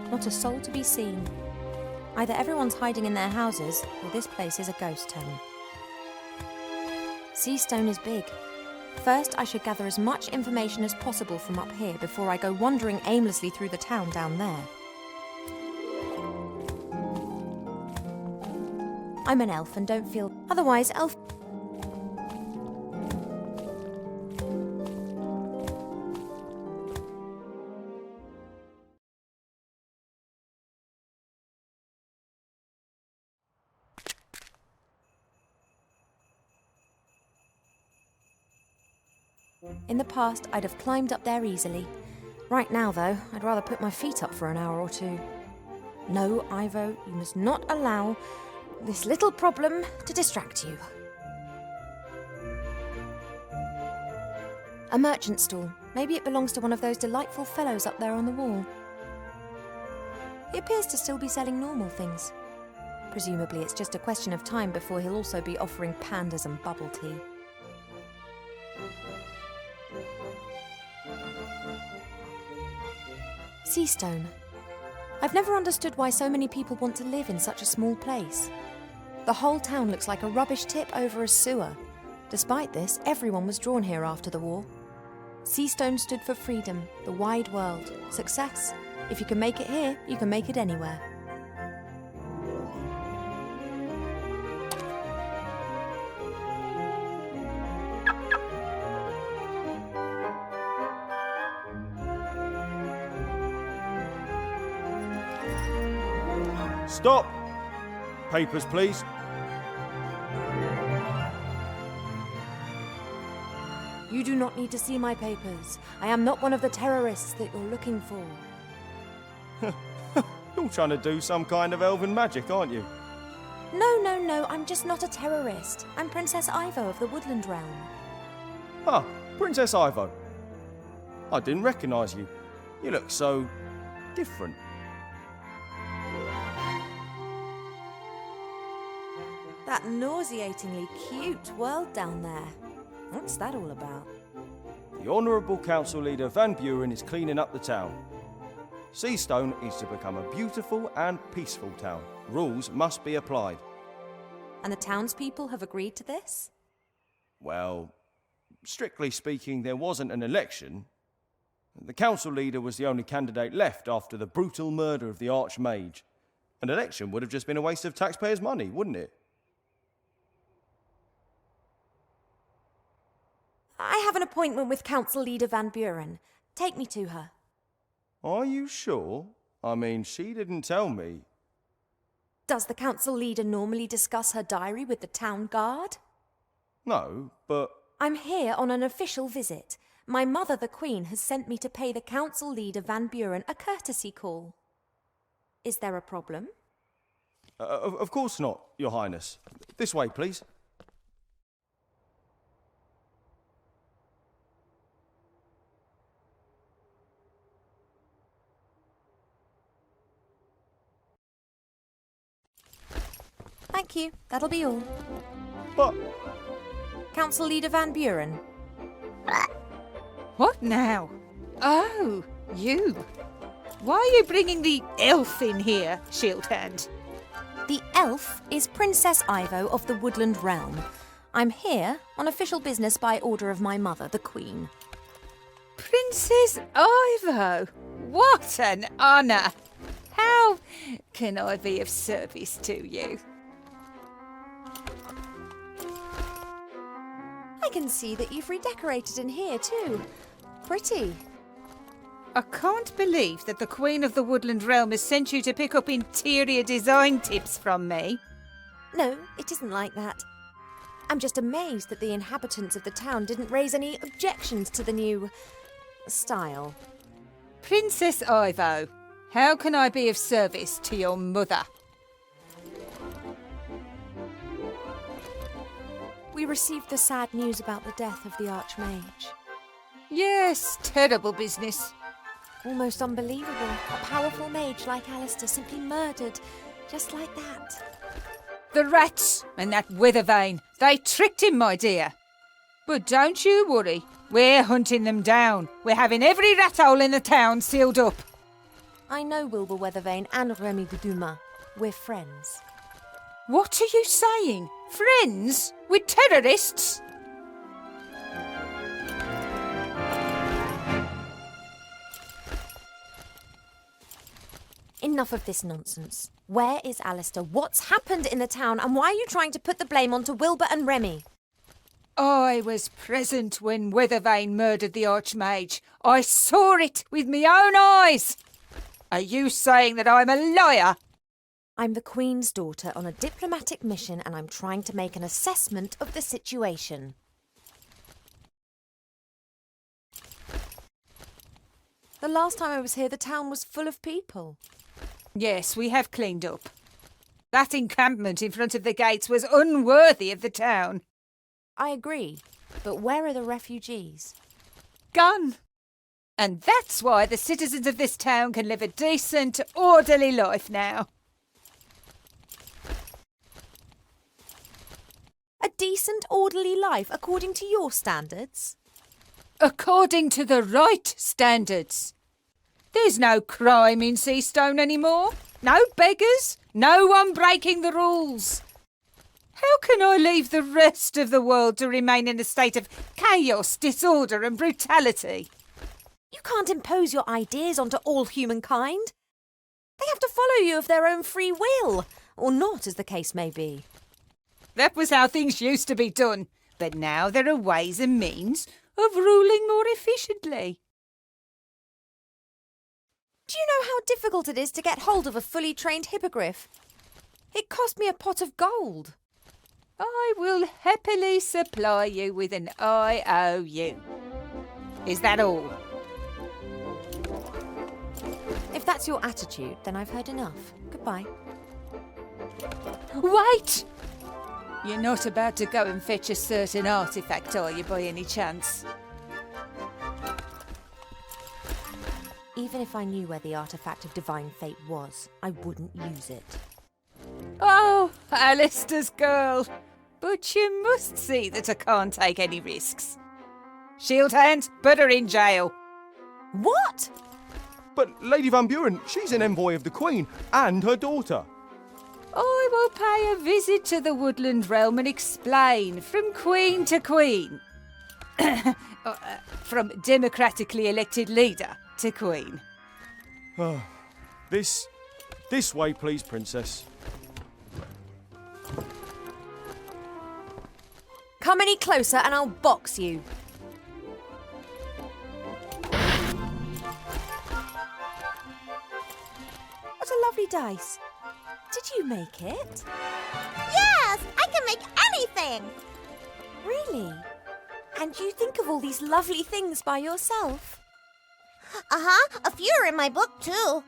Not a soul to be seen. Either everyone's hiding in their houses, or this place is a ghost town. Seastone is big. First, I should gather as much information as possible from up here before I go wandering aimlessly through the town down there. I'm an elf and don't feel... Otherwise, elf... In the past, I'd have climbed up there easily. Right now, though, I'd rather put my feet up for an hour or two. No, Ivo, you must not allow this little problem to distract you. A merchant stall. Maybe it belongs to one of those delightful fellows up there on the wall. He appears to still be selling normal things. Presumably it's just a question of time before he'll also be offering pandas and bubble tea. Seastone. I've never understood why so many people want to live in such a small place. The whole town looks like a rubbish tip over a sewer. Despite this, everyone was drawn here after the war. Seastone stood for freedom, the wide world, success. If you can make it here, you can make it anywhere. Stop! Papers, please. You do not need to see my papers. I am not one of the terrorists that you're looking for. You're trying to do some kind of elven magic, aren't you? No, I'm just not a terrorist. I'm Princess Ivo of the Woodland Realm. Ah, Princess Ivo. I didn't recognise you. You look so different. That nauseatingly cute world down there. What's that all about? The Honourable Council Leader Van Buren is cleaning up the town. Seastone is to become a beautiful and peaceful town. Rules must be applied. And the townspeople have agreed to this? Well, strictly speaking, there wasn't an election. The council leader was the only candidate left after the brutal murder of the Archmage. An election would have just been a waste of taxpayers' money, wouldn't it? I have an appointment with Council Leader Van Buren. Take me to her. Are you sure? I mean, she didn't tell me. Does the Council Leader normally discuss her diary with the town guard? No, but... I'm here on an official visit. My mother, the Queen, has sent me to pay the Council Leader Van Buren a courtesy call. Is there a problem? Of course not, Your Highness. This way, please. Thank you. That'll be all. But... Council Leader Van Buren. What now? Oh, you. Why are you bringing the elf in here, Shieldhand? The elf is Princess Ivo of the Woodland Realm. I'm here on official business by order of my mother, the Queen. Princess Ivo? What an honour! How can I be of service to you? I can see that you've redecorated in here too. Pretty. I can't believe that the Queen of the Woodland Realm has sent you to pick up interior design tips from me. No, it isn't like that. I'm just amazed that the inhabitants of the town didn't raise any objections to the new... style. Princess Ivo, how can I be of service to your mother? We received the sad news about the death of the Archmage. Yes, terrible business. Almost unbelievable. A powerful mage like Alistair simply murdered, just like that. The rats and that Weathervane, they tricked him, my dear. But don't you worry, we're hunting them down. We're having every rat hole in the town sealed up. I know Wilbur Weathervane and Remy Dumas. We're friends. What are you saying? Friends? With terrorists? Enough of this nonsense. Where is Alistair? What's happened in the town? And why are you trying to put the blame onto Wilbur and Remy? I was present when Weathervane murdered the Archmage. I saw it with my own eyes. Are you saying that I'm a liar? I'm the Queen's daughter on a diplomatic mission and I'm trying to make an assessment of the situation. The last time I was here, the town was full of people. Yes, we have cleaned up. That encampment in front of the gates was unworthy of the town. I agree. But where are the refugees? Gone. And that's why the citizens of this town can live a decent, orderly life now. A decent, orderly life according to your standards? According to the right standards. There's no crime in Seastone anymore. No beggars. No one breaking the rules. How can I leave the rest of the world to remain in a state of chaos, disorder and brutality? You can't impose your ideas onto all humankind. They have to follow you of their own free will, or not, as the case may be. That was how things used to be done, but now there are ways and means of ruling more efficiently. Do you know how difficult it is to get hold of a fully trained hippogriff? It cost me a pot of gold. I will happily supply you with an IOU. Is that all? If that's your attitude, then I've heard enough. Goodbye. Wait! You're not about to go and fetch a certain artefact, are you, by any chance? Even if I knew where the artefact of divine fate was, I wouldn't use it. Oh, Alistair's girl. But you must see that I can't take any risks. Shield hand, put her in jail. What? But Lady Van Buren, she's an envoy of the Queen and her daughter. I will pay a visit to the woodland realm and explain from Queen to Queen. From democratically elected leader to Queen. This way, please, Princess. Come any closer and I'll box you. What a lovely dice. Did you make it? Yes, I can make anything. Really? And you think of all these lovely things by yourself? Uh-huh, a few are in my book too.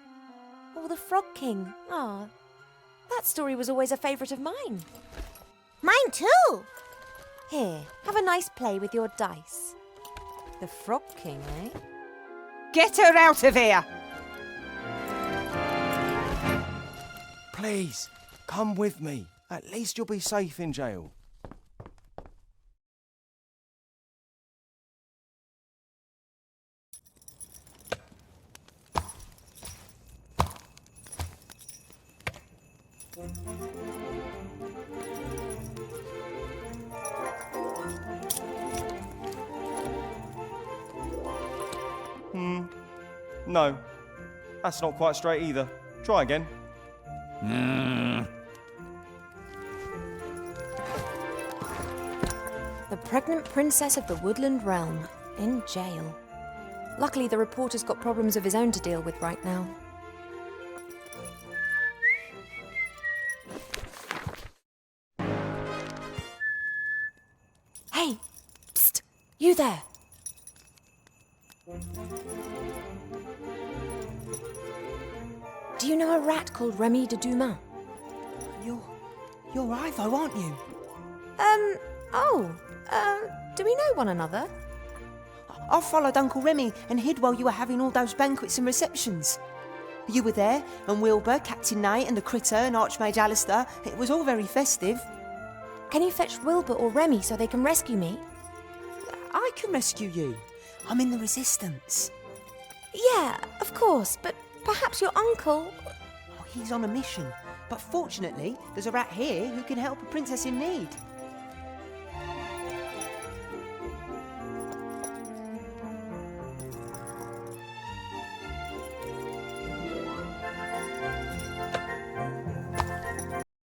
Oh, the Frog King. Ah, that story was always a favourite of mine. Mine too. Here, have a nice play with your dice. The Frog King, eh? Get her out of here! Please, come with me. At least you'll be safe in jail. No, that's not quite straight either. Try again. The pregnant princess of the woodland realm, in jail. Luckily, the reporter's got problems of his own to deal with right now. Hey! Psst! You there! Do you know a rat called Remy de Dumas? You're Ivo, aren't you? Do we know one another? I followed Uncle Remy and hid while you were having all those banquets and receptions. You were there, and Wilbur, Captain Knight, and the Critter, and Archmage Alistair. It was all very festive. Can you fetch Wilbur or Remy so they can rescue me? I can rescue you. I'm in the Resistance. Yeah, of course, but perhaps your uncle... Oh, he's on a mission. But fortunately, there's a rat here who can help a princess in need.